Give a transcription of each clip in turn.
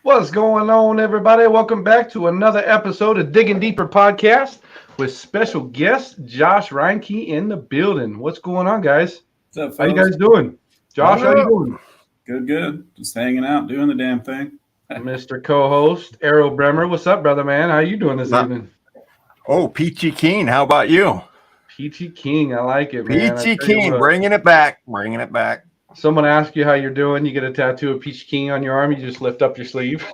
What's going on, everybody? Welcome back to another episode of Digging Deeper Podcast with special guest Josh Reinke in the building. What's going on, guys? What's up, How you fellas? guys doing? Josh, how you doing? Good. Just hanging out, doing the damn thing. Mr. Co-host Errol Bremer, what's up, brother man? How you doing this evening? Oh, Peachy Keen, how about you? Peachy King, I like it, man. Peachy Keen, bringing it back. Someone asks you how you're doing, you get a tattoo of Peachy King on your arm, you just lift up your sleeve.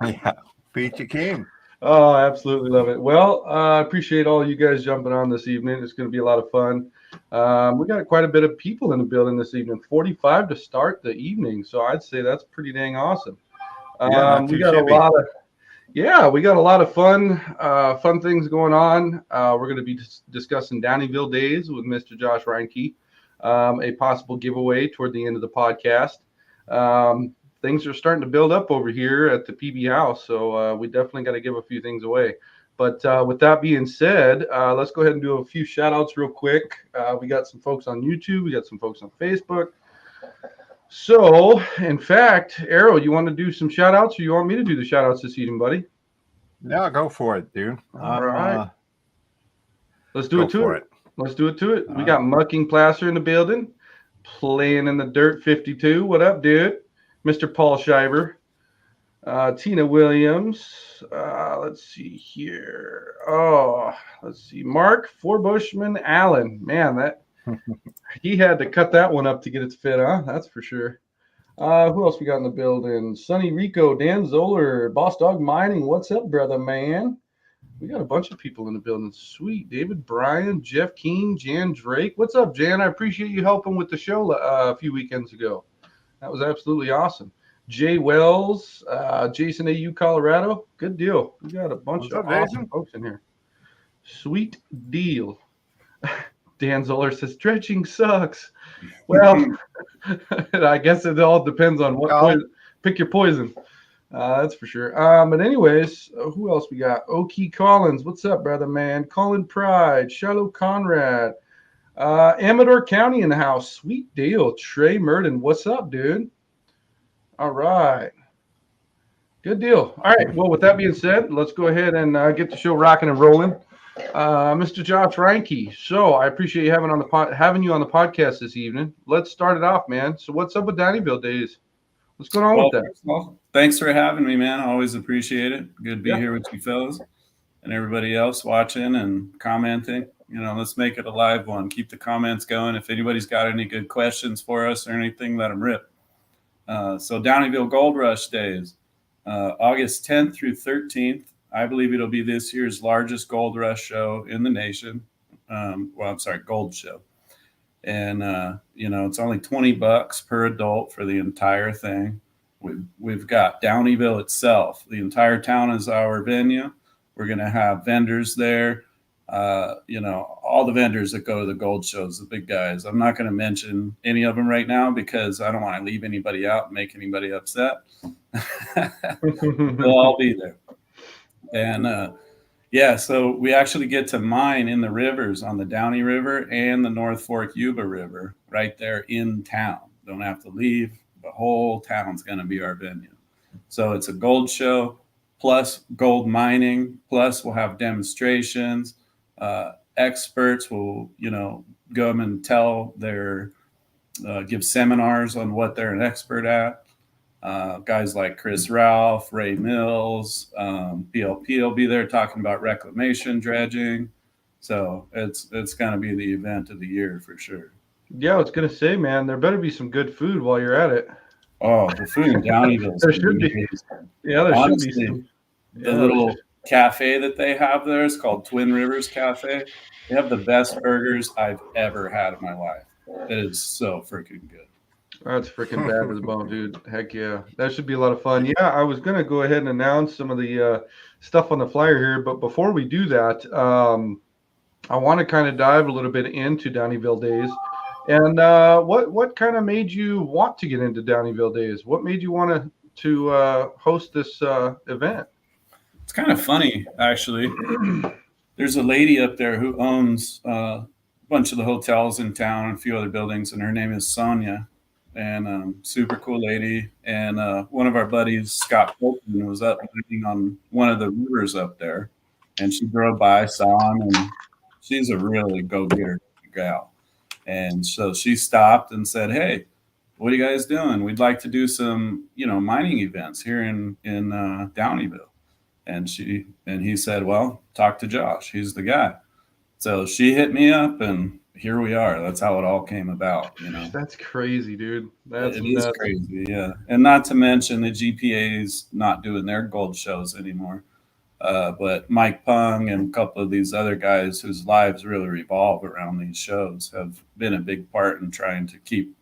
Yeah, Peachy Keen. Oh, I absolutely love it. Well, I appreciate all you guys jumping on this evening. It's going to be a lot of fun. We got quite a bit of people in the building this evening, 45 to start the evening. So I'd say that's pretty dang awesome. We got a lot of fun things going on. We're going to be discussing Downieville days with Mr. Josh Reinke, a possible giveaway toward the end of the podcast. Things are starting to build up over here at the PB house, so we definitely got to give a few things away. But with that being said, let's go ahead and do a few shout outs real quick. We got some folks on YouTube, we got some folks on Facebook. So, in fact, Arrow, you want to do some shout outs, or you want me to do the shout outs this evening, buddy? Yeah, go for it, dude. All right. Let's do it to it. Let's do it to it. We All got Mucking Plaster in the building, playing in the dirt 52. What up, dude? Mr. Paul Shiver, Tina Williams. Let's see here. Let's see. Mark Forbushman Allen. Man, that he had to cut that one up to get it to fit, huh? That's for sure. Who else we got in the building? Sonny Rico, Dan Zoller, Boss Dog Mining. What's up, brother, man? We got a bunch of people in the building. Sweet. David Bryan, Jeff Keene, Jan Drake. What's up, Jan? I appreciate you helping with the show a few weekends ago. That was absolutely awesome. Jay Wells, Jason AU, Colorado. Good deal. We got a bunch of awesome folks in here. Sweet deal. Dan Zoller says, dredging sucks. Well, I guess it all depends on what poison. Pick your poison. That's for sure. But anyways, who else we got? Oki Collins. What's up, brother, man? Colin Pride. Shiloh Conrad. Amador County in the house. Sweet deal. Trey Murden. What's up, dude? All right. Good deal. All right. Well, with that being said, let's go ahead and get the show rocking and rolling. Mr. Josh Reinke. So I appreciate you having you on the podcast this evening. Let's start it off, man. So what's up with Downieville days? What's going on with that? Well, thanks for having me, man. I always appreciate it. Good to be here with you fellas and everybody else watching and commenting. Let's make it a live one. Keep the comments going. If anybody's got any good questions for us or anything, let them rip. So Downieville Gold Rush days, August 10th through 13th. I believe it'll be this year's largest gold rush show in the nation. Gold show. And, it's only $20 per adult for the entire thing. We've got Downieville itself. The entire town is our venue. We're going to have vendors there. All the vendors that go to the gold shows, the big guys. I'm not going to mention any of them right now because I don't want to leave anybody out and make anybody upset. They'll all be there. And, so we actually get to mine in the rivers on the Downey River and the North Fork Yuba River right there in town. Don't have to leave. The whole town's going to be our venue. So it's a gold show plus gold mining, plus we'll have demonstrations. Experts will, go and tell give seminars on what they're an expert at. Guys like Chris Ralph, Ray Mills, PLP will be there talking about reclamation, dredging. So it's going to be the event of the year for sure. Yeah, I was going to say, man, there better be some good food while you're at it. Oh, the food in Downieville. There should be. Yeah, there Honestly, should be some. The little cafe that they have there is called Twin Rivers Cafe. They have the best burgers I've ever had in my life. It is so freaking good. That's freaking bad as a bone, dude. Heck yeah. That should be a lot of fun. Yeah, I was going to go ahead and announce some of the stuff on the flyer here. But before we do that, I want to kind of dive a little bit into Downieville days. And what kind of made you want to get into Downieville days? What made you want to host this event? It's kind of funny, actually. There's a lady up there who owns a bunch of the hotels in town and a few other buildings, and her name is Sonia. and super cool lady. And one of our buddies, Scott Fulton, was up biking on one of the rivers up there, and she drove by, saw him, and she's a really go-getter gal. And so she stopped and said, "Hey, what are you guys doing? We'd like to do some, mining events here in Downieville." And he said, "Well, talk to Josh. He's the guy." So she hit me up, and here we are. That's how it all came about. That's crazy, dude. That's It is nuts. crazy, yeah. And not to mention the GPA's not doing their gold shows anymore. But Mike Pung and a couple of these other guys whose lives really revolve around these shows have been a big part in trying to keep,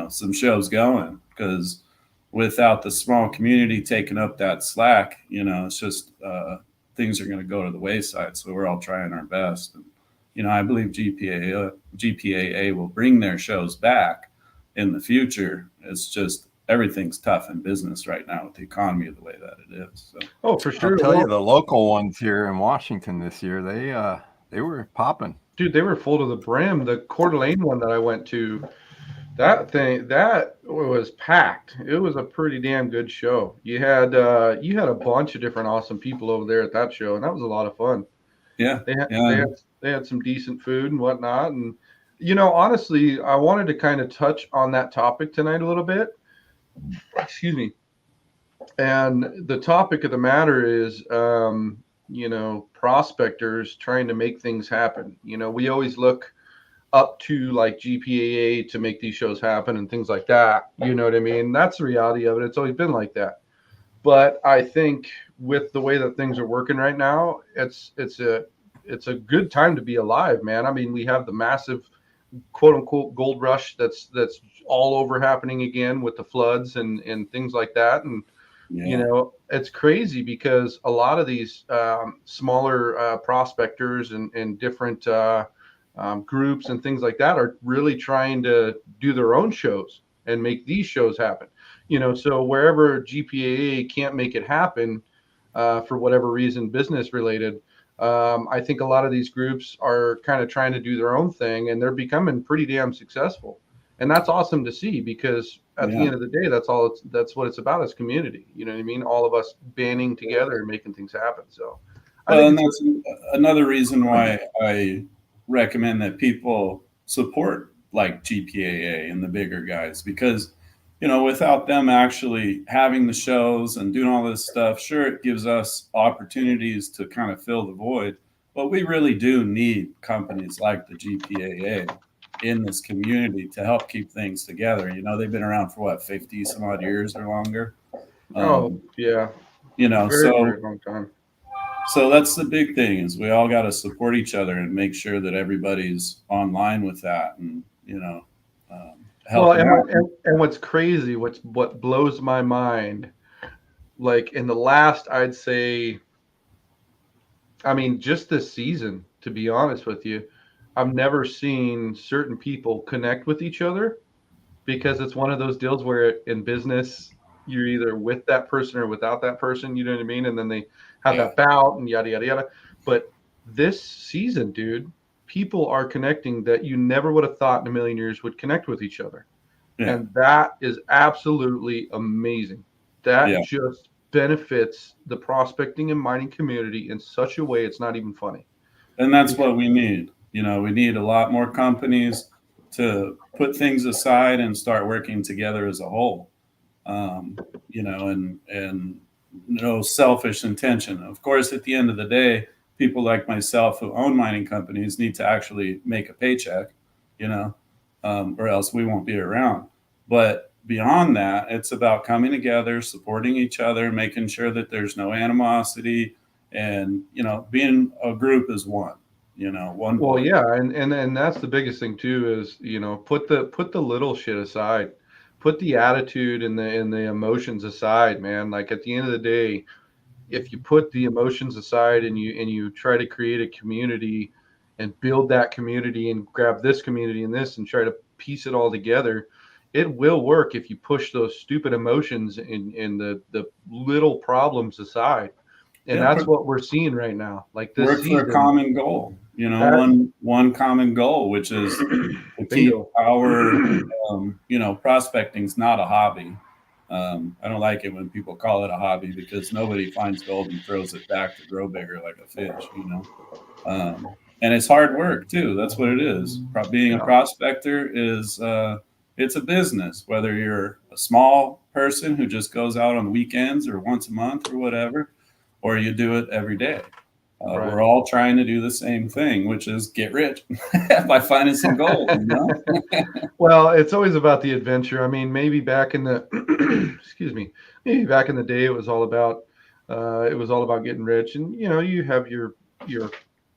some shows going. Because without the small community taking up that slack, it's just things are going to go to the wayside. So we're all trying our best. And, I believe GPAA will bring their shows back in the future. It's just everything's tough in business right now with the economy the way that it is. So. Oh, for sure. I'll tell you, the local ones here in Washington this year, they were popping. Dude, they were full to the brim. The Coeur d'Alene one that I went to, that was packed. It was a pretty damn good show. You had a bunch of different awesome people over there at that show, and that was a lot of fun. Yeah, They had some decent food and whatnot. And honestly, I wanted to kind of touch on that topic tonight a little bit. Excuse me. And the topic of the matter is, prospectors trying to make things happen. We always look up to like GPAA to make these shows happen and things like that. You know what I mean? That's the reality of it. It's always been like that. But I think with the way that things are working right now, it's a good time to be alive, man. I mean, we have the massive quote unquote gold rush that's all over happening again with the floods and things like that. And it's crazy because a lot of these smaller prospectors and different groups and things like that are really trying to do their own shows and make these shows happen. So wherever GPAA can't make it happen for whatever reason, business related, I think a lot of these groups are kind of trying to do their own thing, and they're becoming pretty damn successful. And that's awesome to see because at the end of the day, that's what it's about is community. You know what I mean? All of us banding together and making things happen. So and that's another reason why I recommend that people support like GPAA and the bigger guys, because without them actually having the shows and doing all this stuff, sure, it gives us opportunities to kind of fill the void, but we really do need companies like the GPAA in this community to help keep things together. They've been around for what, 50 some odd years or longer. Yeah. Very long time. So that's the big thing is we all got to support each other and make sure that everybody's online with that and, help. Well, and what's crazy, what blows my mind, like in the last, I'd say, I mean, just this season, to be honest with you, I've never seen certain people connect with each other because it's one of those deals where in business, you're either with that person or without that person, you know what I mean? And then they have that bout and yada, yada, yada. But this season, dude, people are connecting that you never would have thought in a million years would connect with each other. Yeah. And that is absolutely amazing. That just benefits the prospecting and mining community in such a way it's not even funny. And that's what we need. We need a lot more companies to put things aside and start working together as a whole. And no selfish intention. Of course, at the end of the day, people like myself who own mining companies need to actually make a paycheck, or else we won't be around. But beyond that, it's about coming together, supporting each other, making sure that there's no animosity, and being a group as one. One. Well, yeah, and that's the biggest thing too is put the little shit aside, put the attitude and the emotions aside, man. Like at the end of the day, if you put the emotions aside and you try to create a community and build that community and grab this community and this and try to piece it all together, it will work if you push those stupid emotions and the little problems aside. And that's what we're seeing right now. Like this work for a common goal. you know, one common goal, which is to keep our, you know, prospecting's not a hobby. I don't like it when people call it a hobby because nobody finds gold and throws it back to grow bigger like a fish, you know. And it's hard work too. That's what it is. Being a prospector is it's a business. Whether you're a small person who just goes out on the weekends or once a month or whatever, or you do it every day. We're all trying to do the same thing, which is get rich by finding some gold. You know? Well, it's always about the adventure. I mean, maybe back in the excuse me, maybe back in the day, it was all about getting rich, and you know, you have your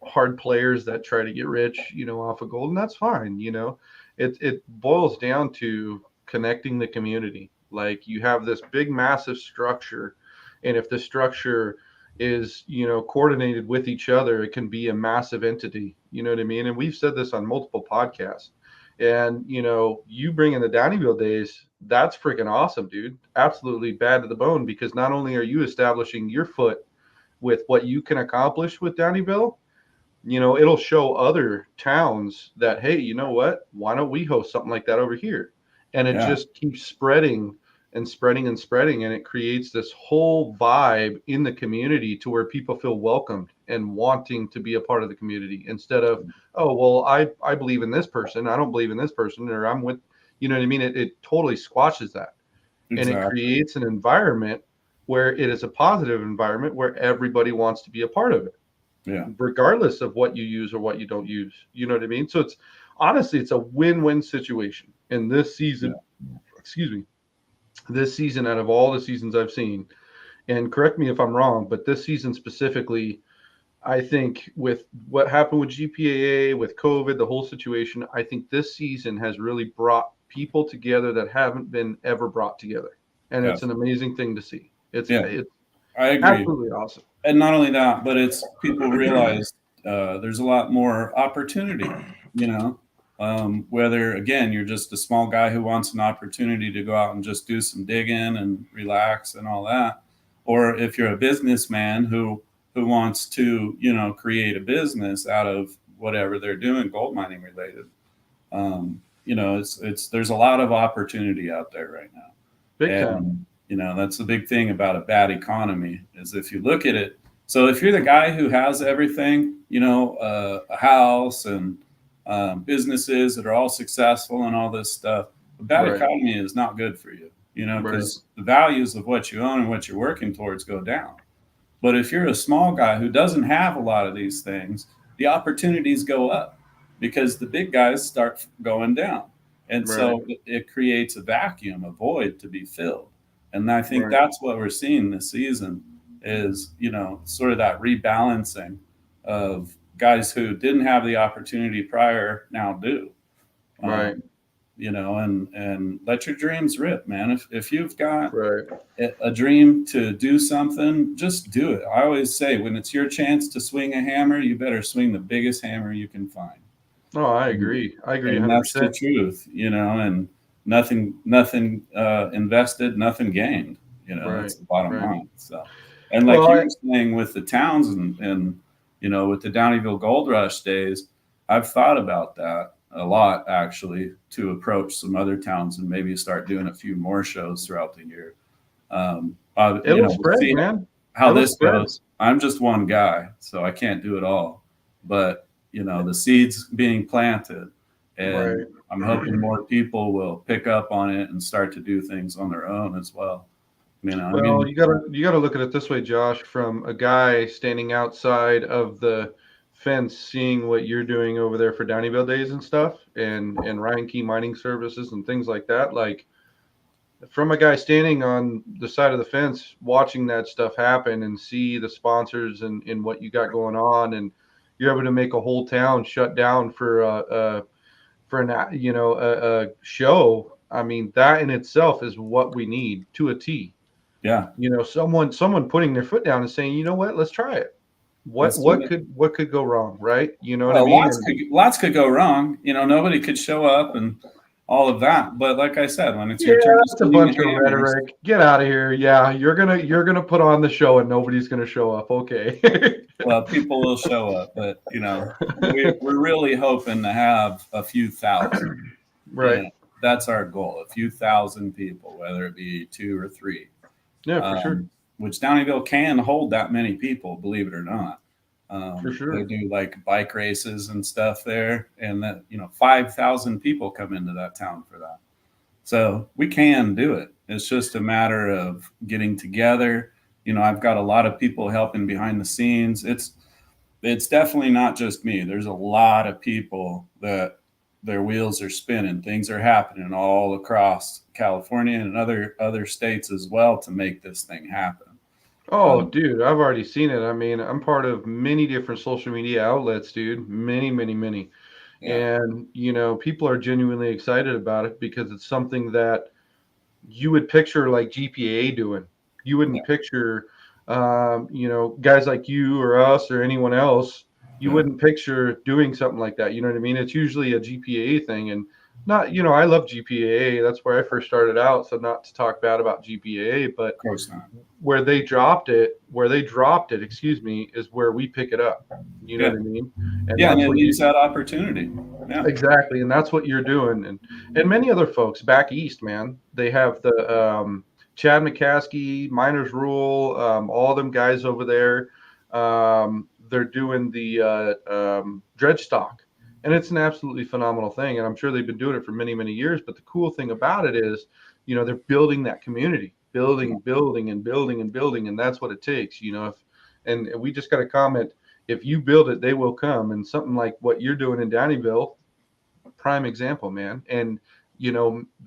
hard players that try to get rich, you know, off of gold, and that's fine. You know, it boils down to connecting the community. Like you have this big, massive structure, and if the structure is, you know, coordinated with each other, it can be a massive entity. You know what I mean? And we've said this on multiple podcasts. And, you know, you bring in the Downieville days, that's freaking awesome, dude. Absolutely bad to the bone, because not only are you establishing your foot with what you can accomplish with Downieville, you know, it'll show other towns that, hey, you know what? Why don't we host something like that over here? And it just keeps spreading and spreading and spreading. And it creates this whole vibe in the community to where people feel welcomed and wanting to be a part of the community, instead of, oh, well, I believe in this person, I don't believe in this person, or I'm with, you know what I mean? It totally squashes that. Exactly. And it creates an environment where it is a positive environment where everybody wants to be a part of it. Yeah. Regardless of what you use or what you don't use. You know what I mean? So it's honestly, it's a win-win situation. And this season, excuse me, this season, out of all the seasons I've seen, and correct me if I'm wrong, but this season specifically, I think with what happened with GPAA, with COVID, the whole situation, I think this season has really brought people together that haven't been ever brought together. And it's an amazing thing to see. It's I agree. Absolutely awesome. And not only that, but it's people realize there's a lot more opportunity, you know, whether, again, you're just a small guy who wants an opportunity to go out and just do some digging and relax and all that. Or if you're a businessman who wants to, you know, create a business out of whatever they're doing, gold mining related, you know, there's a lot of opportunity out there right now. Big time. You know, that's the big thing about a bad economy is if you look at it. So if you're the guy who has everything, you know, a house and businesses that are all successful and all this stuff, a bad economy is not good for you, you know, because the values of what you own and what you're working towards go down. But if you're a small guy who doesn't have a lot of these things, the opportunities go up because the big guys start going down. And so it creates a vacuum, a void to be filled. And I think that's what we're seeing this season is, you know, sort of that rebalancing of guys who didn't have the opportunity prior now do. You know, and let your dreams rip, man. If you've got a dream to do something, just do it. I always say when it's your chance to swing a hammer, you better swing the biggest hammer you can find. Oh, I agree. I agree. And 100%. that's the truth, you know, and nothing invested, nothing gained, you know, that's the bottom line. So, and like you were saying with the towns and, you know, with the Downieville Gold Rush days, I've thought about that a lot actually to approach some other towns and maybe start doing a few more shows throughout the year. It'll spread, man. How this goes. I'm just one guy, so I can't do it all, but you know, the seeds being planted, and I'm hoping more people will pick up on it and start to do things on their own as well. You know, well, I mean, you gotta look at it this way, Josh, from a guy standing outside of the fence, seeing what you're doing over there for Downieville days and stuff, and Reinke mining services and things like that. Like, from a guy standing on the side of the fence, watching that stuff happen and see the sponsors and what you got going on, and you're able to make a whole town shut down for a show. I mean, that in itself is what we need to a T. Yeah. You know, someone putting their foot down and saying, you know what, let's try it. What could go wrong, right? You know what I mean? Lots could go wrong. You know, nobody could show up and all of that. But like I said, when it's Yeah, your turn to that's a swing bunch the of hammers, rhetoric. Get out of here. Yeah, you're gonna put on the show and nobody's gonna show up. Okay. well, people will show up. But we're really hoping to have a few thousand. Right. That's our goal, a few thousand people, whether it be 2 or 3. Yeah, for sure. Which Downieville can hold that many people, believe it or not. For sure. They do like bike races and stuff there, and that 5,000 people come into that town for that. So we can do it. It's just a matter of getting together. I've got a lot of people helping behind the scenes. It's definitely not just me. There's a lot of people that their wheels are spinning. Things are happening all across California and other states as well to make this thing happen. Oh, dude, I've already seen it. I mean, I'm part of many different social media outlets, dude. Many, many, many. Yeah. And, people are genuinely excited about it because it's something that you would picture like GPA doing. You wouldn't picture, guys like you or us or anyone else. You wouldn't picture doing something like that. You know what I mean? It's usually a GPA thing, and not. I love GPA. That's where I first started out. So not to talk bad about GPA, but Of course not. where they dropped it, excuse me, is where we pick it up. You know what I mean? And Yeah, and that's it what leaves that opportunity. Yeah. exactly, and that's what you're doing, and many other folks back east, man. They have the Chad McCaskey, Miners Rule, all them guys over there. They're doing the dredge stock, and it's an absolutely phenomenal thing. And I'm sure they've been doing it for many, many years. But the cool thing about it is, they're building that community, building, and building and building, and that's what it takes. And we just got a comment. If you build it, they will come. And something like what you're doing in Downieville, prime example, man. And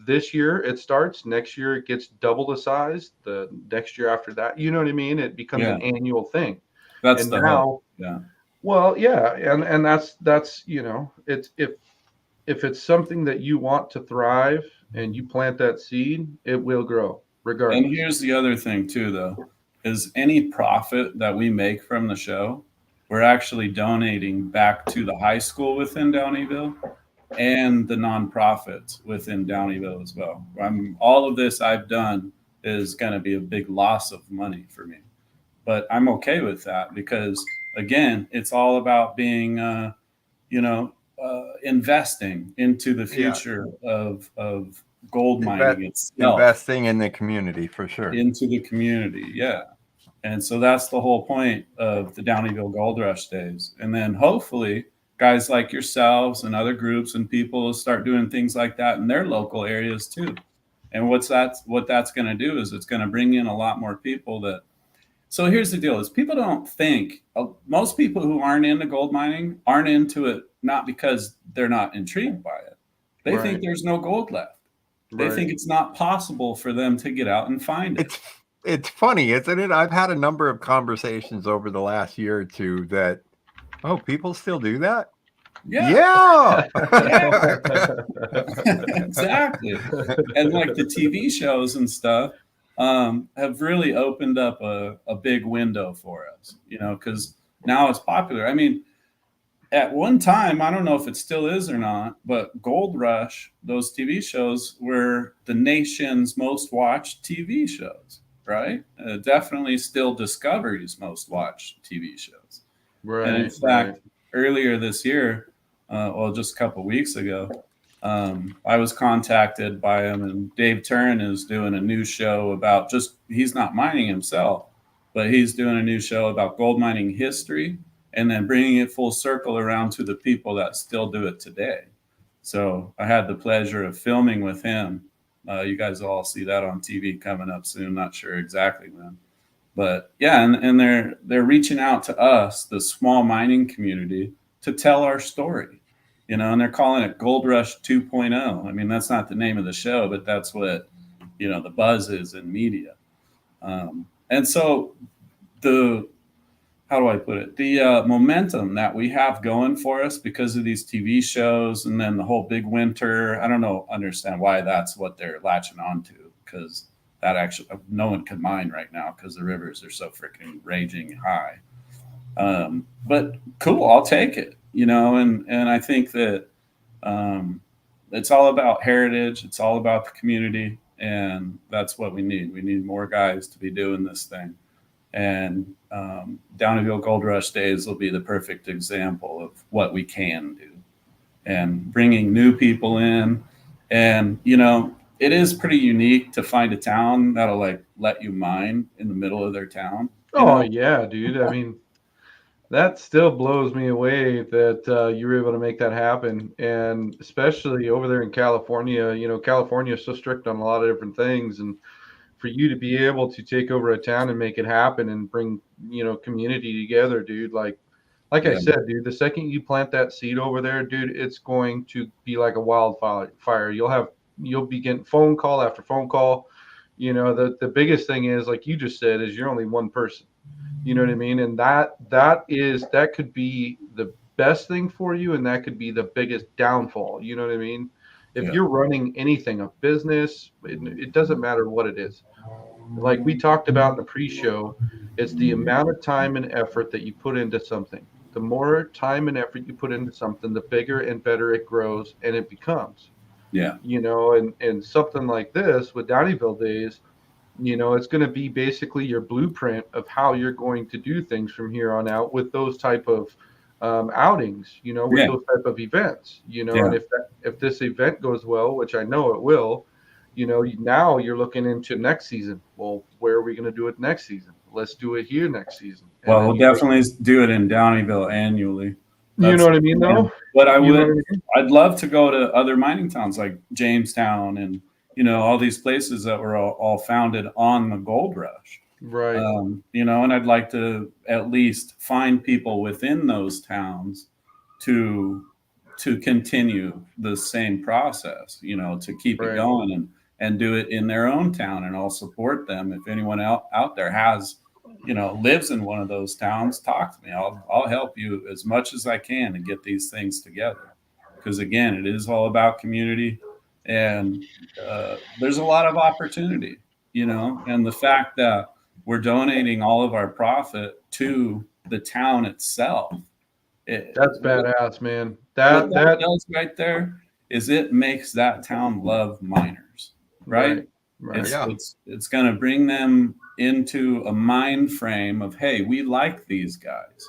this year it starts, next year it gets double the size, the next year after that, you know what I mean? It becomes an annual thing. That's And the now, hope. Yeah. well, yeah, and that's it's if it's something that you want to thrive and you plant that seed, it will grow And regardless. here's the other thing too, though, is any profit that we make from the show, we're actually donating back to the high school within Downieville and the nonprofits within Downieville as well. All of this I've done is going to be a big loss of money for me, but I'm okay with that because again, it's all about being, investing into the future of gold mining itself, investing in the community for sure. into the community. Yeah. And so that's the whole point of the Downieville Gold Rush days. And then hopefully guys like yourselves and other groups and people will start doing things like that in their local areas too. And what that's going to do is it's going to bring in a lot more people that. So here's the deal: is people don't think, most people who aren't into gold mining aren't into it not because they're not intrigued by it. They think there's no gold left. They think it's not possible for them to get out and find it. It's funny, isn't it? I've had a number of conversations over the last year or two that, people still do that? Yeah. Exactly. And like the TV shows and stuff have really opened up a big window for us, because now it's popular. I mean, at one time, I don't know if it still is or not, but Gold Rush, those TV shows were the nation's most watched TV shows, right? Definitely still Discovery's most watched TV shows. Right. And in fact, earlier this year, just a couple of weeks ago, I was contacted by him, and Dave Turin is doing a new show about he's not mining himself, but he's doing a new show about gold mining history and then bringing it full circle around to the people that still do it today. So I had the pleasure of filming with him. You guys will all see that on TV coming up soon. Not sure exactly when. But yeah, and they're reaching out to us, the small mining community, to tell our story, and they're calling it Gold Rush 2.0. I mean, that's not the name of the show, but that's what, the buzz is in media. And so how do I put it? The momentum that we have going for us because of these TV shows and then the whole big winter, I don't understand why that's what they're latching on to, because that actually no one can mine right now because the rivers are so freaking raging high. But cool, I'll take it, and I think that it's all about heritage. It's all about the community. And that's what we need. We need more guys to be doing this thing. And Downieville Gold Rush Days will be the perfect example of what we can do. And bringing new people in. And, it is pretty unique to find a town that'll like let you mine in the middle of their town. Oh, yeah, dude. I mean, that still blows me away that you were able to make that happen. And especially over there in California, California is so strict on a lot of different things. And for you to be able to take over a town and make it happen and bring, community together, dude, like I Yeah. said, dude, the second you plant that seed over there, dude, it's going to be like a wildfire. You'll be getting phone call after phone call. The biggest thing is, like you just said, is you're only one person. You know what I mean? And that could be the best thing for you, and that could be the biggest downfall. You know what I mean? If Yeah. you're running anything, a business, it doesn't matter what it is. Like we talked about in the pre-show, it's the amount of time and effort that you put into something. The more time and effort you put into something, the bigger and better it grows and it becomes. Yeah. And something like this with Downieville Days, it's going to be basically your blueprint of how you're going to do things from here on out with those type of outings, with Yeah. those type of events, Yeah. and if this event goes well, which I know it will, now you're looking into next season. Well, where are we going to do it next season? Let's do it here next season. And Well, then, we'll definitely do it in Downieville annually. you know what I mean, though? But You know what I mean? I'd love to go to other mining towns like Jamestown and, all these places that were all founded on the gold rush. Right. And I'd like to at least find people within those towns to continue the same process, to keep it going and do it in their own town, and I'll support them. If anyone out there has, lives in one of those towns, talk to me. I'll help you as much as I can to get these things together. Because again, it is all about community, and there's a lot of opportunity, and the fact that we're donating all of our profit to the town itself. That's badass, man. What That does right there is it makes that town love miners, right? Right. It's going to bring them into a mind frame of, hey, we like these guys.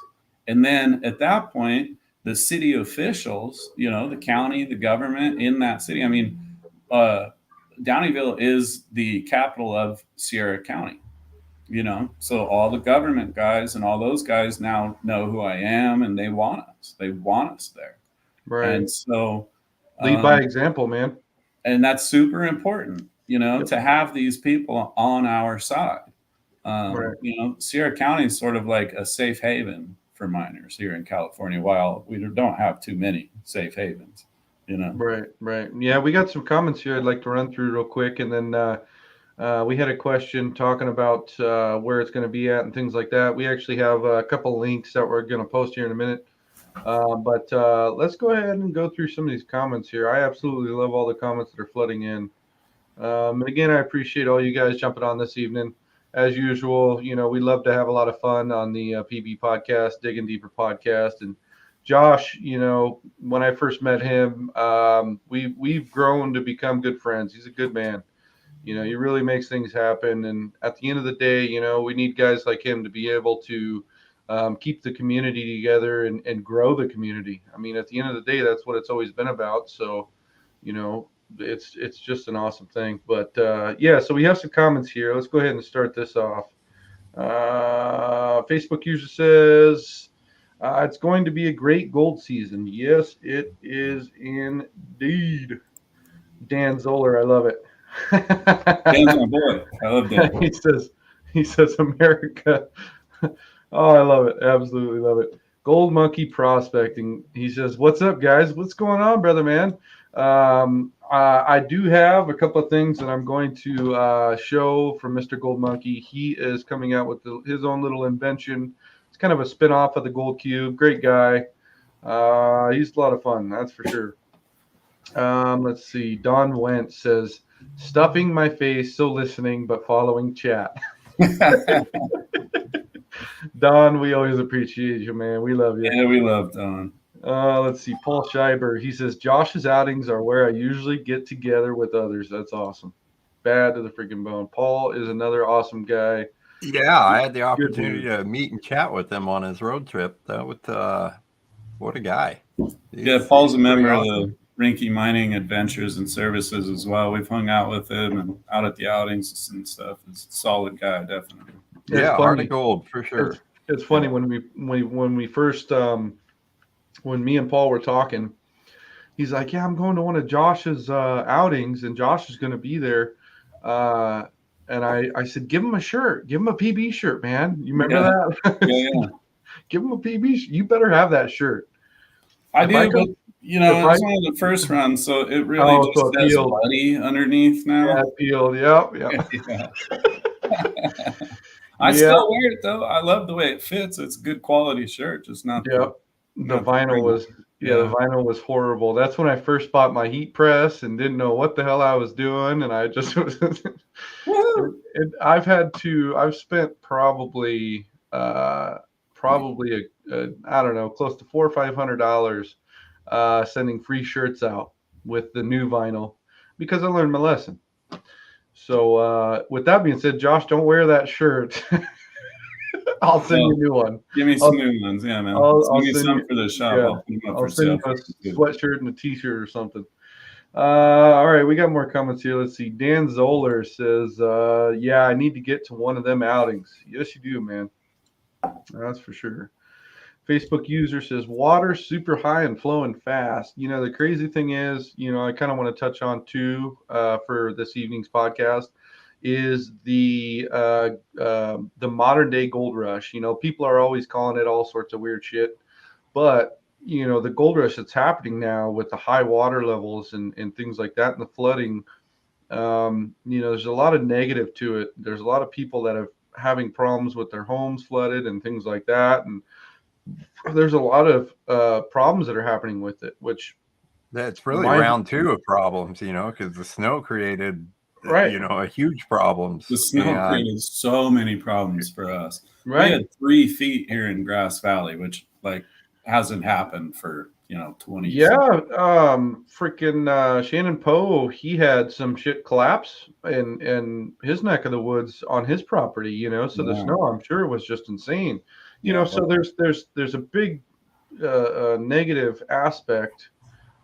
And then at that point, the city officials, the county, the government in that city. I mean, Downieville is the capital of Sierra County, so all the government guys and all those guys now know who I am, and they want us. They want us there. Right. And so lead by example, man. And that's super important, to have these people on our side. Sierra County is sort of like a safe haven for miners here in California, while we don't have too many safe havens, Right. Yeah, we got some comments here I'd like to run through real quick. And then we had a question talking about where it's going to be at and things like that. We actually have a couple links that we're going to post here in a minute. But let's go ahead and go through some of these comments here. I absolutely love all the comments that are flooding in. And again, I appreciate all you guys jumping on this evening. As usual, we love to have a lot of fun on the PB podcast, Digging Deeper podcast. And Josh, when I first met him, we've grown to become good friends. He's a good man. He really makes things happen. And at the end of the day, we need guys like him to be able to keep the community together and grow the community. I mean, at the end of the day, that's what it's always been about. So, it's just an awesome thing. But so we have some comments here. Let's go ahead and start this off. Facebook user says, it's going to be a great gold season. Yes, it is indeed. Dan Zoller, I love it. Dan's my boy. I love Dan. He says America. Oh, I love it. Absolutely love it. Gold Monkey Prospecting. He says, what's up, guys? What's going on, brother, man? I do have a couple of things that I'm going to show from Mr. Gold Monkey. He is coming out with his own little invention. It's kind of a spin-off of the Gold Cube. Great guy. He's a lot of fun, that's for sure. Let's see. Don Wentz says, stuffing my face, so listening, but following chat. Don, we always appreciate you, man. We love you. Yeah, we love Don. Let's see. Paul Scheiber. He says Josh's outings are where I usually get together with others. That's awesome. Bad to the freaking bone. Paul is another awesome guy. Yeah, I had the Good opportunity dude. to meet and chat with him on his road trip. What a guy. Yeah, Paul's a He's pretty member of awesome. the Reinke Mining Adventures and Services as well. We've hung out with him and out at the outings and stuff. He's a solid guy, definitely. It's Yeah, heart funny. of gold for sure. It's funny when we first when me and Paul were talking, he's like, "Yeah, I'm going to one of Josh's outings, and Josh is going to be there." And I said, "Give him a shirt. Give him a PB shirt, man. You remember that? Yeah. Give him a PB. You better have that shirt." I If do, come, but you know, if it was one of the first runs, so it really so just it says peeled. buddy underneath now. Yeah, it peeled. Yep. Yeah. I still wear it though. I love the way it fits. It's a good quality shirt, just not Yep. The vinyl was the vinyl was horrible. That's when I first bought my heat press and didn't know what the hell I was doing, and I just was. I've spent probably I don't know, close to $400 or $500 sending free shirts out with the new vinyl because I learned my lesson. So with that being said, Josh, don't wear that shirt. I'll send you a new one. Give me some new ones, yeah, man. Send me some for the shop. Yeah, I'll put them up I'll for send sale. you a sweatshirt and a t-shirt or something. All right, we got more comments here. Let's see. Dan Zoller says, yeah, I need to get to one of them outings. Yes, you do, man. That's for sure. Facebook user says, water super high and flowing fast. You know, the crazy thing is, you know, I kind of want to touch on too for this evening's podcast is the modern day gold rush. You know, people are always calling it all sorts of weird shit, but you know, the gold rush that's happening now with the high water levels and things like that and the flooding, you know, there's a lot of negative to it. There's a lot of people that are having problems with their homes flooded and things like that. And there's a lot of problems that are happening with it, which that's really round two of problems, you know, because the snow created, you know, a huge problems. The snow created so many problems for us. Right. We had 3 feet here in Grass Valley, which like hasn't happened for, you know, 20 years. Yeah. Freaking Shannon Poe, he had some shit collapse in his neck of the woods on his property, you know, so the snow, I'm sure, was just insane. You know, so there's a big negative aspect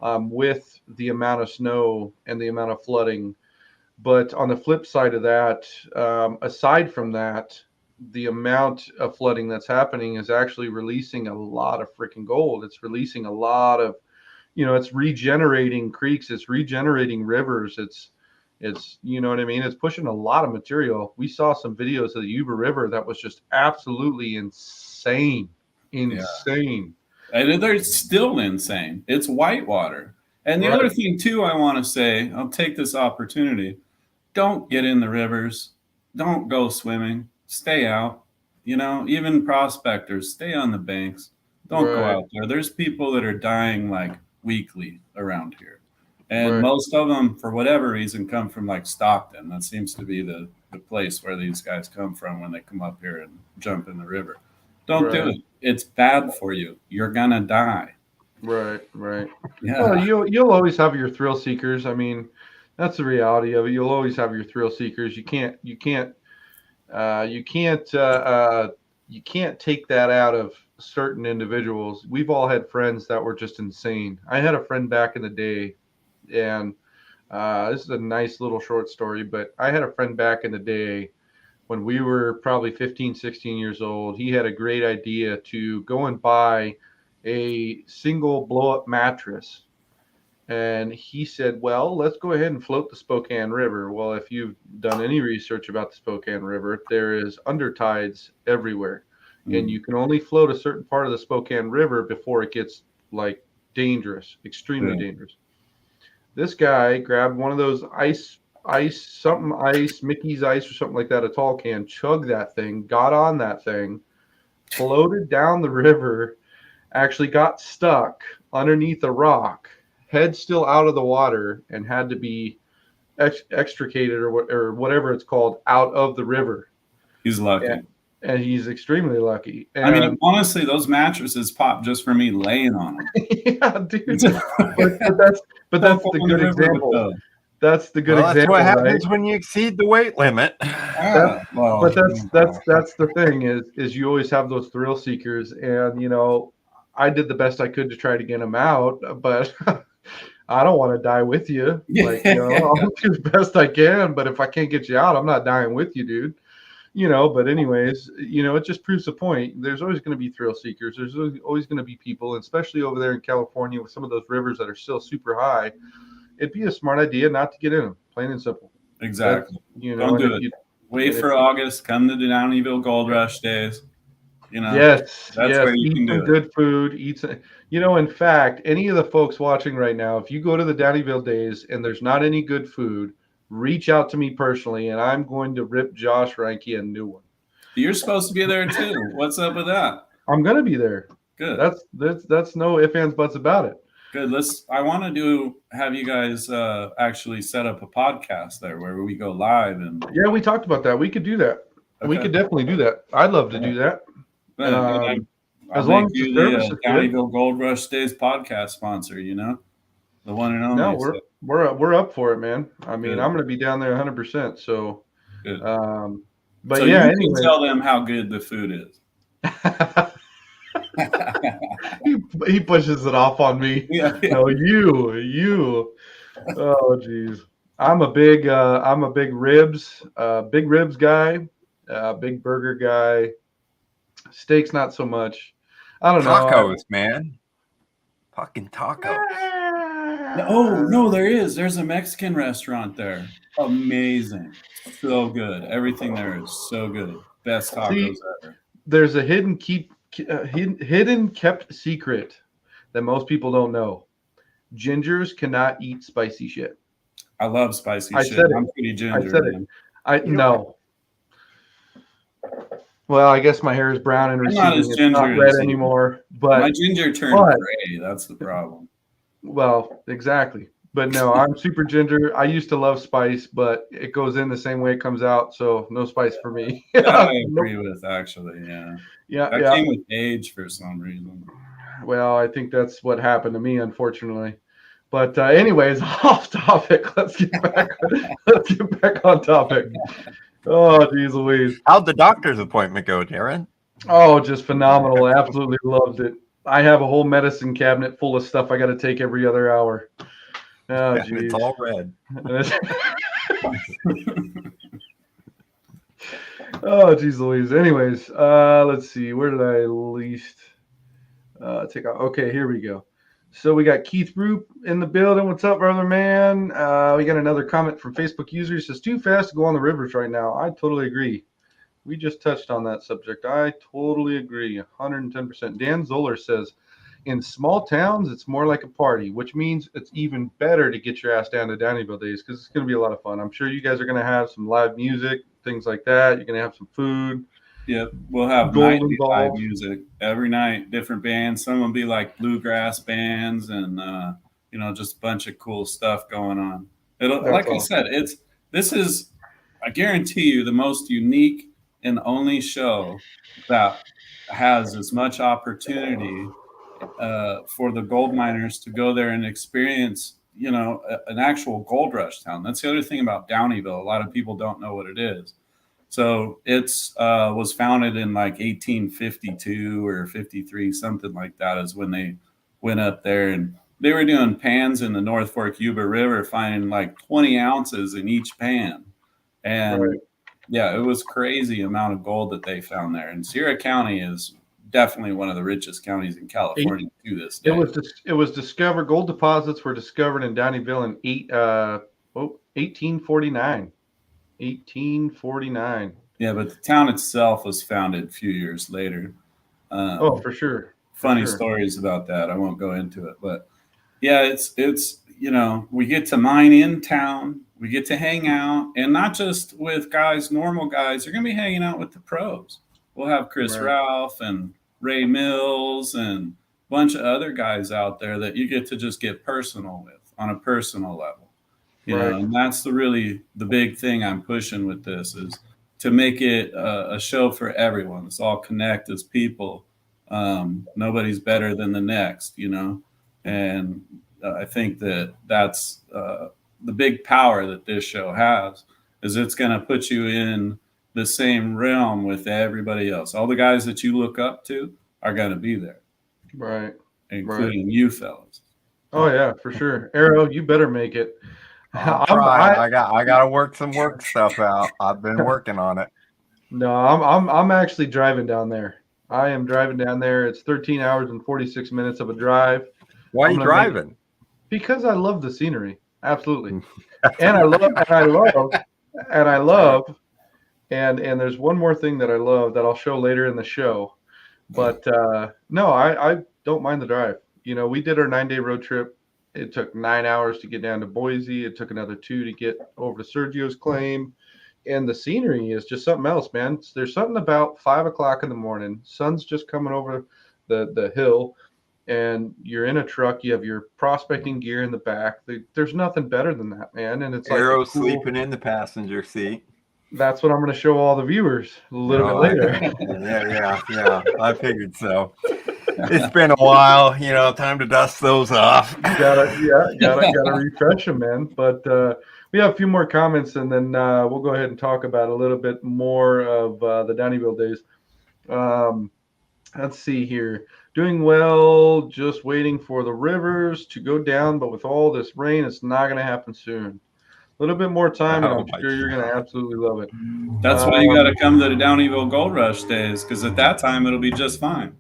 with the amount of snow and the amount of flooding. But on the flip side of that, aside from that, the amount of flooding that's happening is actually releasing a lot of freaking gold. It's releasing a lot of, you know, it's regenerating creeks, it's regenerating rivers, it's you know what I mean? It's pushing a lot of material. We saw some videos of the Yuba River that was just absolutely insane. Insane. And they're still insane. It's whitewater. And the other thing too, I want to say, I'll take this opportunity. Don't get in the rivers. Don't go swimming. Stay out. You know, even prospectors, stay on the banks. Don't go out there. There's people that are dying like weekly around here. And most of them, for whatever reason, come from like Stockton. That seems to be the place where these guys come from when they come up here and jump in the river. Don't do it. It's bad for you. You're gonna die. Right. Yeah. Well, you'll always have your thrill seekers. I mean, that's the reality of it. You'll always have your thrill seekers. You can't take that out of certain individuals. We've all had friends that were just insane. I had a friend back in the day, and this is a nice little short story, but I had a friend back in the day when we were probably 15, 16 years old. He had a great idea to go and buy a single blow-up mattress. And he said, well, let's go ahead and float the Spokane River. Well, if you've done any research about the Spokane River, there is undertides everywhere. And you can only float a certain part of the Spokane River before it gets like dangerous, extremely dangerous. This guy grabbed one of those ice, Mickey's Ice or something like that, a tall can, chugged that thing, got on that thing, floated down the river, actually got stuck underneath a rock, head still out of the water, and had to be extricated or whatever it's called out of the river. He's lucky. and he's extremely lucky. And, I mean, honestly, those mattresses pop just for me laying on them. yeah, dude. but that's the good example. That's the good example. That's what happens right? when you exceed the weight limit. But that's the thing is you always have those thrill seekers, and I did the best I could to try to get them out, but I don't want to die with you. Like, I'll do the best I can, but if I can't get you out, I'm not dying with you, dude. But anyways, it just proves the point. There's always going to be thrill seekers. There's always going to be people, especially over there in California with some of those rivers that are still super high. It'd be a smart idea not to get in them, plain and simple. Exactly. Don't do it. Wait for August. Come to the Downieville Gold Rush days. Yes. Where you eat can some do good food. Eat some. In fact, any of the folks watching right now, if you go to the Downieville days and there's not any good food, reach out to me personally, and I'm going to rip Josh Reinke a new one. You're supposed to be there too. What's up with that? I'm gonna be there. Good. That's no ifs, ands, buts about it. Good. I want to have you guys actually set up a podcast there where we go live Yeah, we talked about that. We could do that. Okay. We could definitely do that. I'd love to do that. As long as the service is Downieville Gold Rush Days podcast sponsor, the one and only. No, we're up for it, man. I mean, I'm going to be down there 100%. So, good. But so yeah, you can tell them how good the food is. he pushes it off on me. Yeah. No, you. Oh, geez. I'm a big ribs guy, big burger guy. Steaks, not so much. I don't know. Tacos, man. Fucking tacos. Oh, no, there's a Mexican restaurant there. Amazing. So good. Everything there is so good. Best tacos ever. There's a hidden kept secret that most people don't know. Gingers cannot eat spicy shit. I love spicy shit. I'm pretty ginger. I said it. No. Well, I guess my hair is brown and receding. It's not red anymore. But my ginger turned gray. That's the problem. Well, exactly. But no, I'm super ginger. I used to love spice, but it goes in the same way it comes out. So no spice for me. I agree with, actually. Yeah. Yeah. That came with age for some reason. Well, I think that's what happened to me, unfortunately. But anyways, off topic. Let's get back on topic. Oh, geez Louise. How'd the doctor's appointment go, Darren? Oh, just phenomenal. Absolutely loved it. I have a whole medicine cabinet full of stuff I got to take every other hour. Oh, geez. It's all red. Oh, geez Louise. Anyways, let's see. Where did I least take out? Okay, here we go. So we got Keith Roop in the building. What's up, brother man? We got another comment from Facebook user. He says, too fast to go on the rivers right now. I totally agree. We just touched on that subject. I totally agree. 110%. Dan Zoller says, in small towns, it's more like a party, which means it's even better to get your ass down to Downieville days because it's going to be a lot of fun. I'm sure you guys are going to have some live music, things like that. You're going to have some food. Yep, we'll have nightly live music every night, different bands. Some will be like bluegrass bands and, just a bunch of cool stuff going on. I said, this is, I guarantee you, the most unique and only show that has as much opportunity for the gold miners to go there and experience, an actual gold rush town. That's the other thing about Downieville. A lot of people don't know what it is. So it's was founded in like 1852 or 53, something like that is when they went up there. And they were doing pans in the North Fork Yuba River, finding like 20 ounces in each pan. And yeah, it was crazy amount of gold that they found there. And Sierra County is definitely one of the richest counties in California to this day. It was discovered. Gold deposits were discovered in Downieville in 1849. 1849. Yeah, but the town itself was founded a few years later. For sure. Funny stories about that. I won't go into it, but yeah, it's we get to mine in town. We get to hang out, and not just with normal guys. You're going to be hanging out with the pros. We'll have Chris Ralph and Ray Mills and a bunch of other guys out there that you get to just get personal with on a personal level. You know, and that's the big thing I'm pushing with this is to make it a show for everyone. Let's all connect as people. Nobody's better than the next, and I think that's the big power that this show has, is it's going to put you in the same realm with everybody else. All the guys that you look up to are going to be there, Right, including you fellas. Oh yeah, for sure. Arrow, you better make it. I'm trying. I got to work some work stuff out. I've been working on it. No, I'm actually driving down there. I am driving down there. It's 13 hours and 46 minutes of a drive. Why are you driving? Because I love the scenery. Absolutely. And I love, and there's one more thing that I love that I'll show later in the show. But no, I don't mind the drive. We did our 9-day road trip. It took 9 hours to get down to Boise. It took another 2 to get over to Sergio's claim. And the scenery is just something else, man. There's something about 5 o'clock in the morning. Sun's just coming over the hill, and you're in a truck. You have your prospecting gear in the back. There's nothing better than that, man. And it's Arrow like sleeping in the passenger seat. That's what I'm going to show all the viewers a little bit later. Yeah. I figured so. It's been a while, time to dust those off. Gotta refresh them, man. But we have a few more comments, and then we'll go ahead and talk about a little bit more of the Downieville days. Let's see here. Doing well, just waiting for the rivers to go down, but with all this rain, it's not going to happen soon. A little bit more time, and I'm sure you're going to absolutely love it. That's why you got to come to the Downieville Gold Rush days, because at that time it'll be just fine.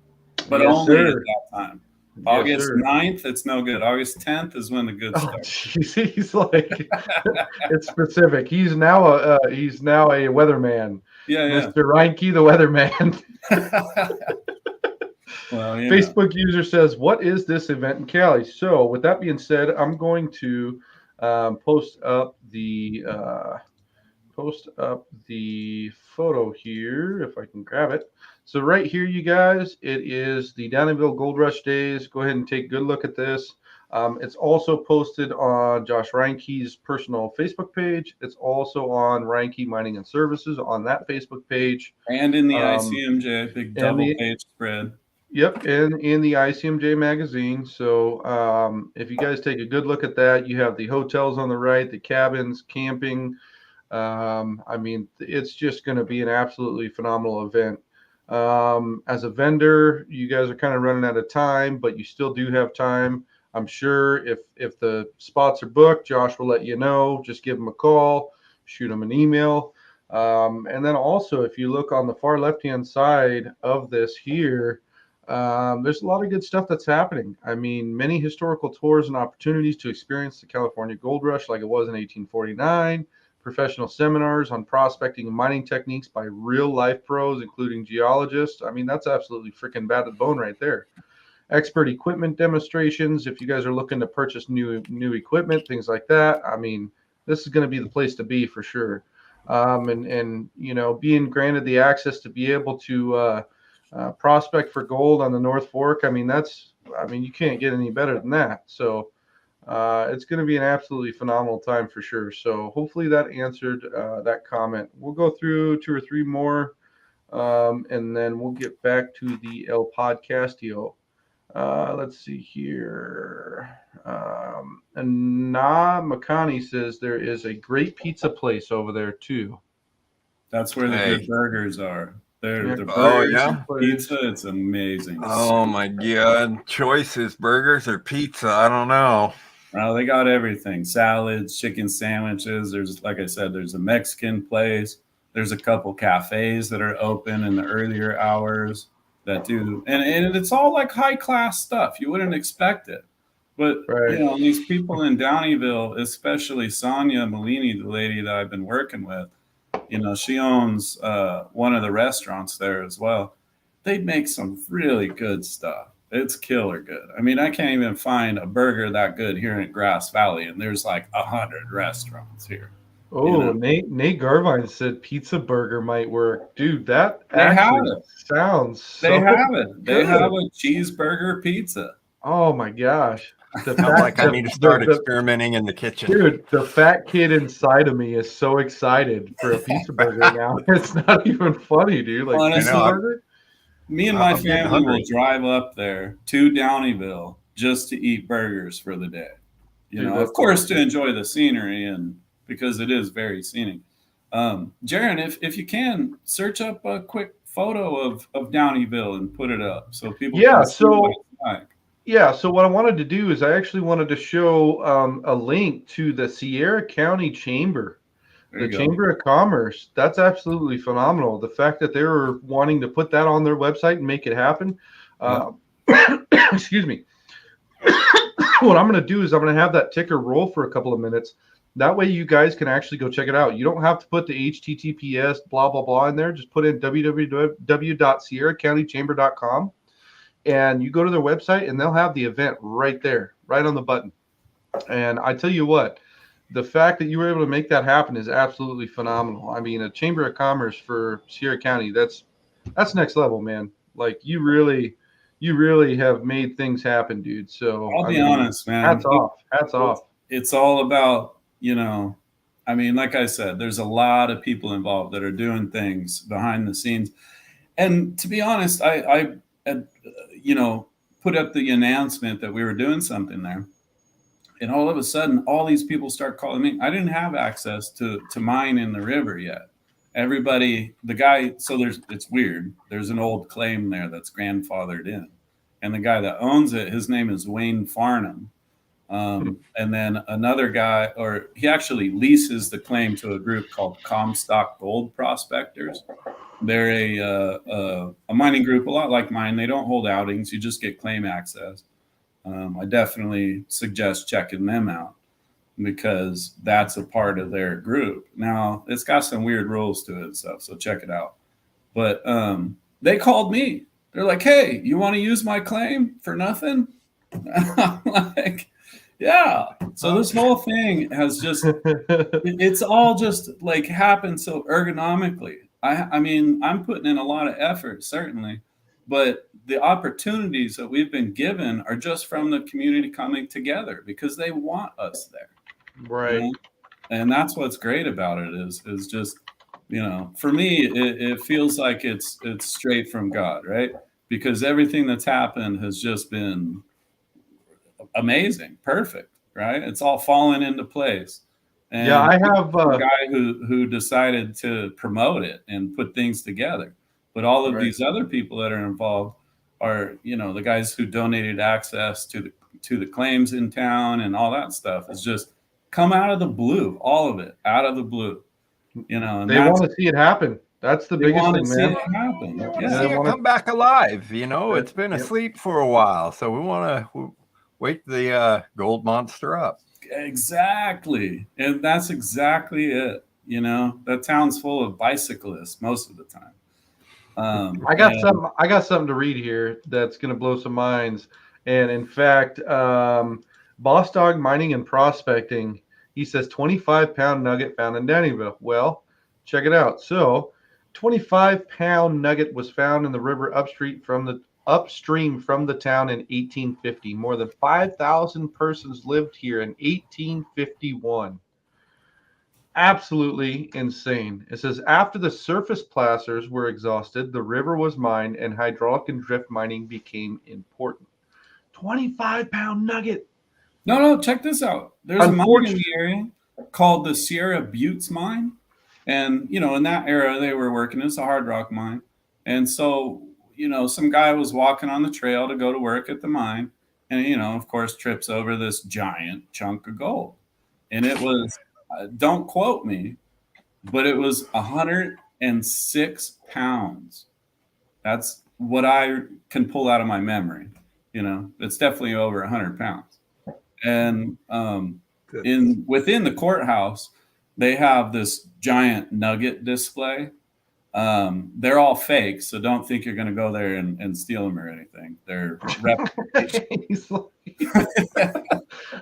But yes, only sir. at that time. August 9th, it's no good. August 10th is when the good starts. He's like, it's specific. He's now a weatherman. Yeah. Mr. Reinke, the weatherman. Well, Facebook user says, "What is this event in Cali?" So, with that being said, I'm going to post up the photo here if I can grab it. So right here, you guys, it is the Downieville Gold Rush days. Go ahead and take a good look at this. It's also posted on Josh Reinke's personal Facebook page. It's also on Reinke Mining and Services on that Facebook page. And in the ICMJ, big double page spread. Yep, and in the ICMJ magazine. So if you guys take a good look at that, you have the hotels on the right, the cabins, camping. I mean, it's just going to be an absolutely phenomenal event. As a vendor, you guys are kind of running out of time, but you still do have time. I'm sure if the spots are booked, Josh will let you know. Just give him a call, shoot him an email. And then also, if you look on the far left-hand side of this here, there's a lot of good stuff that's happening. I mean, many historical tours and opportunities to experience the California Gold Rush like it was in 1849. Professional seminars on prospecting and mining techniques by real-life pros, including geologists. I mean, that's absolutely freaking bad to the bone right there. Expert equipment demonstrations. If you guys are looking to purchase new equipment, things like that, I mean, this is going to be the place to be for sure. And being granted the access to be able to prospect for gold on the North Fork, I mean, you can't get any better than that. So it's going to be an absolutely phenomenal time for sure. So hopefully that answered that comment. We'll go through 2 or 3 more, and then we'll get back to the El Podcastio. Let's see here. And Makani says there is a great pizza place over there too. That's where the good burgers are. The burgers, pizza, it's amazing. Oh my God. Choices, burgers or pizza, I don't know. Well, they got everything. Salads, chicken sandwiches. There's, like I said, there's a Mexican place. There's a couple cafes that are open in the earlier hours that do. And it's all like high class stuff. You wouldn't expect it. But, these people in Downieville, especially Sonia Malini, the lady that I've been working with, she owns one of the restaurants there as well. They make some really good stuff. It's killer good. I mean, I can't even find a burger that good here in Grass Valley, and there's like 100 restaurants here. Oh, Nate Garvine said pizza burger might work. Dude, that sounds so They have it. good. They have a cheeseburger pizza. Oh my gosh. Sounds like I need to start experimenting in the kitchen. Dude, the fat kid inside of me is so excited for a pizza burger now. It's not even funny, dude. Like, Honestly, pizza burger? Me and my family will drive up there to Downieville just to eat burgers for the day. You know, of course, to enjoy the scenery and because it is very scenic. Jaron, if you can, search up a quick photo of Downieville and put it up so people can see what it's like. Yeah, so what I wanted to do is I actually wanted to show a link to the Sierra County Chamber, the Chamber of Commerce. That's absolutely phenomenal. The fact that they were wanting to put that on their website and make it happen. Excuse me. What I'm going to do is I'm going to have that ticker roll for a couple of minutes. That way you guys can actually go check it out. You don't have to put the HTTPS blah, blah, blah in there. Just put in www.sierracountychamber.com. And you go to their website and they'll have the event right there, right on the button. And I tell you what, the fact that you were able to make that happen is absolutely phenomenal. I mean, a Chamber of Commerce for Sierra County, that's next level, man. Like you really have made things happen, dude. So I'll be honest, man. Hats off. It's all about, I mean, like I said, there's a lot of people involved that are doing things behind the scenes. And to be honest, I put up the announcement that we were doing something there. And all of a sudden, all these people start calling me. I didn't have access to mine in the river yet. Everybody, it's weird. There's an old claim there that's grandfathered in. And the guy that owns it, his name is Wayne Farnham. And then another guy, or he actually leases the claim to a group called Comstock Gold Prospectors. They're a mining group, a lot like mine. They don't hold outings. You just get claim access. I definitely suggest checking them out because that's a part of their group. Now, it's got some weird rules to it and stuff, so check it out. But they called me. They're like, hey, you want to use my claim for nothing? I'm like, yeah. So this whole thing has just, it's all just like happened so ergonomically. I mean, I'm putting in a lot of effort, certainly, but the opportunities that we've been given are just from the community coming together because they want us there. Right. And that's what's great about it is just, for me, it feels like it's straight from God, right? Because everything that's happened has just been amazing, perfect, right? It's all fallen into place. And yeah, I have a guy who decided to promote it and put things together. But all of these other people that are involved are, the guys who donated access to the claims in town and all that stuff is just come out of the blue, all of it out of the blue. And they want to see it happen. That's the biggest thing, man. It happen. See it come back alive. It's been asleep for a while, so we want to wake the gold monster up. Exactly. And that's exactly it. That town's full of bicyclists most of the time. I got something to read here that's going to blow some minds. And in fact, Boss Dog Mining and Prospecting, he says 25-pound nugget found in Downieville. Well, check it out. So 25-pound nugget was found in the river upstream from the town in 1850. More than 5,000 persons lived here in 1851. Absolutely insane. It says after the surface placers were exhausted, the river was mined and hydraulic and drift mining became important. 25-pound nugget. No, check this out. There's a mine in the area called the Sierra Buttes mine. And, in that era, they were working as a hard rock mine. And so, some guy was walking on the trail to go to work at the mine. And, of course, trips over this giant chunk of gold. And it was, don't quote me, but it was 106 pounds. That's what I can pull out of my memory. It's definitely over 100 pounds. And within the courthouse, they have this giant nugget display. They're all fake, so don't think you're going to go there and steal them or anything. They're replicas.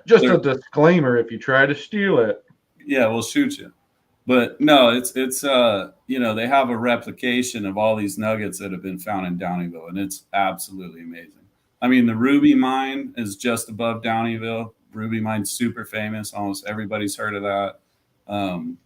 Just a disclaimer: if you try to steal it, yeah, we'll shoot you. But no, it's they have a replication of all these nuggets that have been found in Downieville, and it's absolutely amazing. I mean, the Ruby Mine is just above Downieville. Ruby Mine's super famous. Almost everybody's heard of that.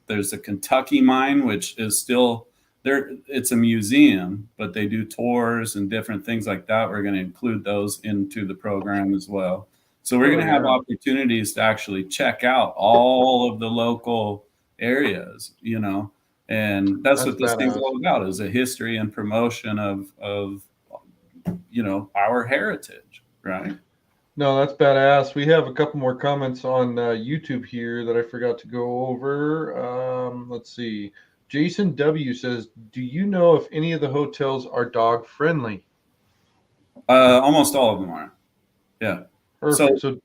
There's the Kentucky Mine, which is still there. It's a museum, but they do tours and different things like that. We're going to include those into the program as well. So we're going to have opportunities to actually check out all of the local areas, you know, and that's what this thing's all about, is a history and promotion of you know, our heritage, right? No, that's badass. We have a couple more comments on YouTube here that I forgot to go over. Let's see. Jason W says, do you know if any of the hotels are dog friendly? Almost all of them are. Yeah. Perfect. So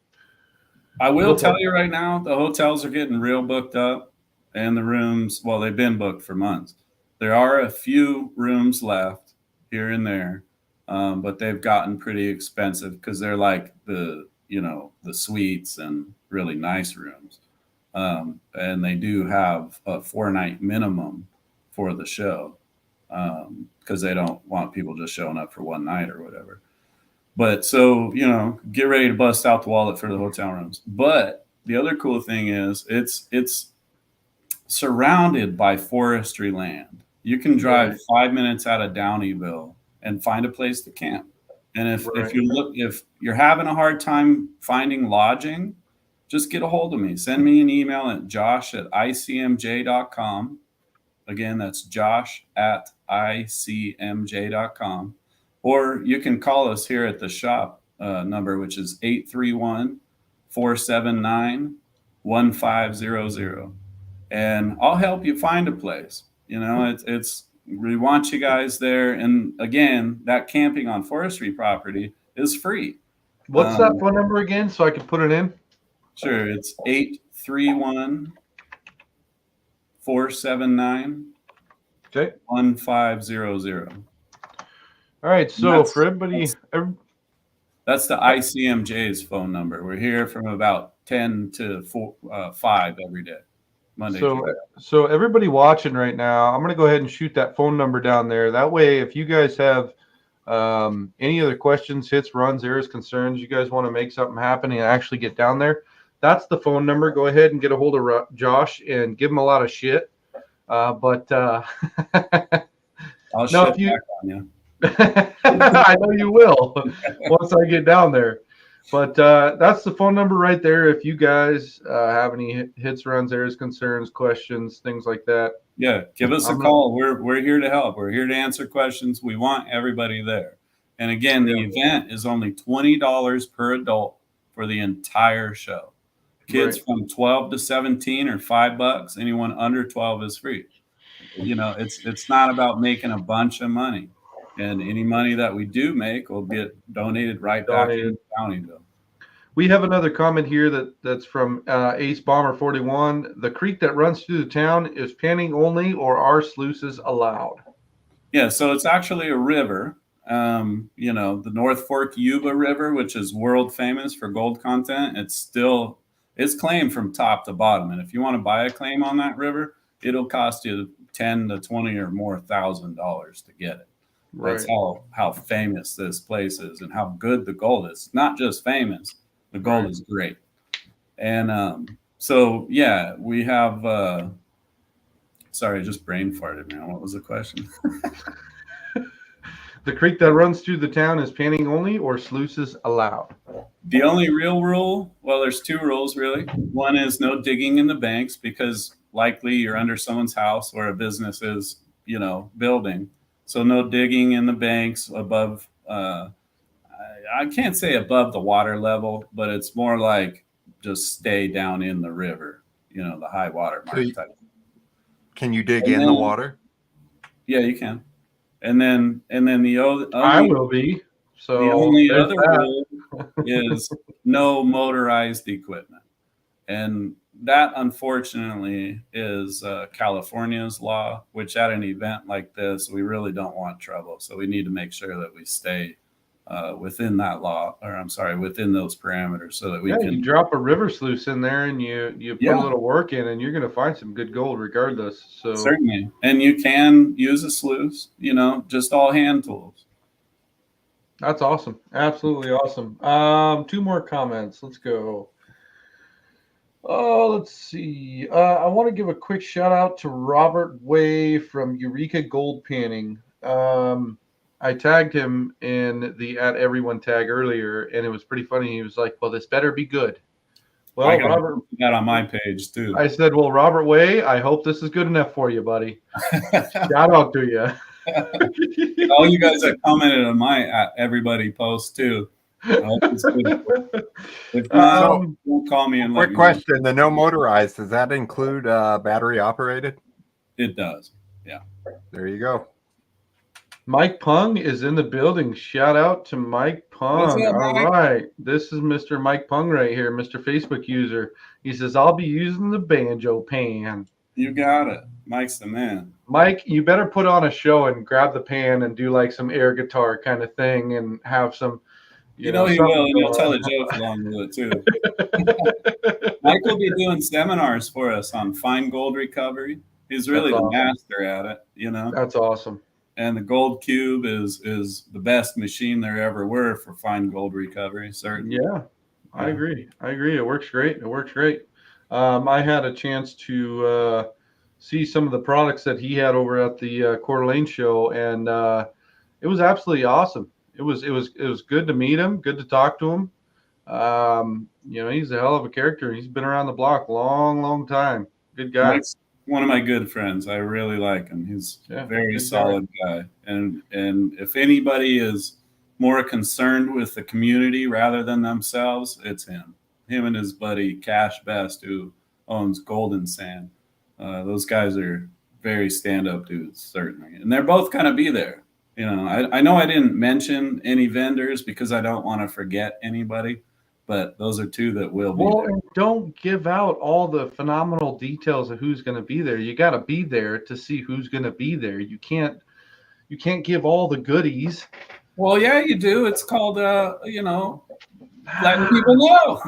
I will tell you right now, the hotels are getting real booked up, and the rooms, well, they've been booked for months. There are a few rooms left here and there, but they've gotten pretty expensive because they're like the, you know, the suites and really nice rooms. And they do have a 4-night minimum for the show because they don't want people just showing up for one night or whatever. But so, you know, get ready to bust out the wallet for the hotel rooms. But the other cool thing is it's surrounded by forestry land. You can drive 5 minutes out of Downieville and find a place to camp. And if you're having a hard time finding lodging, just get a hold of me. Send me an email at josh@icmj.com. Again, that's josh@icmj.com. Or you can call us here at the shop number, which is 831-479-1500. And I'll help you find a place. You know, we want you guys there. And again, that camping on forestry property is free. What's that phone number again so I can put it in? Sure. It's 831-479-1500. All right. So for everybody, that's the ICMJ's phone number. We're here from about 10 to 5 every day. Monday. So everybody watching right now, I'm going to go ahead and shoot that phone number down there. That way, if you guys have any other questions, hits, runs, errors, concerns, you guys want to make something happen and actually get down there, that's the phone number. Go ahead and get a hold of Josh and give him a lot of shit. I'll shit back on you. I know you will once I get down there. But that's the phone number right there. If you guys have any hits, runs, errors, concerns, questions, things like that. Yeah, give us a call. We're here to help. We're here to answer questions. We want everybody there. And again, the event is only $20 per adult for the entire show. Kids from 12 to 17 are $5. Anyone under 12 is free. You know, it's not about making a bunch of money. And any money that we do make will get donated back into Downieville. We have another comment here that's from Ace Bomber 41. The creek that runs through the town is panning only, or are sluices allowed? Yeah, so it's actually a river. You know, the North Fork Yuba River, which is world famous for gold content. It's claimed from top to bottom. And if you want to buy a claim on that river, it'll cost you $10,000 to $20,000 or more to get it. That's how famous this place is and how good the gold is. Not just famous, the gold is great. And so, yeah, we have sorry, I just brain farted, man. What was the question? The creek that runs through the town is panning only, or sluices allowed? The only real rule, well, there's two rules, really. One is no digging in the banks, because likely you're under someone's house or a business is, you know, building. So no digging in the banks above, I can't say above the water level, but it's more like just stay down in the river, you know, the high water mark type. Can you dig in the water? Yeah, you can. And then the only, I will be. So the only other rule is no motorized equipment. And that, unfortunately, is California's law, which at an event like this, we really don't want trouble. So we need to make sure that we stay within that law, or I'm sorry, within those parameters, so that we can. You drop a river sluice in there and you put a little work in, and you're going to find some good gold regardless. So certainly. And you can use a sluice, you know, just all hand tools. That's awesome. Absolutely awesome. Two more comments. Let's go. Oh, let's see. I want to give a quick shout out to Robert Way from Eureka Gold Panning. I tagged him in the at everyone tag earlier, and it was pretty funny. He was like, "Well, this better be good." I Well, got Robert, that on my page too. I said, "Well, Robert Way, I hope this is good enough for you, buddy." Shout out to you. All you guys that commented on my everybody post too. I hope it's good. If not, don't call me and let me Quick question: the no motorized, does that include battery operated? It does. Yeah. There you go. Mike Pung is in the building. Shout out to Mike Pung. Up, all Mike? right. This is Mr. Mike Pung right here, Mr. Facebook user. He says, I'll be using the banjo pan. You got it. Mike's the man. Mike, you better put on a show and grab the pan and do like some air guitar kind of thing and have some, you know he will, and he'll tell a joke along with it too. Mike will be doing seminars for us on fine gold recovery. He's really the master at it, you know. That's awesome. And the gold cube is the best machine there ever were for fine gold recovery, certainly. Yeah, I agree. It works great. I had a chance to see some of the products that he had over at the Coeur d'Alene show, and it was absolutely awesome. It was good to meet him, good to talk to him. You know, he's a hell of a character. He's been around the block long time. Good guy. Mike's one of my good friends. I really like him. He's a very solid guy. And if anybody is more concerned with the community rather than themselves, it's him. Him and his buddy Cash Best, who owns Golden Sand. Those guys are very stand-up dudes, certainly. And they're both going to be there. You know, I know I didn't mention any vendors because I don't want to forget anybody, but those are two that will be there. And don't give out all the phenomenal details of who's going to be there. You got to be there to see who's going to be there. You can't give all the goodies. Well, yeah, you do. It's called, you know, letting people know.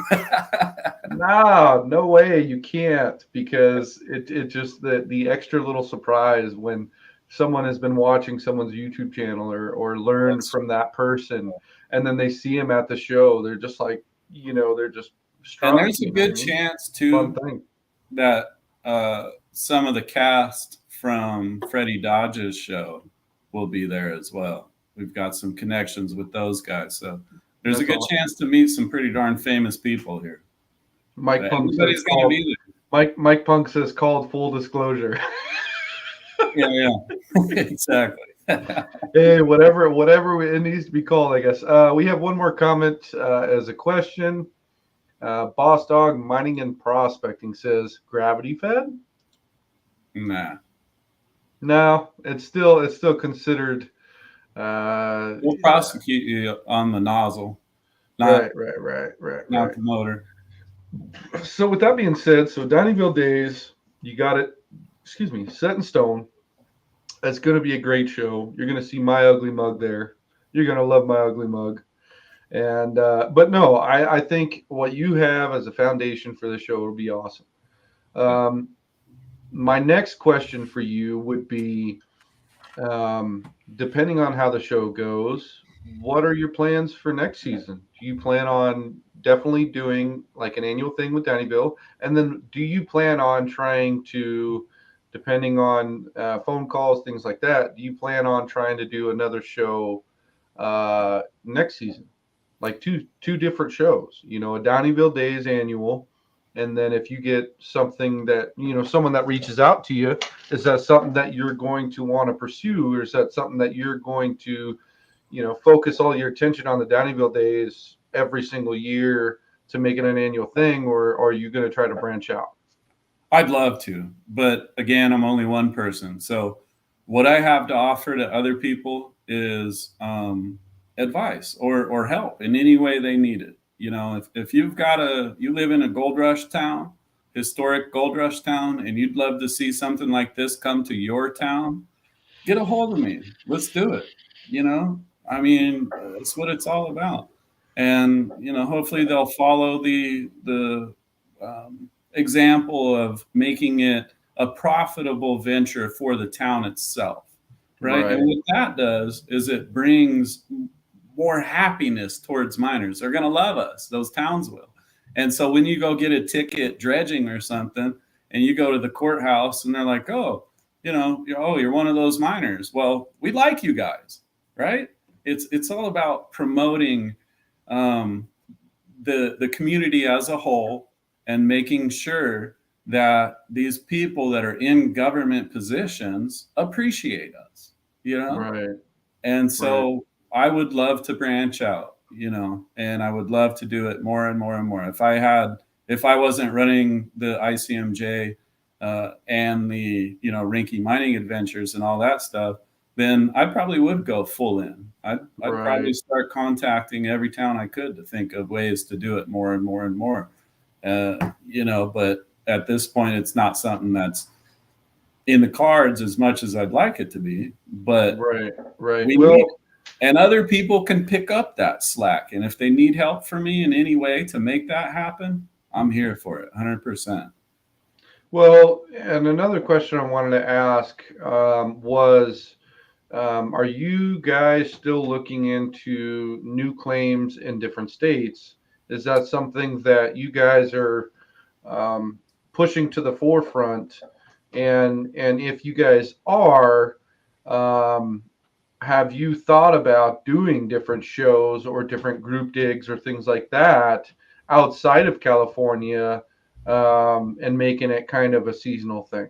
No way you can't, because it just the extra little surprise when someone has been watching someone's YouTube channel or learned from that person, and then they see him at the show. They're just like, you know, they're just strong. And there's a good chance too that some of the cast from Freddie Dodge's show will be there as well. We've got some connections with those guys, so there's a good chance to meet some pretty darn famous people here. Mike Punk says called full disclosure. Yeah, exactly. Hey, whatever it needs to be called, I guess. We have one more comment as a question. Boss Dog Mining and Prospecting says gravity fed. Nah. No, it's still considered. We'll prosecute you on the nozzle. Right. Not the motor. So with that being said, so Downieville Days, you got it. Excuse me, set in stone. It's going to be a great show. You're going to see my ugly mug there. You're going to love my ugly mug. And but no, I think what you have as a foundation for the show will be awesome. My next question for you would be, depending on how the show goes, what are your plans for next season? Do you plan on definitely doing like an annual thing with Downieville? And then do you plan on trying to, depending on phone calls, things like that, do you plan on trying to do another show next season? Like two different shows, you know, a Downieville Days annual. And then if you get something that, you know, someone that reaches out to you, is that something that you're going to want to pursue? Or is that something that you're going to, you know, focus all your attention on the Downieville Days every single year to make it an annual thing? Or are you going to try to branch out? I'd love to, but again, I'm only one person. So what I have to offer to other people is advice or help in any way they need it. You know, if you live in a gold rush town, historic gold rush town, and you'd love to see something like this come to your town, get a hold of me. Let's do it. You know, I mean, that's what it's all about. And, you know, hopefully they'll follow the example of making it a profitable venture for the town itself. Right. And what that does is it brings more happiness towards miners. They're going to love us. Those towns will. And so when you go get a ticket dredging or something, and you go to the courthouse and they're like, oh, you're one of those miners. Well, we like you guys, right? It's all about promoting the community as a whole and making sure that these people that are in government positions appreciate us, Right. And so I would love to branch out, and I would love to do it more and more and more. If I wasn't running the ICMJ and the Reinke mining adventures and all that stuff, then I probably would go full in. I'd probably start contacting every town I could to think of ways to do it more and more and more. But at this point, it's not something that's in the cards as much as I'd like it to be. But right. And other people can pick up that slack. And if they need help from me in any way to make that happen, I'm here for it, 100%. Well, and another question I wanted to ask was, are you guys still looking into new claims in different states? Is that something that you guys are pushing to the forefront? And if you guys are, have you thought about doing different shows or different group digs or things like that outside of California, and making it kind of a seasonal thing?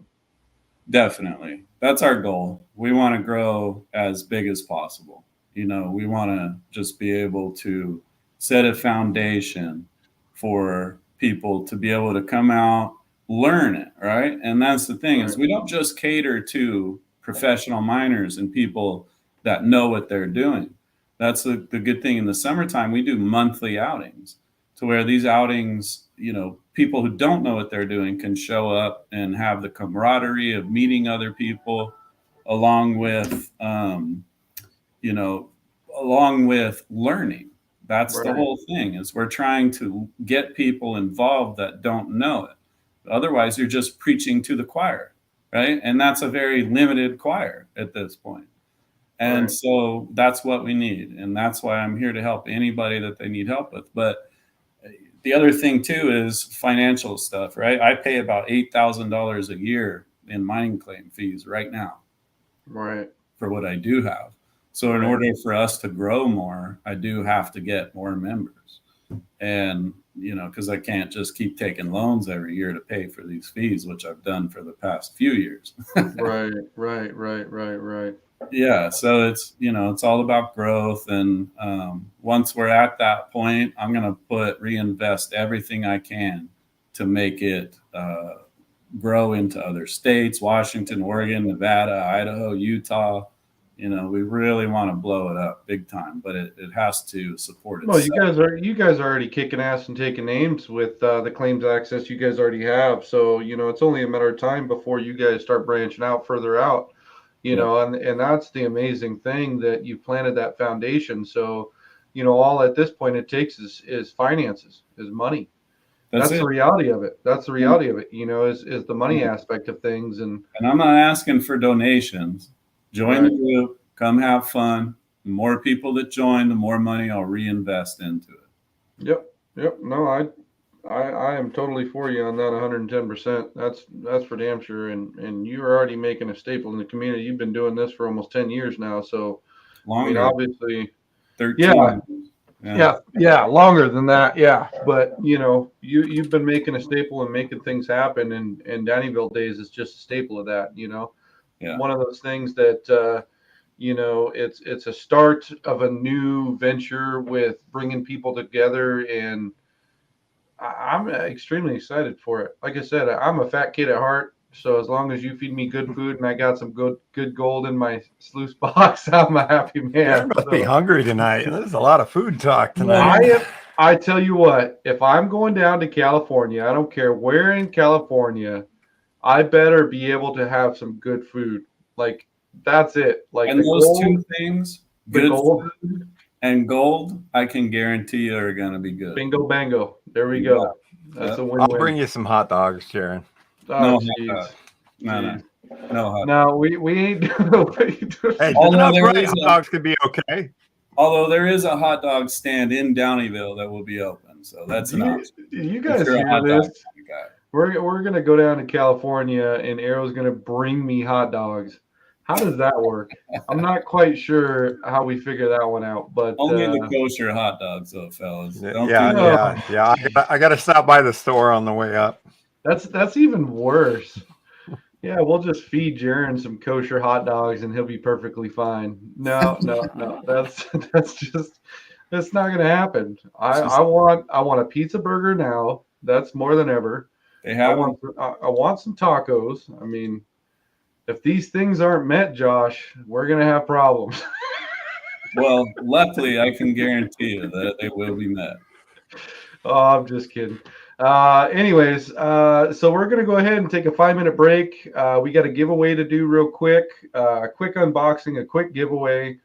Definitely. That's our goal. We want to grow as big as possible. We want to just be able to set a foundation for people to be able to come out, learn it, right? And that's the thing is we don't just cater to professional miners and people that know what they're doing. That's the good thing. In the summertime, we do monthly outings to where these outings, people who don't know what they're doing can show up and have the camaraderie of meeting other people along with learning. That's the whole thing is we're trying to get people involved that don't know it. Otherwise, you're just preaching to the choir, right? And that's a very limited choir at this point. And so that's what we need. And that's why I'm here to help anybody that they need help with. But the other thing too is financial stuff, right? I pay about $8,000 a year in mining claim fees right now, for what I do have. So in order for us to grow more, I do have to get more members, and because I can't just keep taking loans every year to pay for these fees, which I've done for the past few years. Right. Yeah, so it's all about growth, and once we're at that point, I'm going to reinvest everything I can to make it grow into other states: Washington, Oregon, Nevada, Idaho, Utah. We really want to blow it up big time, but it has to support itself. Well, you guys are already kicking ass and taking names with the claims access you guys already have. So it's only a matter of time before you guys start branching out further out. And that's the amazing thing, that you planted that foundation. So, all at this point it takes is finances, is money. That's the reality of it. That's the reality of it, is the money aspect of things. And I'm not asking for donations. Join the group, come have fun. The more people that join, the more money I'll reinvest into it. Yep. No, I am totally for you on that 110%. That's for damn sure. And you're already making a staple in the community. You've been doing this for almost 10 years now. So longer. Obviously 13. Yeah, longer than that. Yeah. But you've been making a staple and making things happen, and Downieville Days is just a staple of that, One of those things that it's a start of a new venture with bringing people together, and I'm extremely excited for it. Like I said, I'm a fat kid at heart, so as long as you feed me good food and I got some good gold in my sluice box, I'm a happy man. You must be hungry tonight. There's a lot of food talk tonight. I tell you what, if I'm going down to California, I don't care where in California, I better be able to have some good food. Like, that's it. Like, and those two things, good food and gold, I can guarantee you are going to be good. Bingo, bango. There we go. That's a win-win. I'll bring you some hot dogs, Sharon. Oh, no hot dogs. No, we ain't. Hey, hot dogs could be okay. Although there is a hot dog stand in Downieville that will be open, so that's an option. You guys hear this? We're gonna go down to California, and Arrow's gonna bring me hot dogs. How does that work? I'm not quite sure how we figure that one out, but only the kosher hot dogs, though, fellas. Yeah. I got to stop by the store on the way up. That's even worse. Yeah, we'll just feed Jaron some kosher hot dogs, and he'll be perfectly fine. No. That's not gonna happen. I want a pizza burger now. That's more than ever. I want some tacos. I mean, if these things aren't met, Josh, we're gonna have problems. Well, luckily, I can guarantee you that they will be met. Oh, I'm just kidding. Anyways, so we're gonna go ahead and take a 5-minute break. We got a giveaway to do real quick. A quick unboxing, a quick giveaway,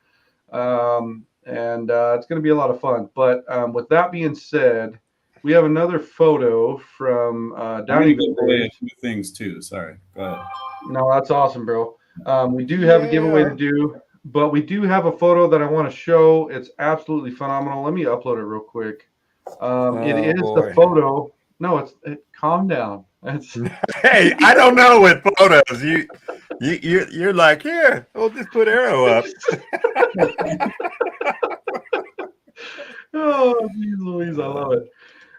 and it's gonna be a lot of fun. But with that being said, we have another photo from Downieville. A few things too. Sorry, go ahead. No, that's awesome, bro. We do have a giveaway to do, but we do have a photo that I want to show. It's absolutely phenomenal. Let me upload it real quick. It is the photo. No, calm down. Hey, I don't know with photos. You're like, here, we'll just put Arrow up. Oh, geez Louise, I love it.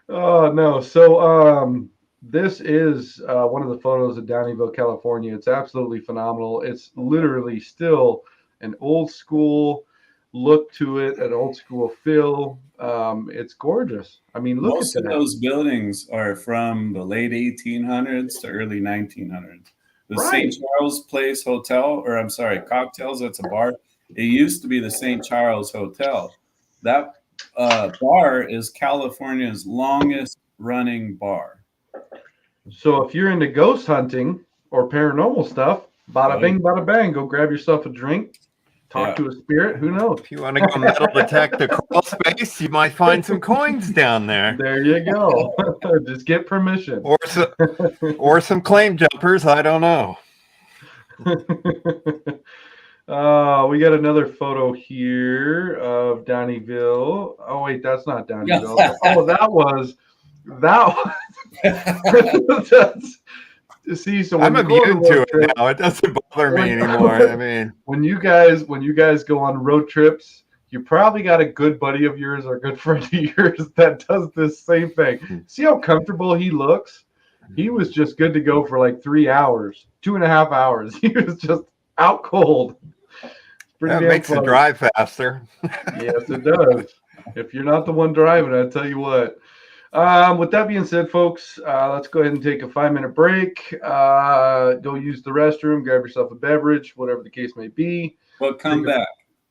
Oh no. So this is one of the photos of Downieville, California. It's absolutely phenomenal. It's literally still an old school look to it, an old school feel. It's gorgeous. I mean, look most at that. Most of those buildings are from the late 1800s to early 1900s. The St. Charles Place Hotel, or I'm sorry, Cocktails, that's a bar. It used to be the St. Charles Hotel. That bar is California's longest running bar. So if you're into ghost hunting or paranormal stuff, bada bing, bada bang, go grab yourself a drink, talk to a spirit. Who knows? If you want to go metal detect the crawl space, you might find some coins down there. There you go. Just get permission. Or some claim jumpers. I don't know. We got another photo here of Downieville. Oh wait, that's not Downieville. Oh, that was. See, so I'm immune to it now. It doesn't bother me anymore. I mean, when you guys go on road trips, you probably got a good buddy of yours or a good friend of yours that does this same thing. See how comfortable he looks? He was just good to go for like 3 hours, 2.5 hours. He was just out cold. That makes the drive faster. Yes, it does. If you're not the one driving, I tell you what. With that being said, folks, let's go ahead and take a 5-minute break. Go use the restroom, grab yourself a beverage, whatever the case may be. But come back.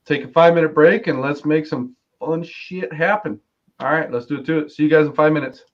Take a 5-minute break, and let's make some fun shit happen. All right, let's do it to it. See you guys in 5 minutes.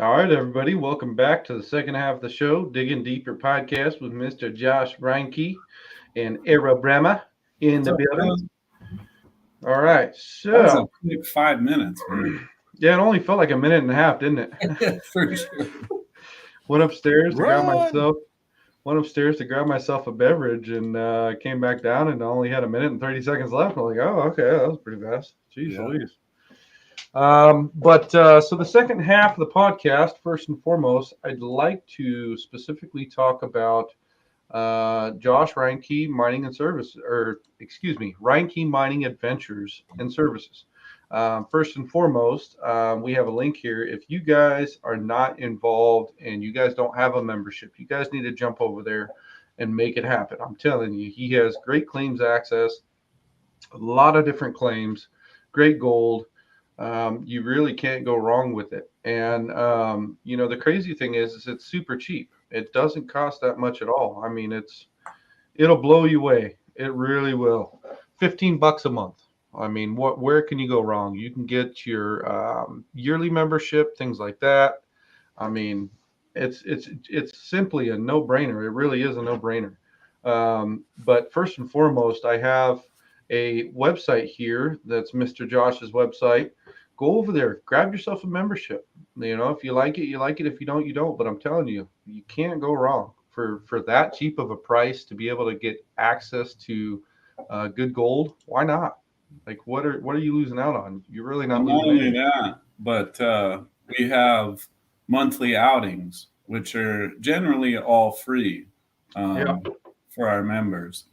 All right, everybody, welcome back to the second half of the show, Digging Deeper podcast with Mr. Josh Reinke and Era Brema in the building. All right, That was a so quick 5 minutes, man. yeah, it only felt like a minute and a half, didn't it? For sure. Went upstairs to grab Run! myself a beverage, and came back down, and I only had a minute and 30 seconds left. I'm like, oh, okay, that was pretty fast. Jeez Yeah. Louise. So the second half of the podcast, first and foremost, I'd like to specifically talk about Josh Reinke Mining and Service, or excuse me, Reinke Mining Adventures and Services. First and foremost, we have a link here. If you guys are not involved and you guys don't have a membership, you guys need to jump over there and make it happen. I'm telling you, he has great claims access, a lot of different claims, great gold. You really can't go wrong with it. And the crazy thing is it's super cheap. It doesn't cost that much at all. I mean, it'll blow you away. It really will. $15 a month. I mean, where can you go wrong? You can get your yearly membership, things like that. I mean, it's simply a no-brainer. It really is a no-brainer. But first and foremost, I have a website here that's Mr. Josh's website. Go over there, grab yourself a membership. If you like it, you like it. If you don't, you don't. But I'm telling you, you can't go wrong for that cheap of a price to be able to get access to good gold. Why not? Like, what are you losing out on? You're really not Not losing only anything. that, but we have monthly outings, which are generally all free for our members,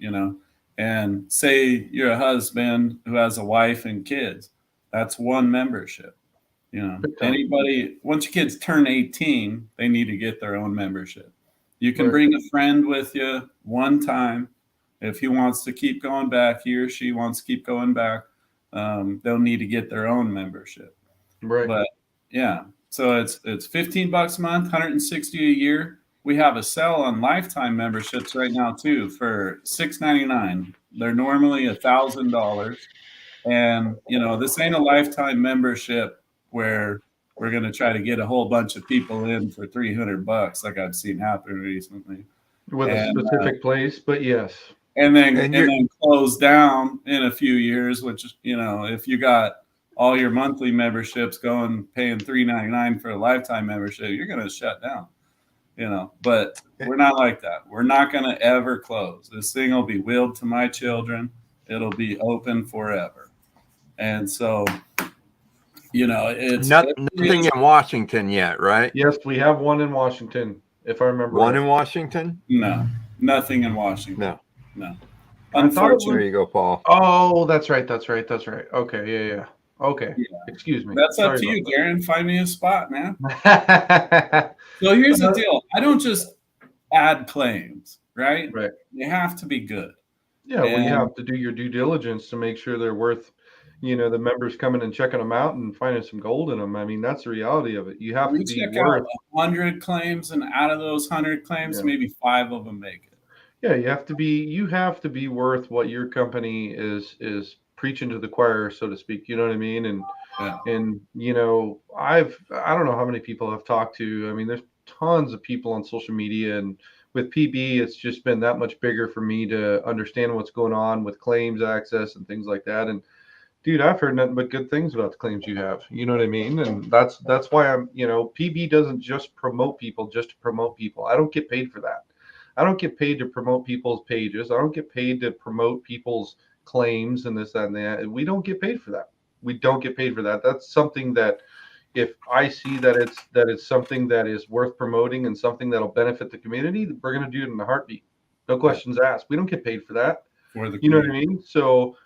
And say you're a husband who has a wife and kids, that's one membership. Anybody, once your kids turn 18, they need to get their own membership. You can bring a friend with you one time. If he wants to keep going back, he or she wants to keep going back, they'll need to get their own membership. Right. But yeah, so it's $15 a month, 160 a year. We have a sale on lifetime memberships right now too for $6.99. They're normally $1,000, and this ain't a lifetime membership where we're going to try to get a whole bunch of people in for $300 like I've seen happen recently With a specific place, but yes. And then close down in a few years, which if you got all your monthly memberships going paying $3.99 for a lifetime membership, you're going to shut down. But we're not like that. We're not going to ever close. This thing will be willed to my children. It'll be open forever. And so, it's nothing in Washington yet, right? Yes, we have one in Washington, if I remember. One in Washington? No, nothing in Washington. No. Unfortunately, there you go, Paul. Oh, that's right. Okay, yeah. Okay, yeah. Excuse me. That's up to you, Darren. Find me a spot, man. So here's the deal. I don't just add claims, right? Right. They have to be good. Yeah, well, you have to do your due diligence to make sure they're worth, the members coming and checking them out and finding some gold in them. I mean, that's the reality of it. You have to be check worth out 100 claims, and out of those 100 claims, maybe 5 of them make it. Yeah, you have to be worth what your company is preaching to the choir, so to speak. You know what I mean? And I don't know how many people I've talked to. I mean, there's tons of people on social media, and with PB, it's just been that much bigger for me to understand what's going on with claims access and things like that. And dude, I've heard nothing but good things about the claims you have. You know what I mean? And that's why I'm, PB doesn't just promote people just to promote people. I don't get paid for that. I don't get paid to promote people's pages. I don't get paid to promote people's claims and this, that, and that. We don't get paid for that. We don't get paid for that. That's something that if I see that it's something that is worth promoting and something that'll benefit the community, we're going to do it in a heartbeat. No questions asked. We don't get paid for that. You know what I mean? So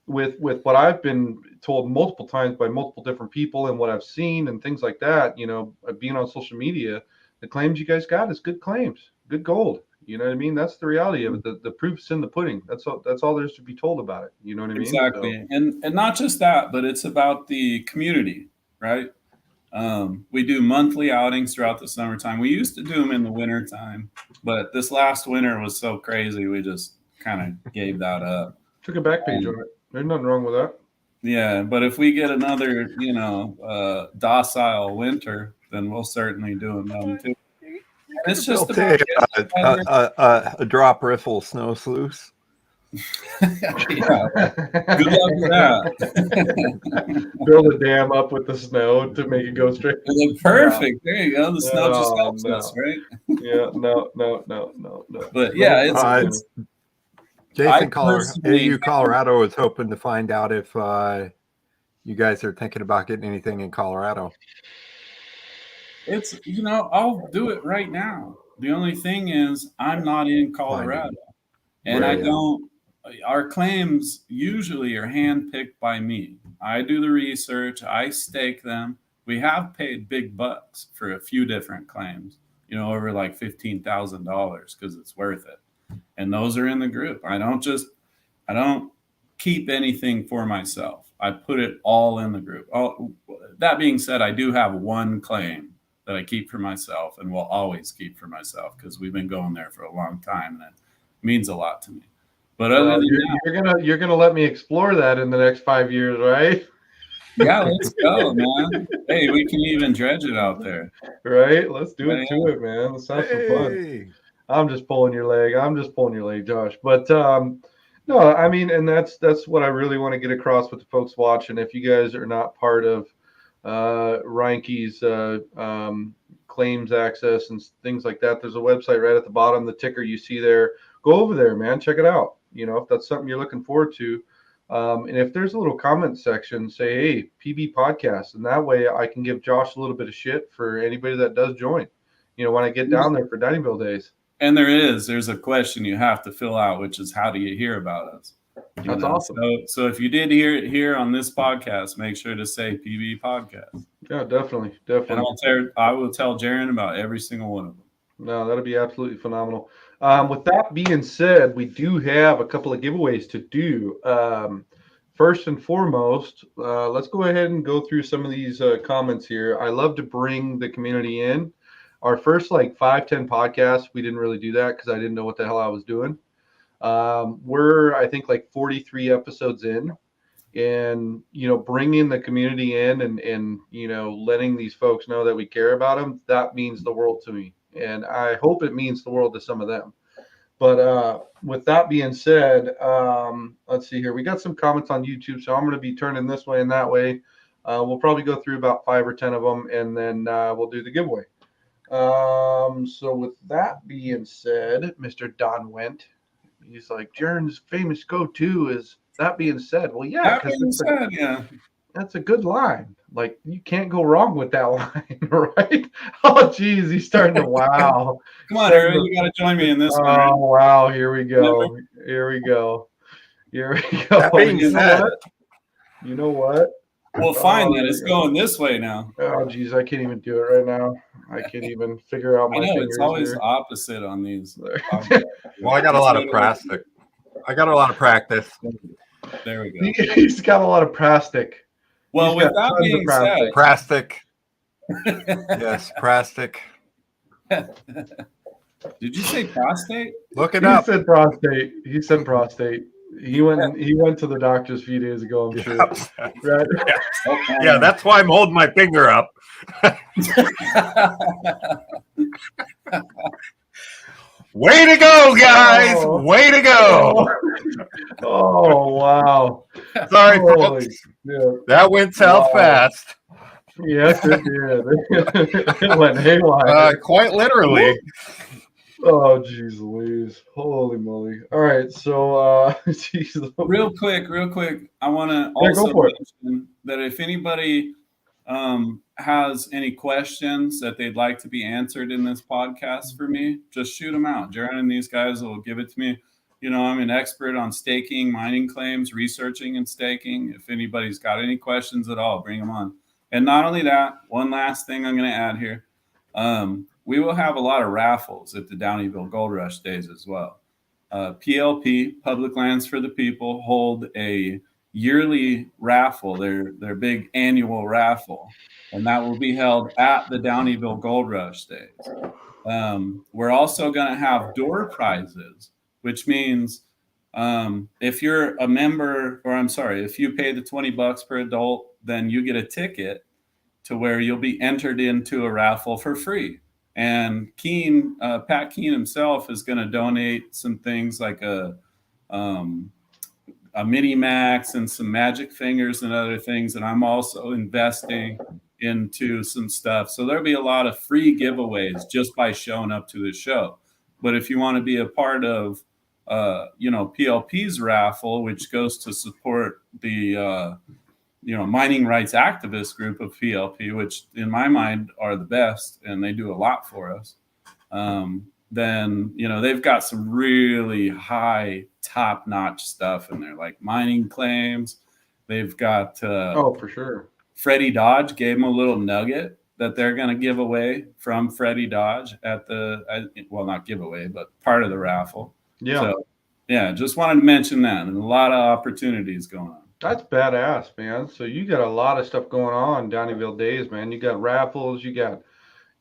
with what I've been told multiple times by multiple different people and what I've seen and things like that, being on social media, the claims you guys got is good claims, good gold. You know what I mean? That's the reality of it. The proof's in the pudding. That's all there's to be told about it. You know what I mean? Exactly. So. And not just that, but it's about the community, right? We do monthly outings throughout the summertime. We used to do them in the wintertime, but this last winter was so crazy, we just kind of gave that up. Took a back page on it. There's nothing wrong with that. Yeah, but if we get another, docile winter, then we'll certainly do them too. It's Built just about a drop riffle snow sluice. yeah. Good luck with that. Build a dam up with the snow to make it go straight. Perfect. There you go. The snow just helps us, right? Yeah. No. But yeah, it's Jason, AU Colorado is hoping to find out if you guys are thinking about getting anything in Colorado. It's, I'll do it right now. The only thing is I'm not in Colorado. And our claims usually are handpicked by me. I do the research, I stake them. We have paid big bucks for a few different claims, over like $15,000 because it's worth it. And those are in the group. I don't keep anything for myself. I put it all in the group. That being said, I do have one claim that I keep for myself and will always keep for myself because we've been going there for a long time and it means a lot to me. But you're gonna let me explore that in the next 5 years, right? Yeah, let's go, man. Hey, we can even dredge it out there. Right? Let's do it to it, man. Let's have some fun. I'm just pulling your leg, Josh. But no, I mean, and that's what I really want to get across with the folks watching. If you guys are not part of Reinke's claims access and things like that, there's a website right at the bottom, the ticker you see there. Go over there, man. Check it out. If that's something you're looking forward to. And if there's a little comment section, say, hey, PB podcast. And that way I can give Josh a little bit of shit for anybody that does join, when I get down there for Downieville days. And there's a question you have to fill out, which is how do you hear about us? That's awesome. So if you did hear it here on this podcast, make sure to say PB podcast. Yeah, definitely. And I will tell Jaron about every single one of them. No, that'll be absolutely phenomenal. With that being said, we do have a couple of giveaways to do. First and foremost, let's go ahead and go through some of these comments here. I love to bring the community in. Our first 5-10 podcasts, we didn't really do that because I didn't know what the hell I was doing. We're, I think, 43 episodes in. And, bringing the community in and letting these folks know that we care about them, that means the world to me. And I hope it means the world to some of them. But with that being said, let's see here. We got some comments on YouTube, so I'm going to be turning this way and that way. We'll probably go through about 5 or 10 of them, and then we'll do the giveaway. So with that being said, Mr. Don Went, he's like, Jaron's famous go-to is that being said. Well, yeah, that's a good line. You can't go wrong with that line, right? Oh, geez, he's starting to wow. Come on, Aaron, you got to join me in this one. Oh, wow, here we go. That being said, you know what? We'll find that it's going this way now. Oh, geez, I can't even do it right now. I can't even figure out my fingers. It's always the opposite on these. Well, I got a lot of practice. There we go. He's got a lot of plastic. Well, with that being said, Prastic. Yes, Prastic. Did you say prostate? Look it up. He said prostate. He went to the doctors a few days ago, I'm sure. Right? Yeah, that's why I'm holding my finger up. Way to go, guys! Oh. Way to go! Oh, wow. Sorry, folks. Yeah. That went south fast. Yes, it did. It went haywire. Quite literally. Oh, geez Louise. Holy moly. All right, so geez. Real quick, I want to also mention that if anybody has any questions that they'd like to be answered in this podcast for me, just shoot them out. Jaron and these guys will give it to me. I'm an expert on staking, mining claims, researching and staking. If anybody's got any questions at all, bring them on. And not only that, one last thing I'm going to add here. We will have a lot of raffles at the Downieville Gold Rush days as well. PLP, Public Lands for the People, hold a yearly raffle, their big annual raffle, and that will be held at the Downieville Gold Rush days. We're also going to have door prizes, which means if you're a member, if you pay the $20 per adult, then you get a ticket to where you'll be entered into a raffle for free. And Pat Keen himself is going to donate some things like a Mini Max and some Magic Fingers and other things. And I'm also investing into some stuff. So there'll be a lot of free giveaways just by showing up to the show. But if you want to be a part of, PLP's raffle, which goes to support the, mining rights activist group of PLP, which in my mind are the best, and they do a lot for us. Then, they've got some really high top-notch stuff in there, like mining claims. They've got for sure. Freddie Dodge gave them a little nugget that they're going to give away from Freddie Dodge at not giveaway, but part of the raffle. Yeah. So, just wanted to mention that, and a lot of opportunities going on. That's badass, man. So you got a lot of stuff going on, Downieville Days, man. You got raffles, you got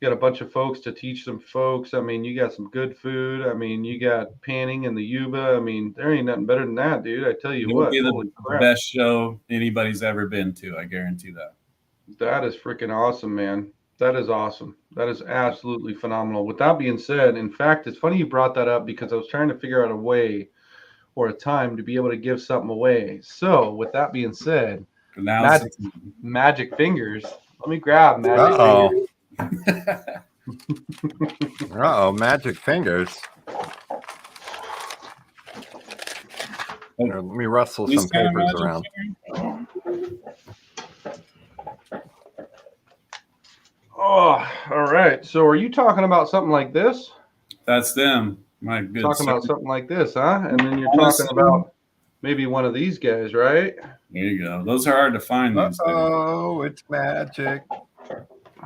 a bunch of folks to teach some folks. I mean, you got some good food. I mean, you got panning in the Yuba. I mean, there ain't nothing better than that, dude. I tell you what. It'll be the best show anybody's ever been to. I guarantee that. That is freaking awesome, man. That is awesome. That is absolutely phenomenal. With that being said, in fact, it's funny you brought that up because I was trying to figure out a way or a time to be able to give something away. So with that being said, magic fingers. Let me grab magic fingers. Magic fingers. Here, let me rustle some papers around. Oh, all right. So are you talking about something like this? That's them. My good. Talking about something like this, huh? And then you're talking about maybe one of these guys, right? There you go. Those are hard to find these days. Oh, it's magic.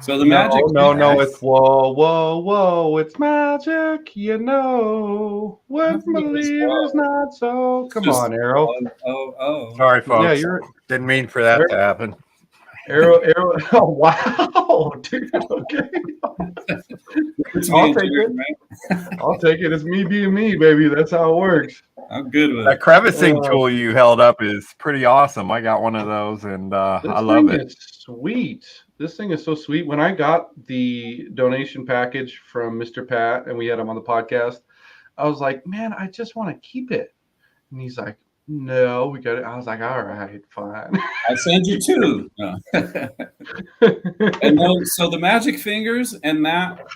So the magic. No, it's whoa, it's magic. When believers not so. Come on, Arrow. Oh. Sorry, folks. Yeah, didn't mean for that to happen. Arrow. Oh, wow, dude. Okay. I'll take it. I'll take it. It's me being me, baby. That's how it works. I'm good with that crevicing tool you held up is pretty awesome. I got one of those, and I love it. It's sweet. This thing is so sweet. When I got the donation package from Mr. Pat, and we had him on the podcast, I was like, man, I just want to keep it. And he's like, no, we got it. I was like, all right, fine. I'll send you two. No. And so the magic fingers and that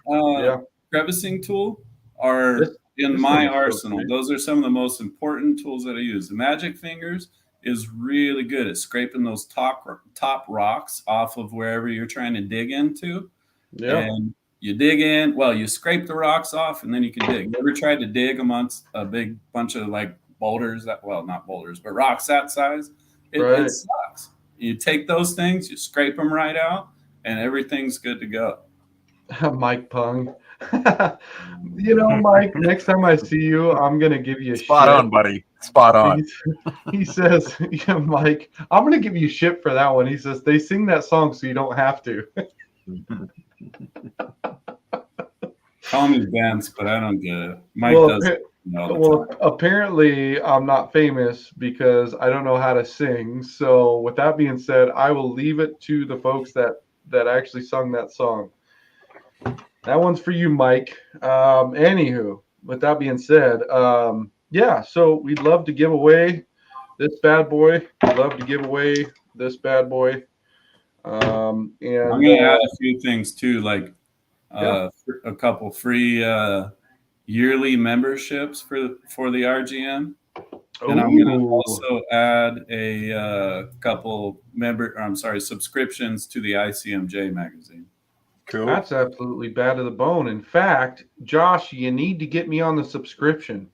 crevicing tool are in my arsenal. Those are some of the most important tools that I use. The magic fingers is really good at scraping those top rocks off of wherever you're trying to dig into. Yeah. And you dig in, you scrape the rocks off and then you can dig. You ever tried to dig amongst a big bunch of like boulders not boulders, but rocks that size? It sucks. You take those things, you scrape them right out, and everything's good to go. Mike Pung. Mike, next time I see you, I'm going to give you a Spot on, buddy. Spot on. He says, Mike, I'm going to give you shit for that one. He says, they sing that song so you don't have to. Call me Vince, but I don't get it. Mike does it. Apparently I'm not famous because I don't know how to sing. So with that being said, I will leave it to the folks that actually sung that song. That one's for you, Mike. Anywho, with that being said, so we'd love to give away this bad boy. And I'm going to add a few things too, like a couple free yearly memberships for the RGM. And I'm going to also add a couple subscriptions to the ICMJ magazine. Cool. That's absolutely bad to the bone. In fact, Josh, you need to get me on the subscription.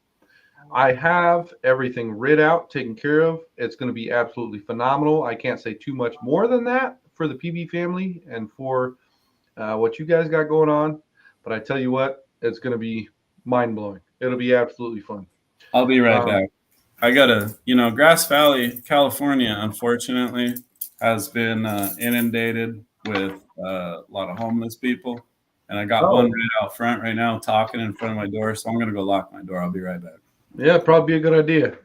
I have everything writ out, taken care of. It's going to be absolutely phenomenal. I can't say too much more than that for the PB family and for what you guys got going on. But I tell you what, it's going to be mind-blowing. It'll be absolutely fun. I'll be right back. I got Grass Valley, California, unfortunately, has been inundated with a lot of homeless people. And I got one right out front right now talking in front of my door. So I'm going to go lock my door. I'll be right back. Yeah, probably a good idea.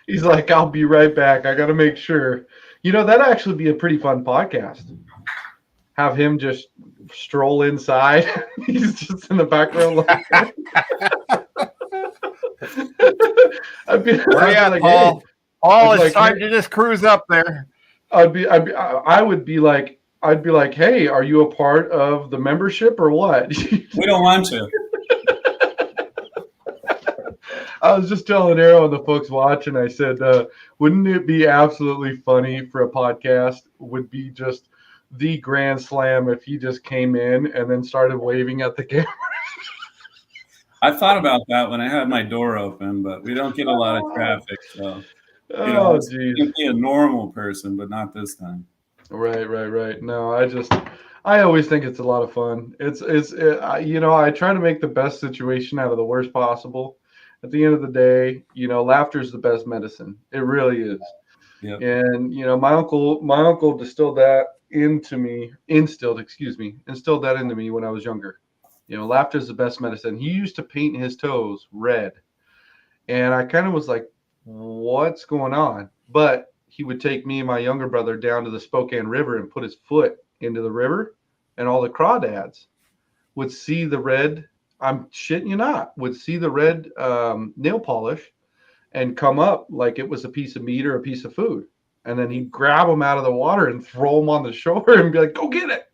He's like, I'll be right back. I got to make sure That'd actually be a pretty fun podcast. Have him just stroll inside. He's just in the background. Like, I'd be like, Paul? hey. Paul, it's time to just cruise up there. I would be like, hey, are you a part of the membership or what? We don't want to. I was just telling Arrow and the folks watching, I said, wouldn't it be absolutely funny for a podcast would be just the grand slam if he just came in and then started waving at the camera? I thought about that when I had my door open, but we don't get a lot of traffic, so geez. You can be a normal person, but not this time. Right. No, I always think it's a lot of fun. I try to make the best situation out of the worst possible. At the end of the day, laughter is the best medicine. It really is. Yep. And my uncle instilled that into me when I was younger. Laughter is the best medicine. He used to paint his toes red, and I kind of was like, what's going on? But he would take me and my younger brother down to the Spokane River and put his foot into the river, and all the crawdads would see the red. I'm shitting you not. Would see the red nail polish and come up like it was a piece of meat or a piece of food. And then he'd grab them out of the water and throw them on the shore and be like, go get it.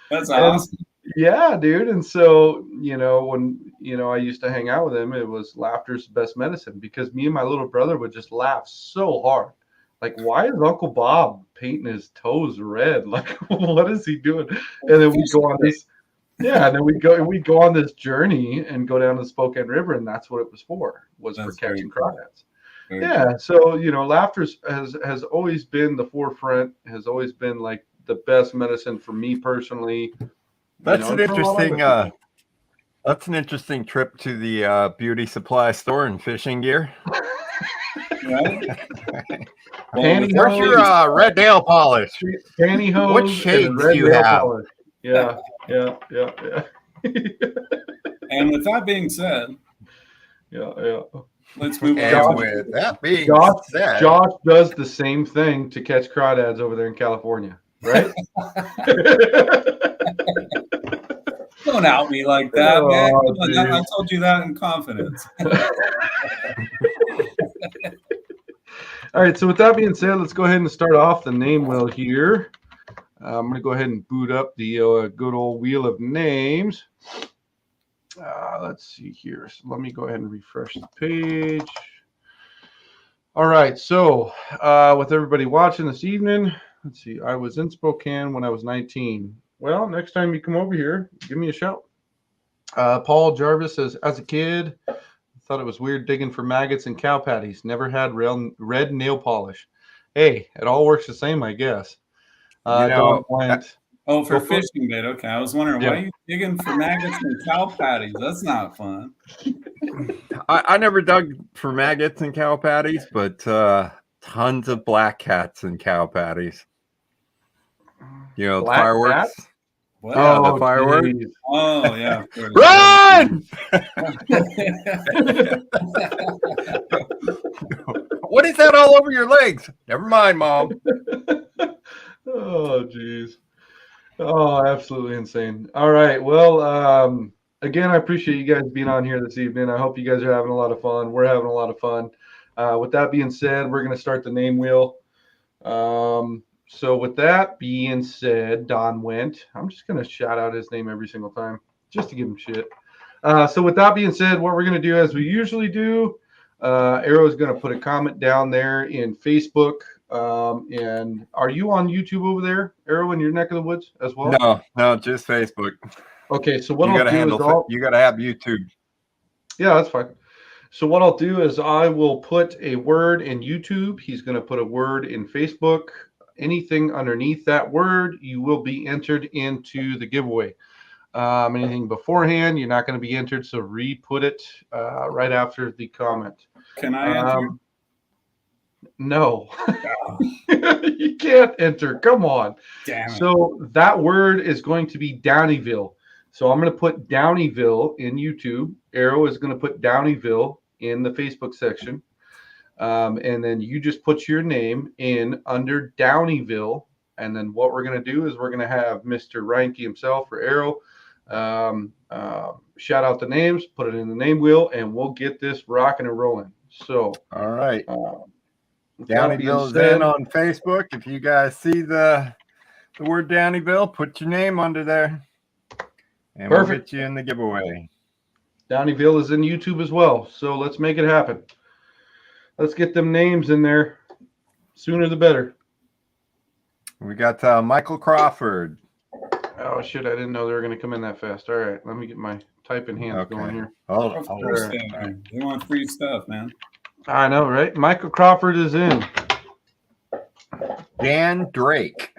That's awesome. Yeah, dude. And so, when, I used to hang out with him, it was laughter's the best medicine, because me and my little brother would just laugh so hard. Like, why is Uncle Bob painting his toes red? Like, what is he doing? And then we go on this. Yeah, and then we go on this journey and go down the Spokane River, and that's what it was for catching crawdads. Yeah, so laughter has always been the forefront, has always been like the best medicine for me personally. That's an interesting trip to the beauty supply store and fishing gear. Right? Where's your red nail polish? Pantyhose. What shades do you have? Polish. Yeah. And with that being said, let's move on. With that being said, Josh does the same thing to catch crawdads over there in California, right? Don't out me like that, man. I told you that in confidence. All right, so with that being said, let's go ahead and start off the name wheel here. I'm going to go ahead and boot up the good old wheel of names. Let's see here. So let me go ahead and refresh the page. All right, so with everybody watching this evening, let's see. I was in Spokane when I was 19. Well, next time you come over here, give me a shout. Paul Jarvis says, as a kid, I thought it was weird digging for maggots and cow patties. Never had red nail polish. Hey, it all works the same, I guess. For fishing bait. Okay, I was wondering why are you digging for maggots and cow patties? That's not fun. I never dug for maggots and cow patties, but tons of black cats and cow patties. The fireworks. What? Oh, the fireworks. Geez. Oh, yeah. Run! What is that all over your legs? Never mind, Mom. Oh, geez. Oh, absolutely insane. All right. Well, again, I appreciate you guys being on here this evening. I hope you guys are having a lot of fun. We're having a lot of fun. With that being said, we're going to start the name wheel. So with that being said, Don Went. I'm just going to shout out his name every single time just to give him shit. So with that being said, what we're going to do, as we usually do, Arrow is going to put a comment down there in Facebook. And are you on YouTube over there, Arrow, in your neck of the woods as well? No, just Facebook. Okay, so what I'll do is you got to have YouTube. Yeah, that's fine. So what I'll do is I will put a word in YouTube. He's going to put a word in Facebook. Anything underneath that word, you will be entered into the giveaway. Anything beforehand, you're not going to be entered. So re-put it right after the comment. Can I enter? No, you can't enter. Come on. Damn it. So that word is going to be Downieville. So I'm going to put Downieville in YouTube. Arrow is going to put Downieville in the Facebook section. And then you just put your name in under Downieville. And then what we're going to do is we're going to have Mr. Reinke himself or Arrow shout out the names, put it in the name wheel, and we'll get this rocking and rolling. So, all right. with that being Downieville's said, in on Facebook. If you guys see the word Downieville, put your name under there, and we'll perfect. get you in the giveaway. Downieville is in YouTube as well. So let's make it happen. Let's get them names in there. Sooner the better. We got Michael Crawford. Oh, shit. I didn't know they were going to come in that fast. All right. Let me get my typing hands going here. Of course they want free stuff, man. I know, right? Michael Crawford is in. Dan Drake.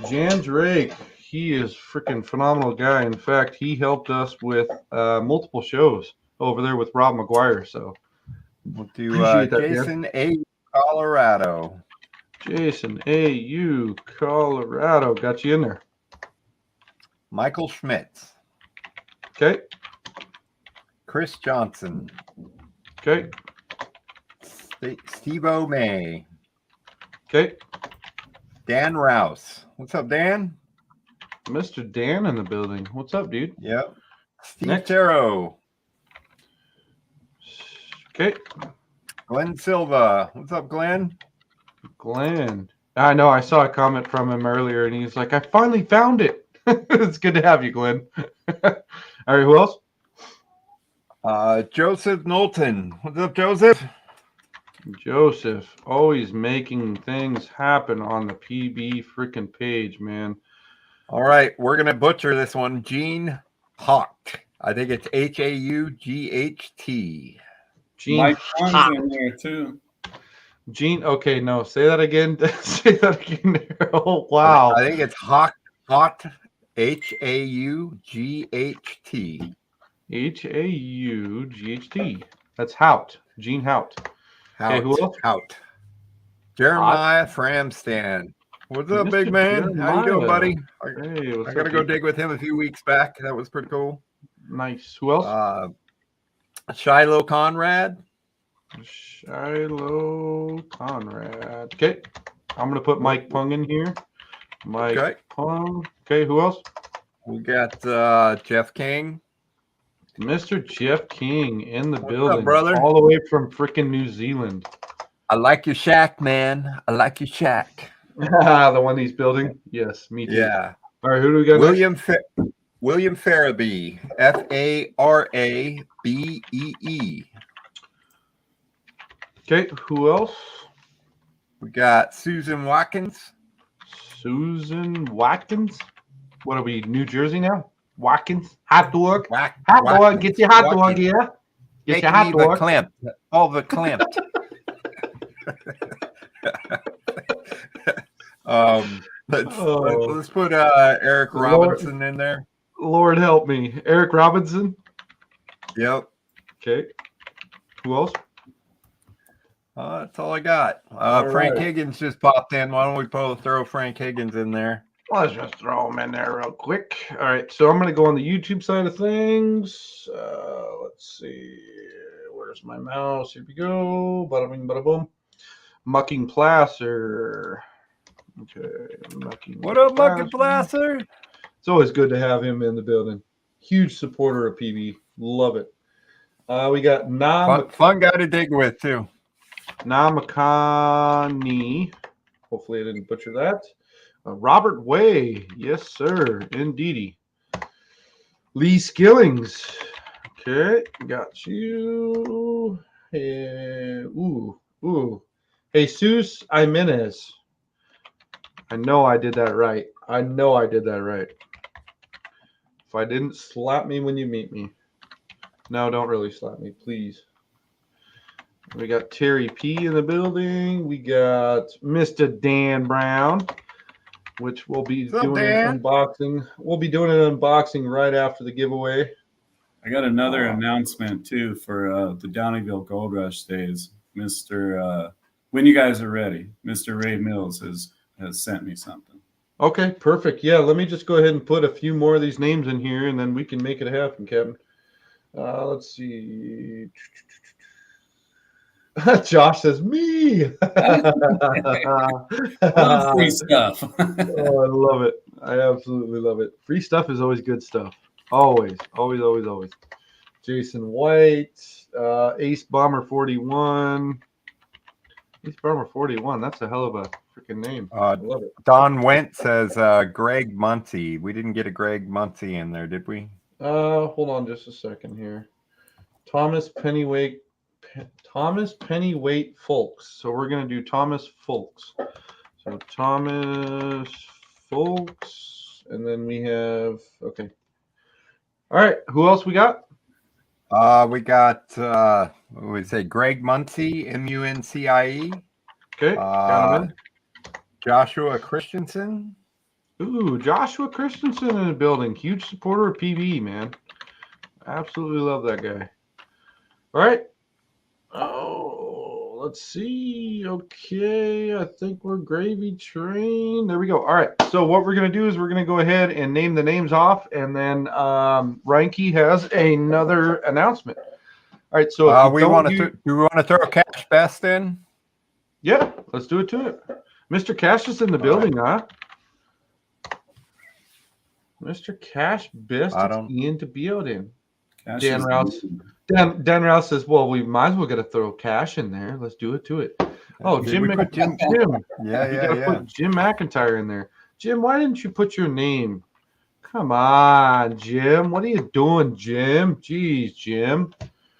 Jan Drake. He is freaking phenomenal guy. In fact, he helped us with multiple shows over there with Rob McGuire. So We'll do appreciate that, Jason A. Colorado. Jason A.U. Colorado. Got you in there. Michael Schmitz. Okay. Chris Johnson. Okay. Steve O'May. Okay. Dan Rouse. What's up, Dan? Mr. Dan in the building. What's up, dude? Yep. Steve Next. Taro. Okay. Glenn Silva. What's up, Glenn? Glenn. I know. I saw a comment from him earlier, and he's like, I finally found it. It's good to have you, Glenn. All right. Who else? Joseph Knowlton. What's up, Joseph? Joseph. Always making things happen on the PB freaking page, man. All right. We're going to butcher this one. Gene Haught. I think it's Haught. Gene Mike Haught. Hunt's in there too. Gene. Okay, no. Say that again. Say that again. Oh, wow. I think it's Haught. Haught. Haught. Haught. That's Hout. Gene Hout. Okay, who else? Hout. Jeremiah Framstan. What's up, Mr. big man? How you doing, buddy? Hey, I got to go dig with him a few weeks back. That was pretty cool. Nice. Who else? Shiloh Conrad. Shiloh Conrad. Okay. I'm going to put Mike Pung in here. Mike Pung. Okay, who else? We got Jeff King. Mr. Jeff King in the What's building. up, brother? All the way from freaking New Zealand. I like your shack, man. I like your shack. The one he's building? Yes, me too. Yeah. All right, who do we got William Farabee. Farabee. Okay, who else? We got Susan Watkins. Susan Watkins? What are we, New Jersey now? Watkins? Hot dog? Hot Watkins. dog. Get your hot dog here. Get your hot dog. Clamped. All the clamped. Let's put Eric Robinson in there. Lord help me. Eric Robinson? Yep. Okay. Who else? That's all I got. Frank right. Higgins just popped in. Why don't we throw Frank Higgins in there? Let's just throw him in there real quick. All right, so I'm going to go on the YouTube side of things. Let's see. Where's my mouse? Here we go. Bada bing, bada boom. Mucking Placer. Okay. What up, Mucking Placer? It's always good to have him in the building. Huge supporter of PB. Love it. We got fun guy to dig with, too. Namakani. Hopefully I didn't butcher that. Robert Way. Yes, sir. Indeedy. Lee Skillings. Okay. Got you. Jesus Jimenez. I know I did that right. If I didn't, slap me when you meet me. No, don't really slap me, please. We got Terry P in the building. We got Mr. Dan Brown, which we'll be doing an unboxing. We'll be doing an unboxing right after the giveaway. I got another announcement too for the Downieville Gold Rush days. When you guys are ready, Mr. Ray Mills has sent me something. Okay, perfect. Yeah, let me just go ahead and put a few more of these names in here, and then we can make it happen, Kevin. Let's see. Josh says, me. Love free stuff. Oh, I love it. I absolutely love it. Free stuff is always good stuff. Always, always, always, always. Jason White, Ace Bomber 41. Ace Bomber 41. That's a hell of a freaking name. I love it. Don Went says Greg Muncie. We didn't get a Greg Muncie in there, did we? Hold on just a second here. Thomas Pennyweight Folks. So we're gonna do Thomas Folks. So Thomas Folks, and then we have okay. All right, who else we got? We got what would we say? Greg Muncie, Muncie. Okay, got him in. Joshua Christensen. Ooh, Joshua Christensen in the building. Huge supporter of PB, man. Absolutely love that guy. All right. Oh, let's see. Okay, I think we're gravy train. There we go. All right. So what we're going to do is we're going to go ahead and name the names off, and then Reinke has another announcement. All right. So if do we want to throw Cash Best in? Yeah, let's do it to it. Mr. Cash is in the building, huh? Mr. Cash Best in the building. Dan Rouse says, well, we might as well get to throw Cash in there. Let's do it to it. Oh, Jim. Yeah. Put Jim McIntyre in there. Jim, why didn't you put your name? Come on, Jim. What are you doing, Jim? Jeez, Jim.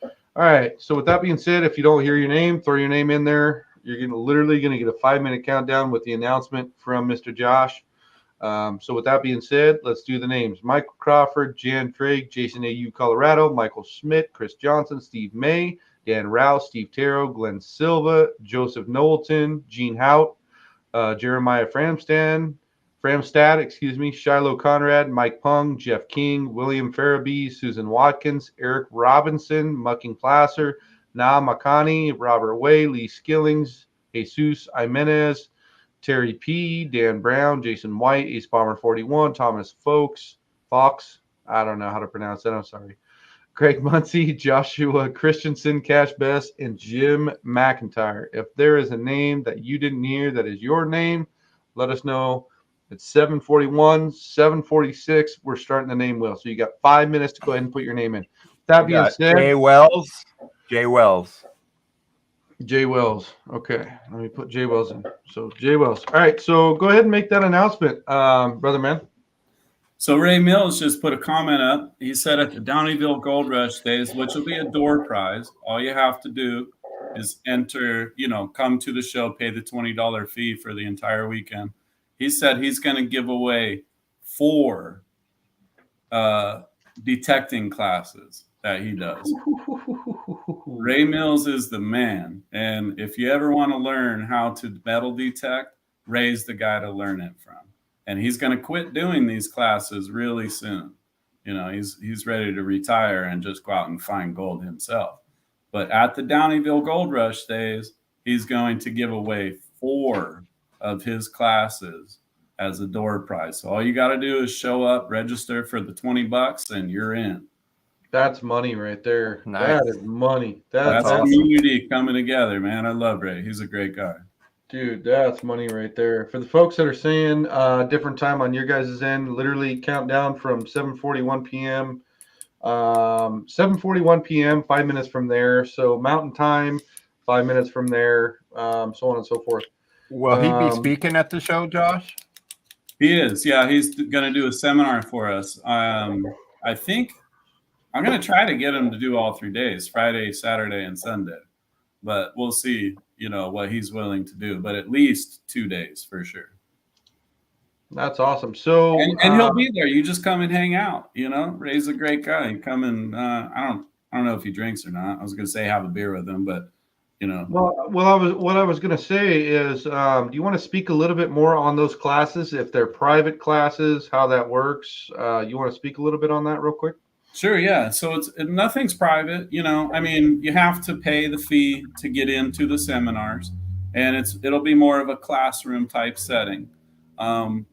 All right. So with that being said, if you don't hear your name, throw your name in there. You're literally going to get a 5-minute countdown with the announcement from Mr. Josh. So with that being said, let's do the names. Michael Crawford, Jan Trigg, Jason A.U. Colorado, Michael Schmidt, Chris Johnson, Steve May, Dan Rouse, Steve Terrell, Glenn Silva, Joseph Knowlton, Gene Hout, Jeremiah Framstad, Shiloh Conrad, Mike Pung, Jeff King, William Farabee, Susan Watkins, Eric Robinson, Mucking Placer, Na Makani, Robert Way, Lee Skillings, Jesus Jimenez, Terry P, Dan Brown, Jason White, Ace Bomber 41, Thomas Fox, I don't know how to pronounce that, I'm sorry. Greg Muncie, Joshua Christensen, Cash Best, and Jim McIntyre. If there is a name that you didn't hear that is your name, let us know. It's 7:41, 7:46. We're starting the name wheel. So you got 5 minutes to go ahead and put your name in. That being said, Jay Wells. Jay Wells. Okay, let me put Jay Wells in. So Jay Wells. All right, so go ahead and make that announcement, brother man. So Ray Mills just put a comment up. He said at the Downieville Gold Rush days, which will be a door prize, all you have to do is enter, come to the show, pay the $20 fee for the entire weekend. He said he's going to give away 4 detecting classes that he does. Ray Mills is the man. And if you ever want to learn how to metal detect, Ray's the guy to learn it from. And he's going to quit doing these classes really soon. He's ready to retire and just go out and find gold himself. But at the Downieville Gold Rush days, he's going to give away 4 of his classes as a door prize. So all you got to do is show up, register for the $20, and you're in. That's money right there. Nice. That is money. That's awesome. Community coming together, man. I love Ray. He's a great guy. Dude, that's money right there. For the folks that are saying different time on your guys' end, literally count down from 7:41 p.m. 7:41 p.m., 5 minutes from there. So Mountain Time, 5 minutes from there, so on and so forth. Will he be speaking at the show, Josh? He is. Yeah, he's going to do a seminar for us. I think I'm going to try to get him to do all 3 days, Friday, Saturday, and Sunday. But we'll see, what he's willing to do. But at least 2 days for sure. That's awesome. So and he'll be there. You just come and hang out. Ray's a great guy. You come and I don't know if he drinks or not. I was going to say have a beer with him, but Well, what I was going to say is, do you want to speak a little bit more on those classes? If they're private classes, how that works? You want to speak a little bit on that real quick? Sure, yeah. So nothing's private, you have to pay the fee to get into the seminars, and it'll be more of a classroom type setting,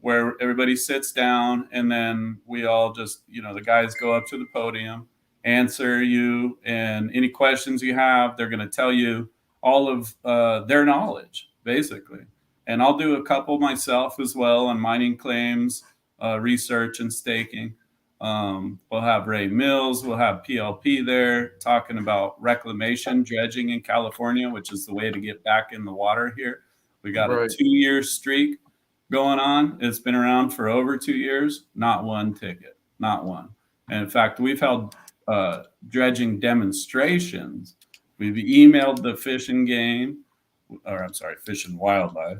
where everybody sits down, and then we all just, the guys go up to the podium, answer you, and any questions you have, they're going to tell you all of their knowledge, basically. And I'll do a couple myself as well on mining claims, research, and staking. We'll have Ray Mills, we'll have PLP there talking about reclamation, dredging in California, which is the way to get back in the water here. We got a 2-year streak going on. It's been around for over 2 years. Not one ticket, not one. And in fact, we've held dredging demonstrations. We've emailed the Fish and Game, or I'm sorry, Fish and Wildlife.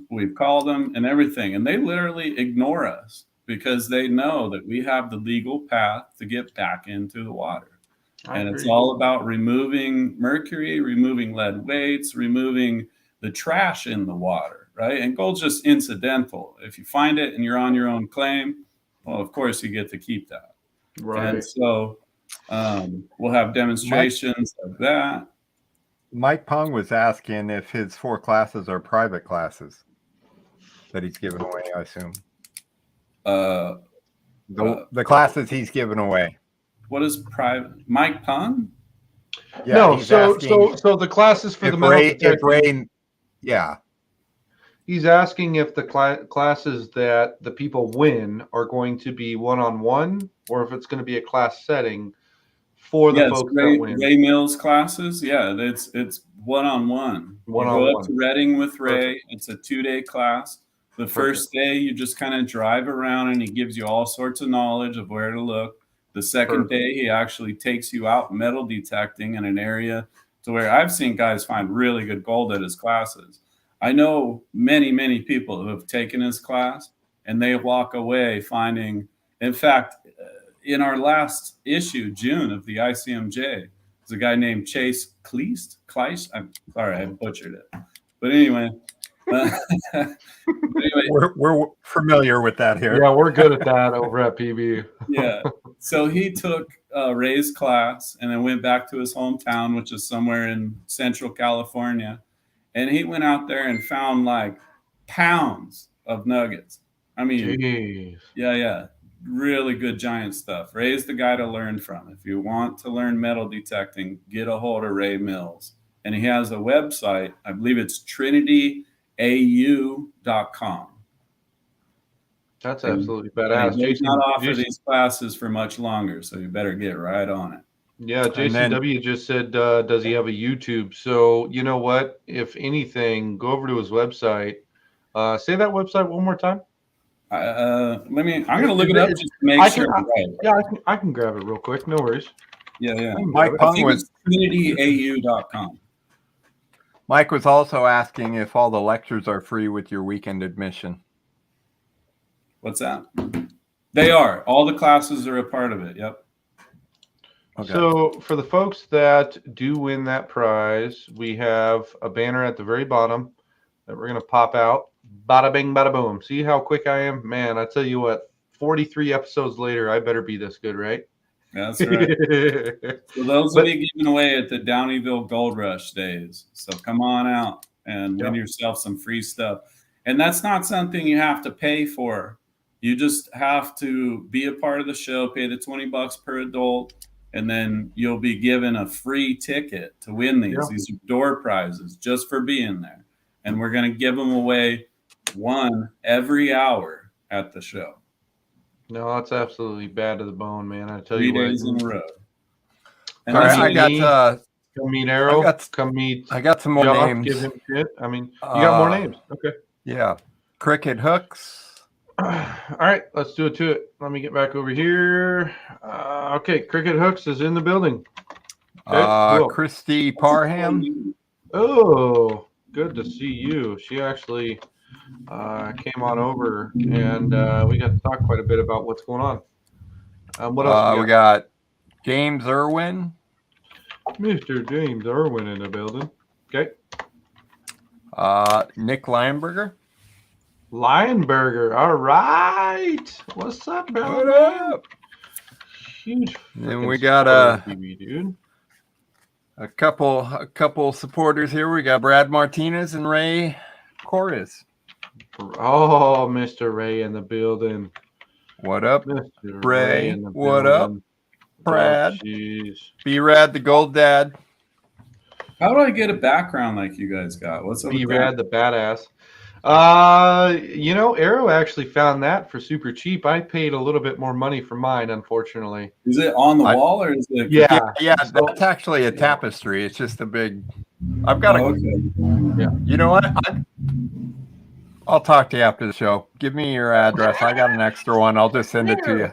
We've called them and everything, and they literally ignore us because they know that we have the legal path to get back into the water. And it's all about removing mercury, removing lead weights, removing the trash in the water, right? And gold's just incidental. If you find it and you're on your own claim, well, of course you get to keep that. Right. And so we'll have demonstrations like that. Mike Pung was asking if his 4 classes are private classes that he's giving away, I assume. The classes he's giving away. What is private? Mike Pung? Yeah, no, so the classes for the metal detecting. Yeah. He's asking if the classes that the people win are going to be one-on-one, or if it's going to be a class setting for the folks that win. Ray Mills classes, yeah, it's one-on-one. You go up to Reading with Ray. Perfect. It's a 2-day class. The first day, you just kind of drive around, and he gives you all sorts of knowledge of where to look. The second day, he actually takes you out metal detecting in an area to where I've seen guys find really good gold at his classes. I know many, many people who have taken his class, and they walk away finding, in fact, in our last issue, June of the ICMJ, there's a guy named Chase Kleist. I'm sorry, I butchered it. But anyway. We're familiar with that here. Yeah, we're good at that over at PB. Yeah. So he took Ray's class and then went back to his hometown, which is somewhere in Central California. And he went out there and found like pounds of nuggets. I mean, yeah. Really good giant stuff. Ray's the guy to learn from. If you want to learn metal detecting, get a hold of Ray Mills. And he has a website. I believe it's trinityau.com. That's absolutely badass. He does not offer these classes for much longer, so you better get right on it. Yeah, JCW just said, does he have a YouTube? So you know what? If anything, go over to his website. Say that website one more time. I'm going to look it up just to make sure. Yeah, I can grab it real quick. No worries. Yeah. Mike Pung was trinityau.com. Mike was also asking if all the lectures are free with your weekend admission. What's that? They are. All the classes are a part of it. Yep. Okay. So for the folks that do win that prize, we have a banner at the very bottom that we're going to pop out. Bada bing, bada boom. See how quick I am? Man, I tell you what, 43 episodes later, I better be this good, right? That's right. So those will be given away at the Downieville Gold Rush days. So come on out and win yourself some free stuff. And that's not something you have to pay for. You just have to be a part of the show, pay the $20 per adult, and then you'll be given a free ticket to win these. Yeah. These are door prizes just for being there. And we're going to give them away one every hour at the show. No, that's absolutely bad to the bone, man. I tell 3 you what. 3 days in a row. And all right, come meet Arrow. Come meet. I got some more Josh, names. Give him shit. I mean, you got more names. Okay. Yeah. Cricket Hooks. All right, let's do it to it. Let me get back over here. Okay, Cricket Hooks is in the building. Okay, cool. Christy Parham. Oh, good to see you. She actually came on over, and we got to talk quite a bit about what's going on. What else we got? James Irwin. Mr. James Irwin in the building. Okay. Nick Lionberger. Lionberger. All right. What's up, brother? What up? Huge. And we got a couple supporters here. We got Brad Martinez and Ray Corris. Oh, Mr. Ray in the building. What up, Mr. Ray? What up, Brad? Jeez. B-Rad, the Gold Dad. How do I get a background like you guys got? What's up with B-Rad, that? the badass. Arrow actually found that for super cheap. I paid a little bit more money for mine, unfortunately. Is it on the wall or is it? Yeah. Yeah, So- that's actually a tapestry. It's just a big. I've got Oh, a. okay. You know what? I'll talk to you after the show. Give me your address. I got an extra one. I'll just send it to you.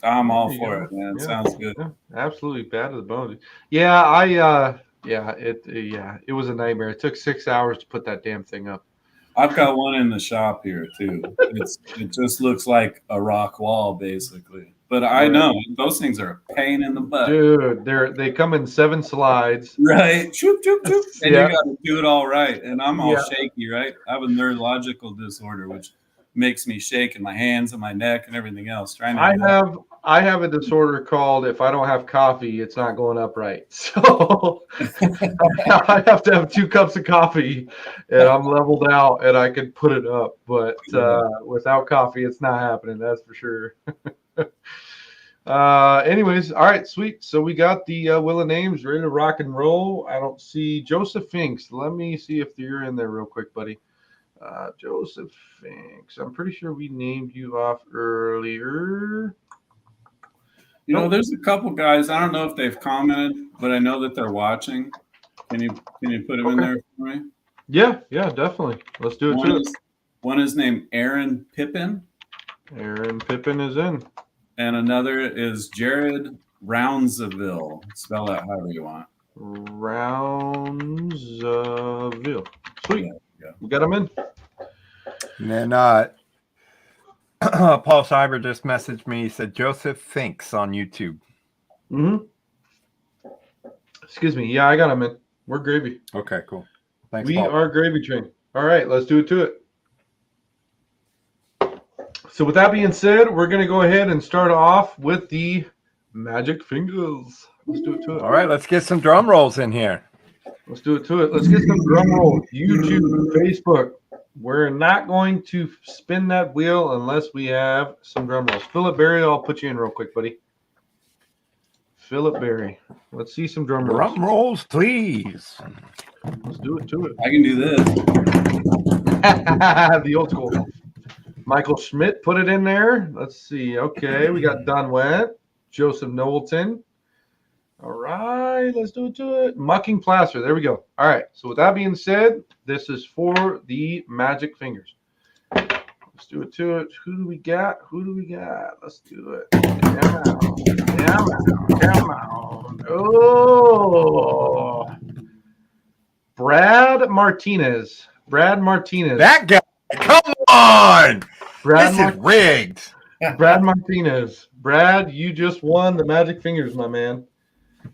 I'm all There you for go. it, man. Yeah. Sounds good. Yeah, absolutely bad to the bone. Yeah, it was a nightmare. It took 6 hours to put that damn thing up. I've got one in the shop here too. It just looks like a rock wall basically. But I know those things are a pain in the butt. Dude, they come in 7 slides. Right. Choop, choop, choop. And Yeah. you got to do it all right. And I'm all Yeah. shaky, right? I have a neurological disorder, which makes me shake in my hands and my neck and everything else. Trying to I have a disorder called if I don't have coffee, it's not going up right. So I have to have 2 cups of coffee and I'm leveled out and I can put it up. But without coffee, it's not happening. That's for sure. Anyways, all right, sweet. So we got the Wheel of Names ready to rock and roll. I don't see Joseph Finks. Let me see if you're in there real quick, buddy. Joseph Finks. I'm pretty sure we named you off earlier. You know, there's a couple guys. I don't know if they've commented, but I know that they're watching. Can you put them in there for me? Yeah, definitely. Let's do it. One is named Aaron Pippin. Aaron Pippin is in. And another is Jared Roundsville. Spell that however you want. Roundsville. Sweet. Yeah. We got him in. And then Paul Schreiber just messaged me. He said Joseph Finks on YouTube. Mm-hmm. Excuse me. Yeah, I got him in. We're gravy. Okay, cool. Thanks, We Paul. are gravy train. All right, let's do it to it. So with that being said, we're going to go ahead and start off with the magic fingers. Let's do it to it. All right, let's get some drum rolls in here. Let's do it to it. Let's get some drum roll. YouTube, Facebook. We're not going to spin that wheel unless we have some drum rolls. Philip Berry, I'll put you in real quick, buddy. Philip Berry. Let's see some drum rolls. Drum rolls, please. Let's do it to it. I can do this. The old school. Michael Schmidt put it in there. Let's see. Okay, we got Don Went, Joseph Knowlton. All right, let's do it to it. Mucking Plaster. There we go. All right. So with that being said, this is for the magic fingers. Let's do it to it. Who do we got? Let's do it. Come on. Oh. Brad Martinez. That guy. Come on. This is rigged. Brad Martinez. Brad, you just won the magic fingers, my man.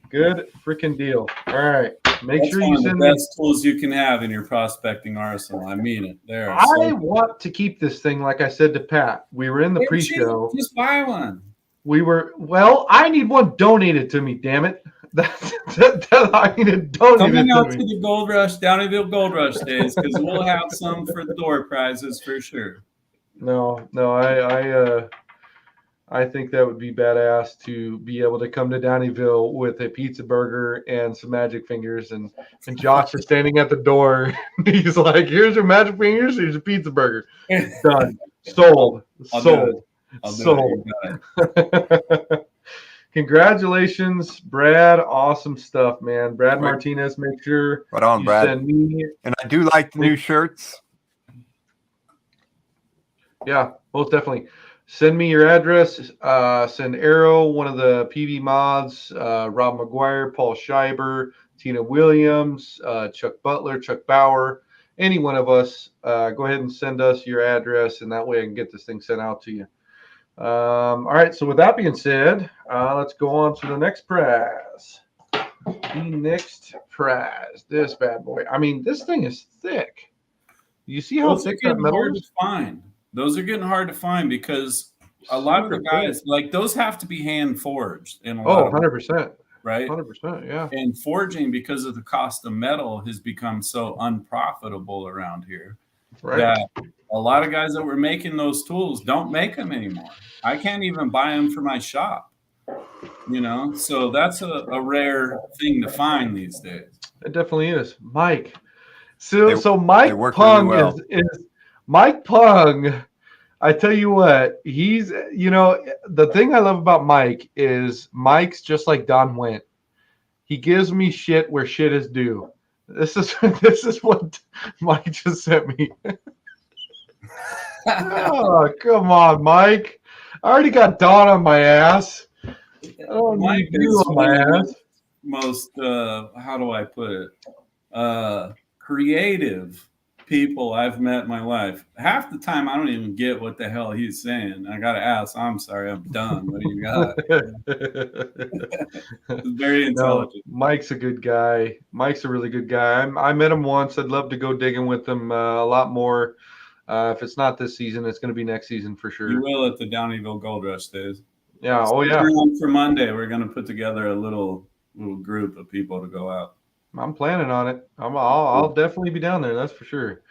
Good freaking deal. All right. Make sure you send the best tools you can have in your prospecting arsenal. I mean it. I want to keep this thing, like I said to Pat. We were in the pre-show. Just buy one. I need one donated to me, damn it. I need it donated Coming out to to the Gold Rush, Downieville Gold Rush days, because we'll have some for the door prizes for sure. No, I think that would be badass to be able to come to Downieville with a pizza burger and some magic fingers, and Josh is standing at the door. He's like, "Here's your magic fingers. Here's your pizza burger. Done. Sold. Sold. Congratulations, Brad. Awesome stuff, man. Brad Martinez, make sure you Brad. Send me. And I do like the new shirts. Yeah, most definitely. Send me your address. Send Arrow, one of the PV mods, Rob McGuire, Paul Schreiber, Tina Williams, Chuck Butler, Chuck Bauer, any one of us. Go ahead and send us your address, and that way I can get this thing sent out to you. All right, so with that being said, let's go on to the next prize. This bad boy. I mean, this thing is thick. You see how thick that metal is? Those are getting hard to find because a lot of the guys, like those have to be hand forged. 100%. Right? 100%, yeah. And forging, because of the cost of metal, has become so unprofitable around here that a lot of guys that were making those tools don't make them anymore. I can't even buy them for my shop, so that's a rare thing to find these days. It definitely is. Mike. So they Mike work Pung really well. is Mike Pung. I tell you what, he's the thing I love about Mike is Mike's just like Don Went. He gives me shit where shit is due. This is what Mike just sent me. Oh, come on, Mike. I already got Don on my ass. I don't Mike need you is on one my of ass. the most, how do I put it, creative people I've met in my life. Half the time, I don't even get what the hell he's saying. I got to ask, I'm sorry, I'm done. What do you got? It's very No, intelligent. Mike's a good guy. Mike's a really good guy. I met him once. I'd love to go digging with him a lot more. If it's not this season, it's going to be next season for You sure. will at the Downieville Gold Rush days. Yeah. So Oh, yeah. for Monday, we're going to put together a little group of people to go out. I'm planning on it. I'll definitely be down there. That's for sure.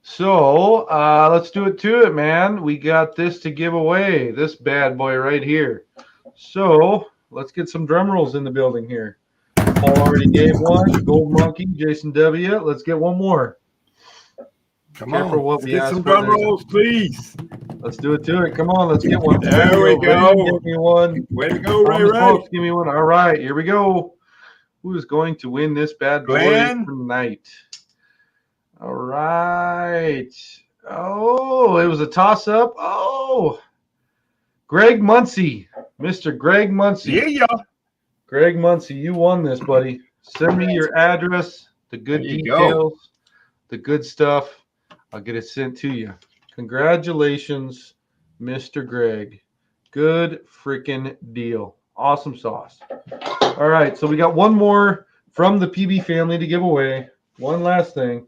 So let's do it to it, man. We got this to give away. This bad boy right here. So let's get some drum rolls in the building here. Paul already gave one. Gold Monkey, Jason W. Let's get one more. Come Careful on, what let's we get ask some for. drum There's- rolls, please. Let's do it to it. Come on, let's get one. There we go. Give me one. Way to go, Ray On the Ray. smokes, give me one. All right, here we go. Who is going to win this bad boy Glenn? tonight? All right. Oh, it was a toss-up. Oh, Greg Muncie, Mr. Greg Muncie. Yeah. Greg Muncie, you won this, buddy. Send me your address, the good There you details, the good stuff. I'll get it sent to you. Congratulations, Mr. Greg. Good freaking deal. Awesome sauce. All right, so we got one more from the PB family to give away. One last thing.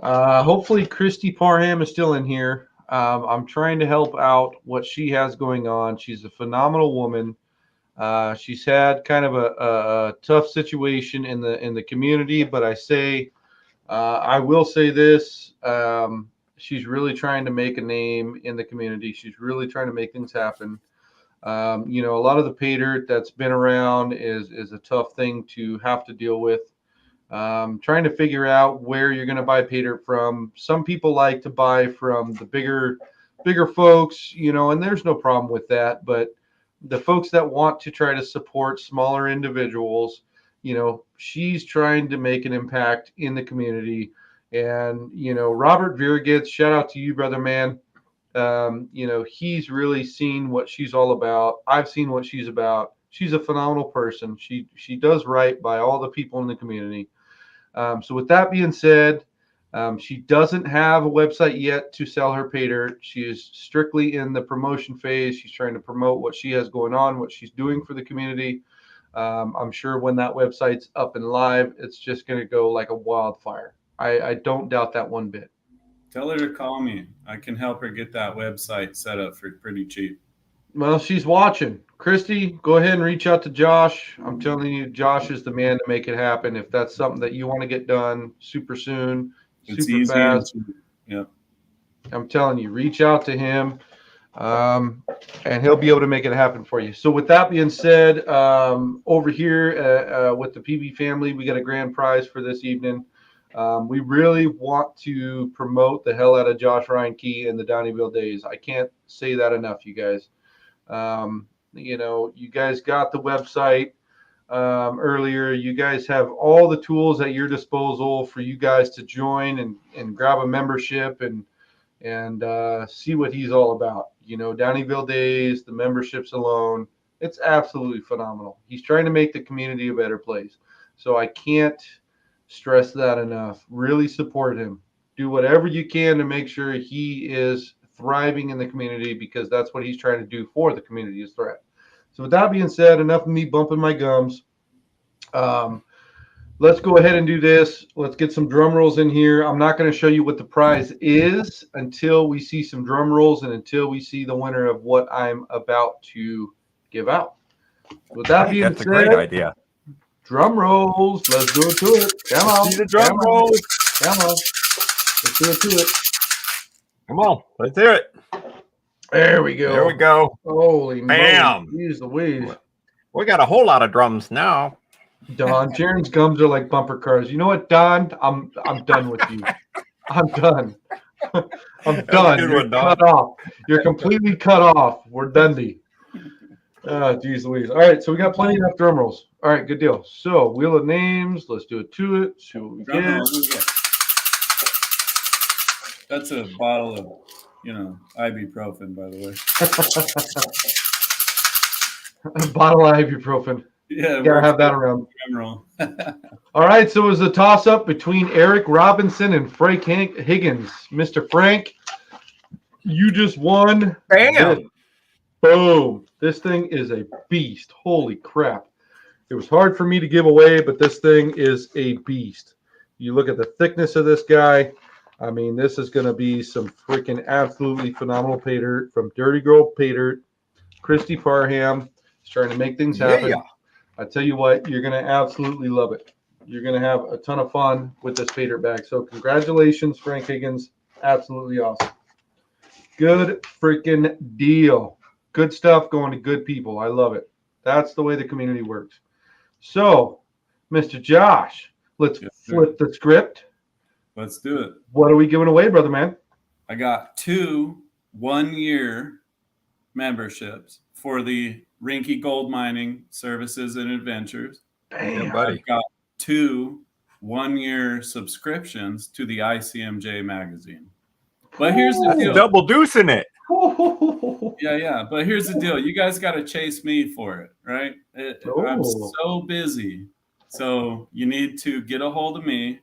Hopefully Christy Parham is still in here. I'm trying to help out what she has going on. She's a phenomenal woman. She's had kind of a tough situation in the community, but I will say this. She's really trying to make a name in the community. She's really trying to make things happen. A lot of the pay dirt that's been around is a tough thing to have to deal with. Trying to figure out where you're going to buy pay dirt from. Some people like to buy from the bigger folks, and there's no problem with that. But the folks that want to try to support smaller individuals, she's trying to make an impact in the community. And, Robert Virgitz, shout out to you, brother, man. He's really seen what she's all about. I've seen what she's about. She's a phenomenal person. She does right by all the people in the community. So with that being said, she doesn't have a website yet to sell her pay dirt. She is strictly in the promotion phase. She's trying to promote what she has going on, what she's doing for the community. I'm sure when that website's up and live, it's just going to go like a wildfire. I don't doubt that one bit. Tell her to call me. I can help her get that website set up for pretty cheap. Well, she's watching. Christy, go ahead and reach out to Josh. I'm telling you, Josh is the man to make it happen. If that's something that you want to get done super soon, It's super easy fast, and cheap. Yeah. I'm telling you, reach out to him, and he'll be able to make it happen for you. So with that being said, over here with the PB family, we got a grand prize for this evening. We really want to promote the hell out of Josh Reinke and the Downieville Days. I can't say that enough, you guys. You guys got the website earlier. You guys have all the tools at your disposal for you guys to join and grab a membership and see what he's all about. Downieville Days, the memberships alone, it's absolutely phenomenal. He's trying to make the community a better place. So I can't stress that enough. Really support him. Do whatever you can to make sure he is thriving in the community, because that's what he's trying to do for the community, is thrive. So with that being said, enough of me bumping my gums. Let's go ahead and do this. Let's get some drum rolls in here. I'm not going to show you what the prize is until we see some drum rolls and until we see the winner of what I'm about to give out. With that being That's said, a great idea. Drum rolls. Let's do it to it. Come on. See the drum rolls. Come on. Let's do it to it. Come on, let's hear it. There we go. There we go. Holy Bam. moly. Jeez Louise. We got a whole lot of drums now. Don, Jaren's gums are like bumper cars. You know what, Don? I'm done with you. I'm done. I'm done. good You're one, Don. cut off. You're completely cut off. We're done. Oh, geez Louise. All right, so we got plenty enough drum rolls. All right, good deal. So, Wheel of Names. Let's do it to it. See what we Drum get. roll, who's that? That's a bottle of, ibuprofen, by the way. Bottle of ibuprofen. Yeah, Gotta have that around. Drum roll. All right, so it was a toss-up between Eric Robinson and Frank Higgins. Mr. Frank, you just won. Bam! Boom. This thing is a beast. Holy crap. It was hard for me to give away, but this thing is a beast. You look at the thickness of this guy. I mean, this is going to be some freaking absolutely phenomenal pay dirt from Dirty Girl Pay Dirt. Christy Parham is trying to make things happen. Yeah. I tell you what, you're going to absolutely love it. You're going to have a ton of fun with this pay dirt bag. So congratulations, Frank Higgins. Absolutely awesome. Good freaking deal. Good stuff going to good people. I love it. That's the way the community works. So, Mr. Josh, let's flip the script. Let's do it. What are we giving away, brother man? I got 2 1-year memberships for the Reinke Gold Mining Services and Adventures. Yeah, buddy. I've got 2 1-year subscriptions to the ICMJ magazine. But here's the deal. Double deucing it. Yeah. But here's the deal. You guys got to chase me for it, right? I'm so busy. So you need to get a hold of me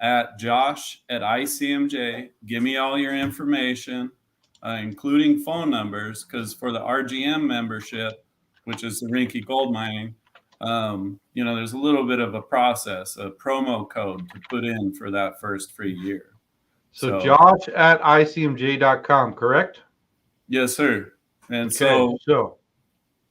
at josh@ICMJ. Give me all your information, including phone numbers, because for the RGM membership, which is the Reinke Gold Mining, there's a little bit of a process, a promo code to put in for that first free year. So josh@icmj.com, correct? Yes, sir. And okay, so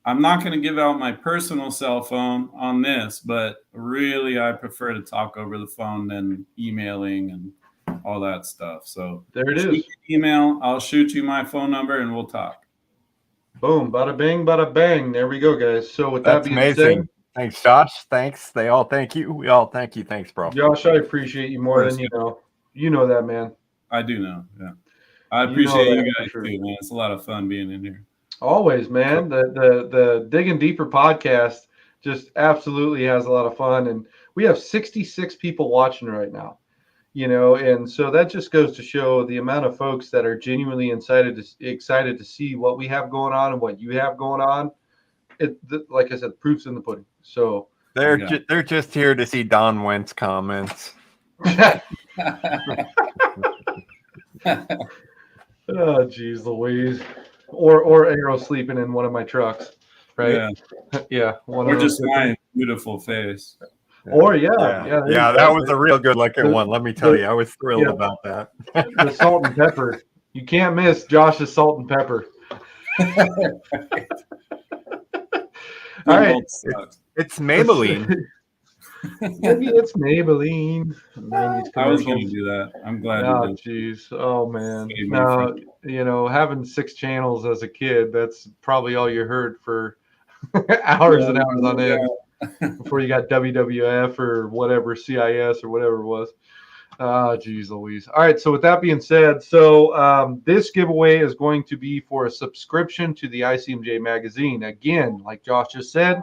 I'm not going to give out my personal cell phone on this, but really I prefer to talk over the phone than emailing and all that stuff. So there it is. Email, I'll shoot you my phone number and we'll talk. Boom, bada bing, bada bang. There we go, guys. So with that being amazing. said, thanks, Josh. Thanks. They all thank you. We all thank you. Thanks, bro. Josh, I appreciate you more than you know. You know that, man. I do know. Yeah. I appreciate you guys too, man. It's a lot of fun being in here. Always, man. The Digging Deeper podcast just absolutely has a lot of fun. And we have 66 people watching right now, and so that just goes to show the amount of folks that are genuinely excited to see what we have going on and what you have going on. Like I said, proof's in the pudding. So they're just here to see Don Wentz comments. Oh, geez, Louise. Or Arrow sleeping in one of my trucks, right? Yeah. Or just my beautiful face. Or yeah, that was a real good looking one. Let me tell you, I was thrilled about that. The salt and pepper. You can't miss Josh's salt and pepper. All right, it's Maybelline. Maybe it's Maybelline. I was going to do that. I'm glad. Oh, jeez. Oh, man. Now, having 6 channels as a kid, that's probably all you heard for hours and hours on end before you got WWF or whatever, CIS or whatever it was. Oh, geez, Louise. All right. So with that being said, this giveaway is going to be for a subscription to the ICMJ magazine. Again, like Josh just said,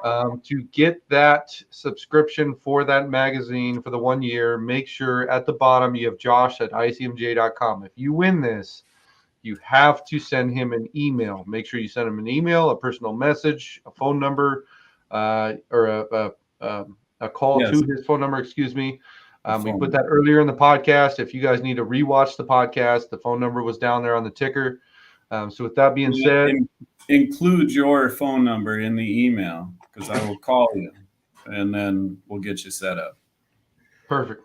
to get that subscription for that magazine for the 1 year, make sure at the bottom you have josh@icmj.com. If you win this, you have to send him an email. Make sure you send him an email, a personal message, a phone number, or a call to his phone number, excuse me. We put that earlier in the podcast. If you guys need to rewatch the podcast, the phone number was down there on the ticker. So with that being said, include your phone number in the email because I will call you and then we'll get you set up. Perfect.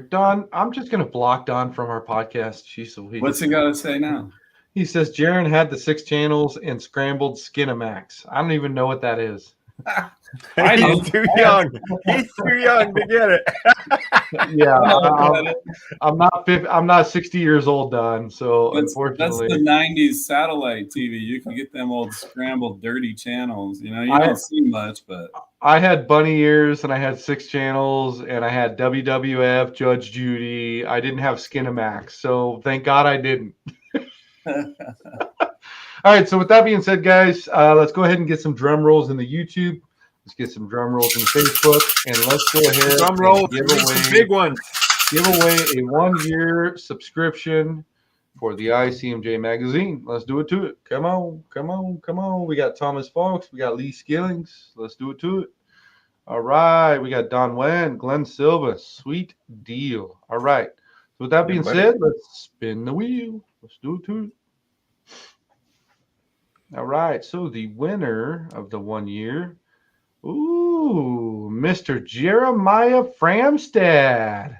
Don, I'm just going to block Don from our podcast. Jeez, what's he got to say now? He says Jaron had the 6 channels and scrambled Skinamax. I don't even know what that is. He's too young. He's too young to get it. Yeah, I'm not 60 years old, Don. So That's unfortunately, the '90s satellite TV. You can get them old scrambled, dirty channels. You don't see much, but I had bunny ears, and I had 6 channels, and I had WWF, Judge Judy. I didn't have Skinamax, so thank God I didn't. All right, so with that being said, guys, let's go ahead and get some drum rolls in the YouTube. Let's get some drum rolls in the Facebook, and let's go ahead Drum rolls, and give away big ones. Give away a 1-year subscription for the ICMJ magazine. Let's do it to it. Come on, come on, come on. We got Thomas Fox. We got Lee Skillings. Let's do it to it. All right. We got Don Wen, Glenn Silva. Sweet deal. All right. So with that being said, let's spin the wheel. Let's do it to it. All right. So the winner of the 1 year, Mr. Jeremiah Framstad.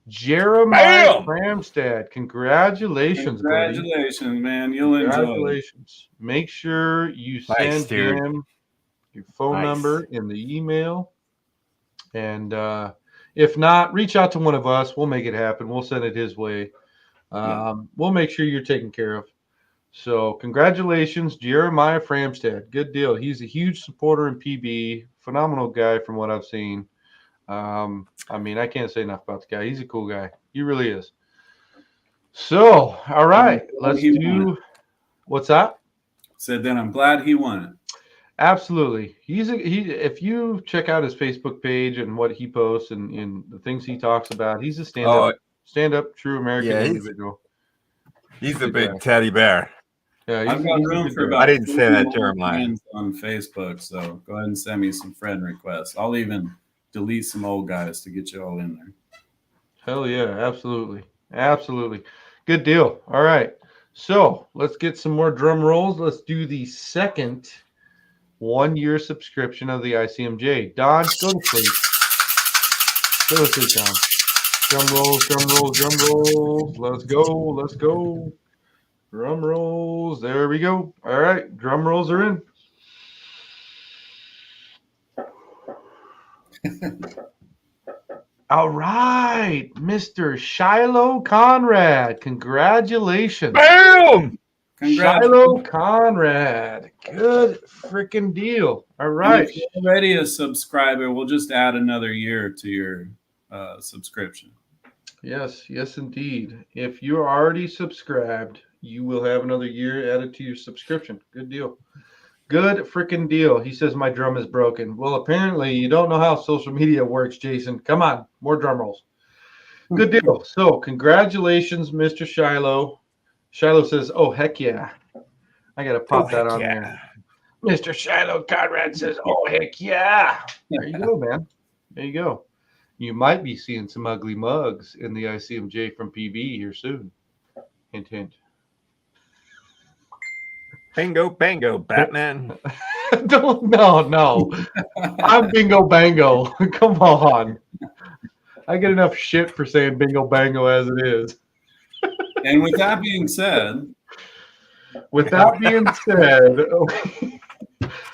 Jeremiah Framstad. Congratulations, buddy. Congratulations, man. You'll enjoy it. Congratulations. Make sure you send him your phone number in the email. And if not, reach out to one of us. We'll make it happen. We'll send it his way. We'll make sure you're taken care of. So congratulations, Jeremiah Framstad. Good deal. He's a huge supporter in PB. Phenomenal guy from what I've seen. I mean, I can't say enough about the guy. He's a cool guy. He really is. So, all right, let's do. What's that? Said then I'm glad he won it. Absolutely. If you check out his Facebook page and what he posts and the things he talks about, he's a stand-up, true American individual. He's a big teddy bear. Yeah, I've got room for about. I didn't say that, Jeremiah. On Facebook, so go ahead and send me some friend requests. I'll even delete some old guys to get you all in there. Hell yeah, absolutely. Absolutely. Good deal. All right. So let's get some more drum rolls. Let's do the second 1-year subscription of the ICMJ. Don, go to sleep. Go to sleep, Don. Drum rolls, drum rolls, drum rolls. Let's go. Let's go. Drum rolls. There we go. All right. Drum rolls are in. All right, Mr. Shiloh Conrad. Congratulations. Bam! Shiloh Conrad. Good freaking deal. All right. If you're already a subscriber, we'll just add another year to your subscription. Yes, yes, indeed. If you're already subscribed, you will have another year added to your subscription. Good deal. Good freaking deal. He says my drum is broken. Well, apparently you don't know how social media works, Jason. Come on, more drum rolls. Good deal. So congratulations, Mr. Shiloh. Shiloh says, oh, heck yeah. I got to pop that on there. Mr. Shiloh Conrad says, oh, heck yeah. There you go, man. There you go. You might be seeing some ugly mugs in the ICMJ from PB here soon. Hint, hint. Bingo, bango, Batman. No. I'm bingo bango. Come on. I get enough shit for saying bingo bango as it is. And with that being said.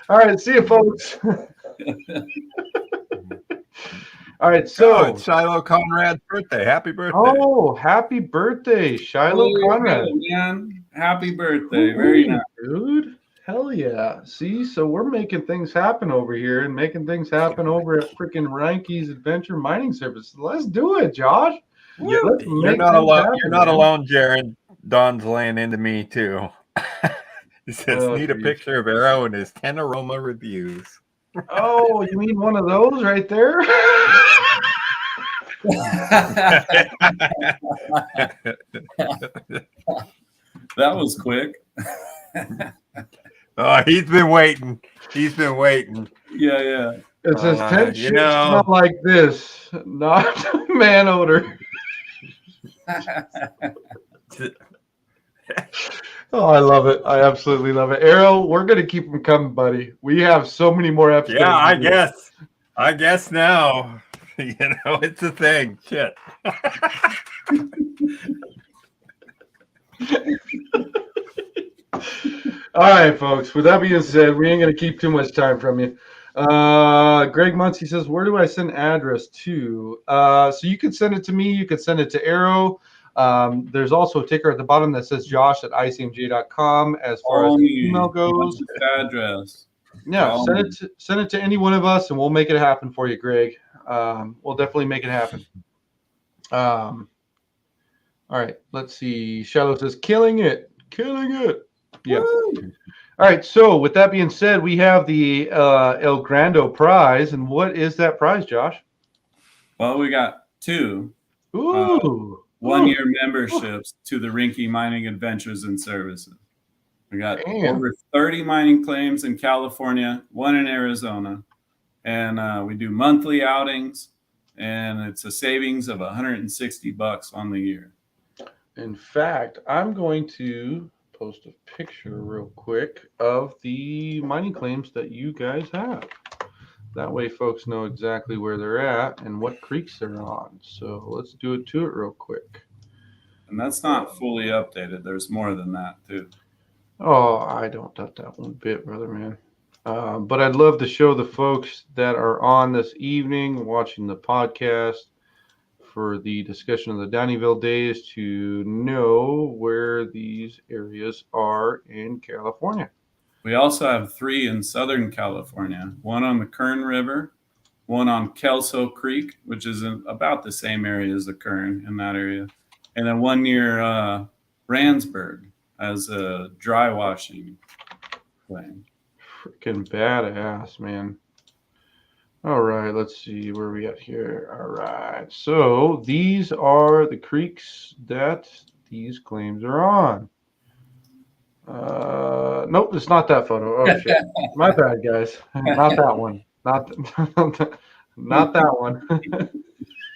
All right, see you, folks. All right, so it's Shiloh Conrad's birthday. Happy birthday. Oh, happy birthday, Shiloh Conrad. Man. Happy birthday. Very nice. Dude. Hell yeah. See, so we're making things happen over here and making things happen over at freaking Reinke's Adventure Mining Services. Let's do it, Josh. You're not alone. You're not alone, Jared. Don's laying into me too. He says, need a picture of Arrow in his 10 aroma reviews. Oh, you mean one of those right there? That was quick. Oh, he's been waiting. Yeah. It says 10 shit smell like this, not man odor. Oh, I love it. I absolutely love it. Arrow, we're going to keep them coming, buddy. We have so many more episodes. Yeah, I guess now. It's a thing. Shit. All right, folks. With that being said, we ain't going to keep too much time from you. Greg Muncie says, where do I send address to? So you could send it to me. You could send it to Arrow. There's also a ticker at the bottom that says josh@icmj.com as far as the email goes. Address. Yeah, send it to any one of us, and we'll make it happen for you, Greg. We'll definitely make it happen. All right, let's see. Shallow says, killing it. Yeah. Woo! All right, so with that being said, we have the El Grando prize. And what is that prize, Josh? Well, we got two. Ooh. One-year memberships to the Reinke Mining Adventures and Services. We got over 30 mining claims in California, one in Arizona. And we do monthly outings, and it's a savings of $160 on the year. In fact, I'm going to post a picture real quick of the mining claims that you guys have. That way folks know exactly where they're at and what creeks they're on. So let's do it real quick. And that's not fully updated. There's more than that too. Oh, I don't doubt that one bit, brother, man. But I'd love to show the folks that are on this evening watching the podcast for the discussion of the Downieville days to know where these areas are in California. We also have 3 in Southern California, one on the Kern River, one on Kelso Creek, which is in about the same area as the Kern in that area, and then one near Randsburg as a dry washing claim. Freaking badass, man. All right, let's see where we at here. All right, so these are the creeks that these claims are on. Nope, it's not that photo. Oh shit, my bad, guys. Not that one. Not that one.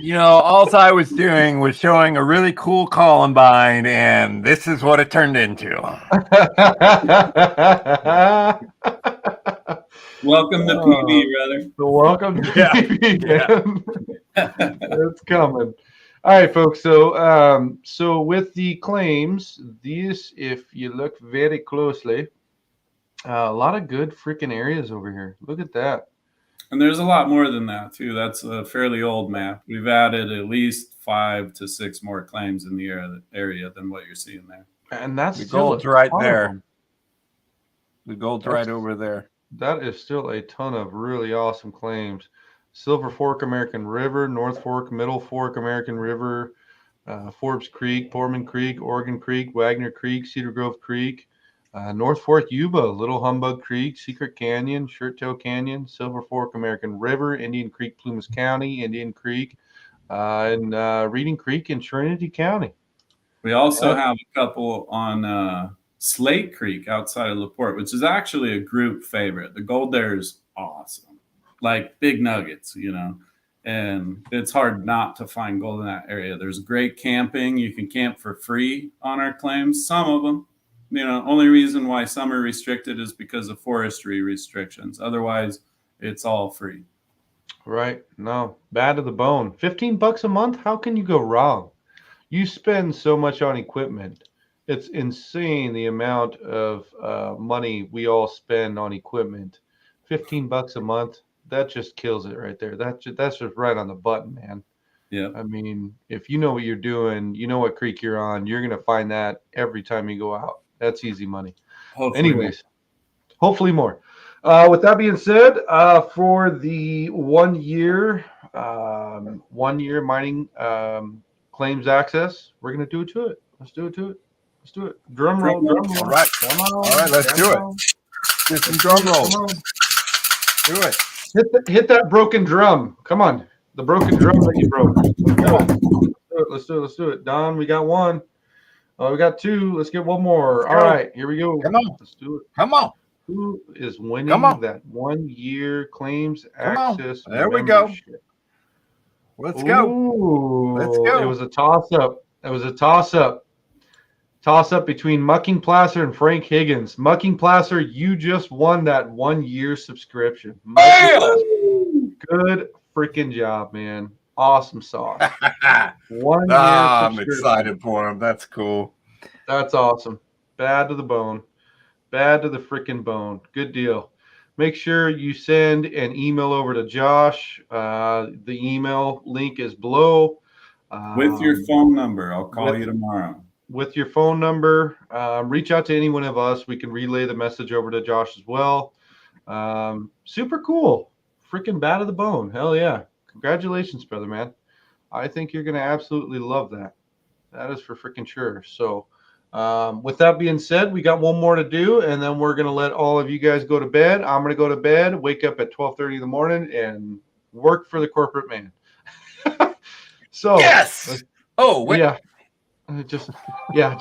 You know, all I was doing was showing a really cool Columbine, and this is what it turned into. Welcome to PB, brother. Welcome to PB, man. It's coming. All right, folks. So with the claims, these, if you look very closely, a lot of good freaking areas over here. Look at that. And there's a lot more than that too. That's a fairly old map. We've added at least 5 to 6 more claims in the area than what you're seeing there. And that's the gold's right there. The gold's right over there. That is still a ton of really awesome claims. Silver Fork American River, North Fork, Middle Fork American River, Forbes Creek, Portman Creek, Oregon Creek, Wagner Creek, Cedar Grove Creek, North Fork Yuba, Little Humbug Creek, Secret Canyon, Shirt Tail Canyon, Silver Fork American River, Indian Creek, Plumas County, Indian Creek, and Reading Creek in Trinity County. We also have a couple on Slate Creek outside of LaPorte, which is actually a group favorite. The gold there is awesome, like big nuggets, you know, and it's hard not to find gold in that area. There's great camping. You can camp for free on our claims. Some of them, you know, only reason why some are restricted is because of forestry restrictions. Otherwise, it's all free. Right. No, bad to the bone. $15 a month. How can you go wrong? You spend so much on equipment. It's insane the amount of money we all spend on equipment. $15 a month, that just kills it right there. That's just right on the button, man. Yeah. I mean, if you know what you're doing, you know what creek you're on, you're going to find that every time you go out. That's easy money. Hopefully more. With that being said, for the 1 year mining claims access, we're going to do it to it. Let's do it. Drum roll. All right. Come on. All right, let's do it. Get some drum rolls. Do it. Hit that broken drum. Come on. The broken drum that you broke. Let's do it. Don, we got one. Oh, we got 2. Let's get one more. All right, here we go. Come on. Let's do it. Come on. Who is winning that 1 year claims access? There we go. Let's go. Let's go. It was a toss-up. Toss-up between Mucking Placer and Frank Higgins. Mucking Placer, you just won that 1 year subscription. Good freaking job, man. Awesome sauce. 1 year I'm excited for him. That's cool. That's awesome. Bad to the bone. Bad to the freaking bone. Good deal. Make sure you send an email over to Josh. The email link is below. With your phone number. I'll call you tomorrow. With your phone number. Reach out to any one of us. We can relay the message over to Josh as well. Super cool. Freaking bad to the bone. Hell yeah. Congratulations, brother, man. I think you're going to absolutely love that. That is for freaking sure. So, with that being said, we got one more to do, and then we're going to let all of you guys go to bed. I'm going to go to bed, wake up at 12:30 in the morning, and work for the corporate man. So, yes. Oh, wait. Yeah. Oh yeah,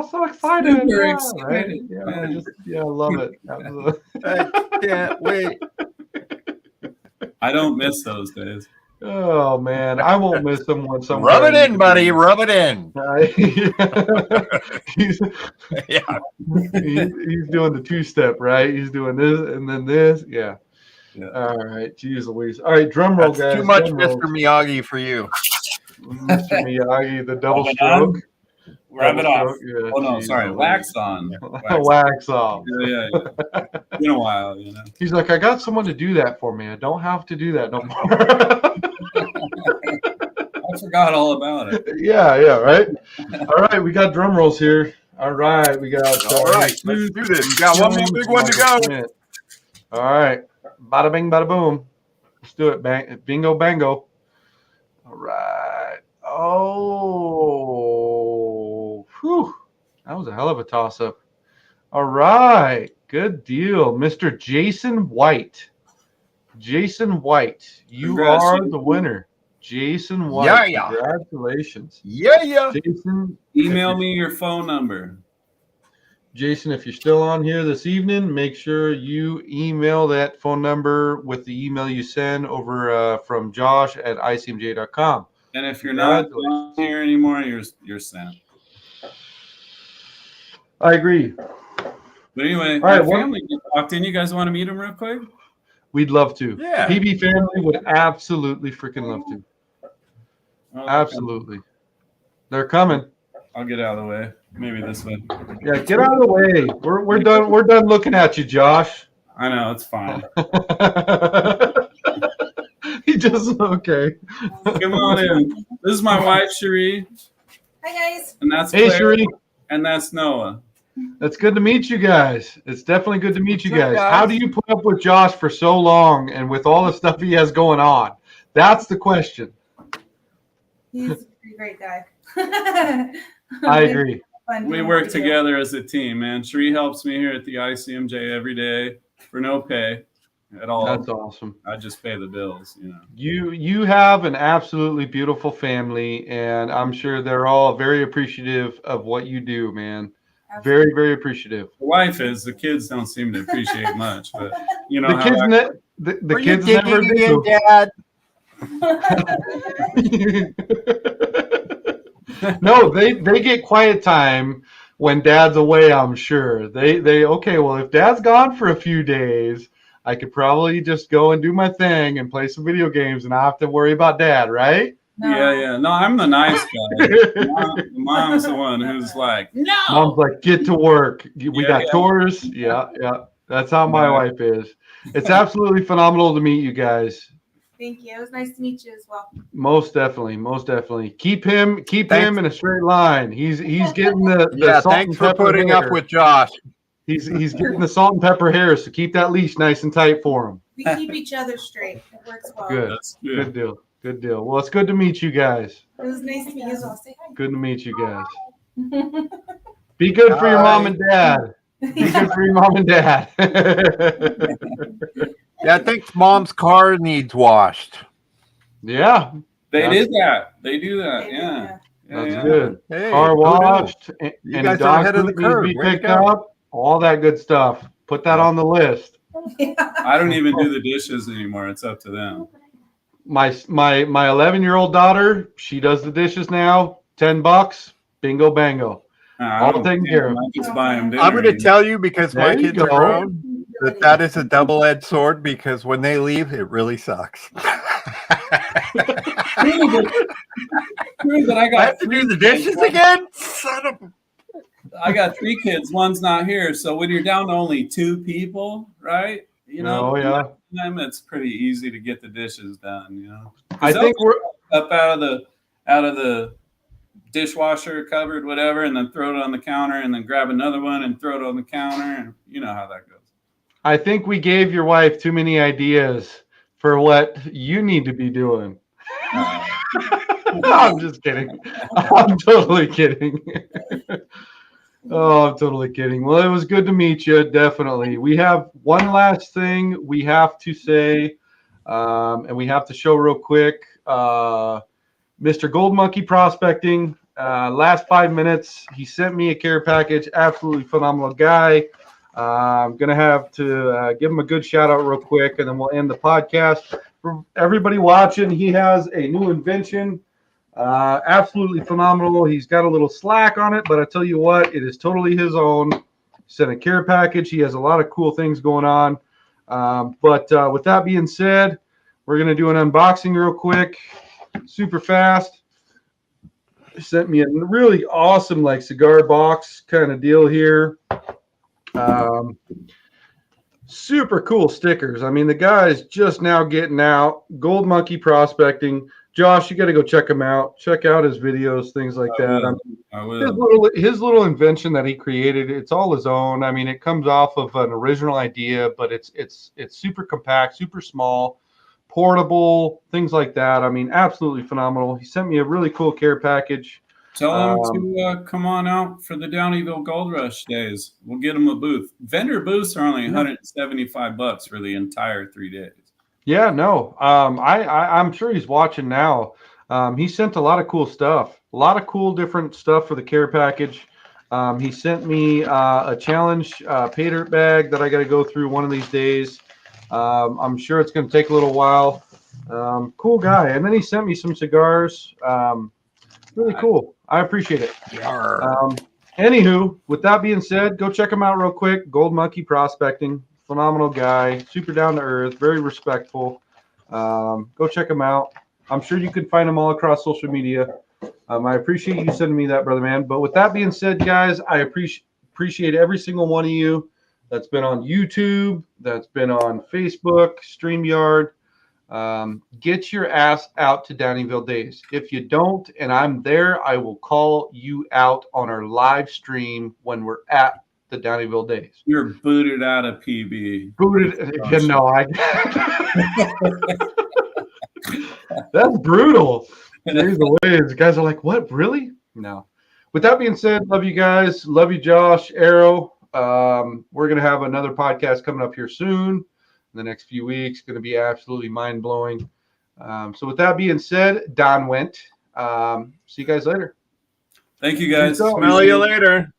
so excited. Super Yeah, excited. right? Yeah, I love it. Absolutely. I can't wait. I don't miss those days. Oh man, I won't miss them when someone Rub it in, buddy. Rub it in. he's doing the two-step, right? He's doing this and then this. Yeah. All right. Jeez Louise. All right, drum roll, guys. Too much, Mr. Miyagi, for you. Mr. Miyagi, the double stroke. Rub it off. Yeah, oh no, geez, sorry, wax on. Wax off. Yeah. Been a while, you know. He's like, I got someone to do that for me. I don't have to do that no more. I forgot all about it. Yeah, right. All right, we got drum rolls here. All right, we got. All right, let's do this. We got one more big one to go. All right, bada bing, bada boom. Let's do it. Bingo, bango. All right. Oh, whew. That was a hell of a toss-up. All right. Good deal. Mr. Jason White. Jason White, you are the winner. Jason White. Yeah. Congratulations. Yeah. Jason, Email me your phone number. Jason, if you're still on here this evening, make sure you email that phone number with the email you send over from Josh at icmj.com. And if you're not on here anymore, you're sent. I agree. But anyway, all right, my family just walked in. You guys want to meet them real quick? We'd love to. Yeah. PB family would absolutely freaking love to. Oh, Absolutely. They're coming. I'll get out of the way. Maybe this way. Yeah, get out of the way. We're done. We're done looking at you, Josh. I know, it's fine. He just okay. Come on in. This is my wife, Cherie. Hi guys. And that's Hey, Claire, Cherie. and that's Noah. It's good to meet you guys. It's definitely good to meet you What's up, guys. guys? How do you put up with Josh for so long and with all the stuff he has going on? That's the question. He's a pretty great guy. I agree. We work together as a team, man. Cherie helps me here at the ICMJ every day for no pay at all. That's awesome. I just pay the bills, you know. You have an absolutely beautiful family, and I'm sure they're all very appreciative of what you do, man. Absolutely. Very, very appreciative. The wife is. The kids don't seem to appreciate much, but you know The how kids, that- the kids never do. Dad. No, they get quiet time when Dad's away. I'm sure they okay. Well, if Dad's gone for a few days, I could probably just go and do my thing and play some video games, and I have to worry about Dad, right? No. Yeah. No, I'm the nice guy. Mom's the one who's like, no. Mom's like, get to work. We got Yeah. chores. Yeah. That's how my wife is. It's absolutely phenomenal to meet you guys. Thank you. It was nice to meet you as well. Most definitely. Keep him in a straight line. He's getting the Yeah, salt thanks and for pepper putting hair. up with Josh. He's getting the salt and pepper hair, so keep that leash nice and tight for him. We keep each other straight. It works well. Good. That's good. Good deal. Well, it's good to meet you guys. It was nice to meet you as well. Say hi. Good to meet you guys. Be good for your mom and dad. Be good for your mom and dad. Yeah, I think Mom's car needs washed. Yeah, They That's- did that. They do that. Yeah. that's Yeah. good. Hey, Car who knew? washed, You any guys are dog ahead of the food needs to curve. be Way to picked go. up, all that good stuff. Put that on the list. I don't even do the dishes anymore. It's up to them. My 11-year-old daughter, she does the dishes now. $10, bingo bango. I All don't taken care. care of. I just buy them dinner. I'm going to tell you, because my There you kids are go. grown, that is a double-edged sword, because when they leave, it really sucks. True, but I I got have to do the dishes again? Son of a... I got 3 kids. One's not here. So when you're down to only 2 people, right? You know, Oh, yeah. time it's pretty easy to get the dishes done. You know, I think we're up out of the dishwasher cupboard, whatever, and then throw it on the counter, and then grab another one and throw it on the counter, and you know how that goes. I think we gave your wife too many ideas for what you need to be doing. I'm just kidding. I'm totally kidding. Oh, I'm totally kidding. Well, it was good to meet you. Definitely. We have one last thing we have to say, and we have to show real quick. Mr. Gold Monkey Prospecting. Last 5 minutes, he sent me a care package. Absolutely phenomenal guy. I'm going to have to give him a good shout out real quick, and then we'll end the podcast. For everybody watching, he has a new invention. Absolutely phenomenal. He's got a little slack on it, but I tell you what, it is totally his own. He sent a care package. He has a lot of cool things going on. But with that being said, we're going to do an unboxing real quick, super fast. He sent me a really awesome like cigar box kind of deal here. Super cool stickers. I mean, the guy is just now getting out. Gold Monkey Prospecting. Josh, you got to go check him out. Check out his videos, things like that. I will. His little invention that he created, it's all his own. I mean, it comes off of an original idea, but it's super compact, super small, portable, things like that. I mean, absolutely phenomenal. He sent me a really cool care package. Tell him to come on out for the Downieville Gold Rush days. We'll get him a booth. Vendor booths are only $175 for the entire 3 days. Yeah, no. I'm sure he's watching now. He sent a lot of cool stuff, a lot of cool different stuff for the care package. He sent me a challenge pay dirt bag that I got to go through one of these days. I'm sure it's going to take a little while. Cool guy. And then he sent me some cigars. Really cool. I appreciate it. Anywho, with that being said, go check him out real quick. Gold Monkey Prospecting. Phenomenal guy. Super down to earth. Very respectful. Go check him out. I'm sure you can find him all across social media. I appreciate you sending me that, brother man. But with that being said, guys, I appreciate every single one of you that's been on YouTube, that's been on Facebook, StreamYard. Get your ass out to Downieville Days. If you don't, and I'm there, I will call you out on our live stream when we're at the Downieville Days. You're booted out of PB. Booted? No, that's brutal. There's the ways. Guys are like, what? Really? No. With that being said, love you guys. Love you, Josh, Arrow. We're going to have another podcast coming up here soon. In the next few weeks, going to be absolutely mind-blowing. So with that being said, Don went. See you guys later. Thank you, guys. Smell you later.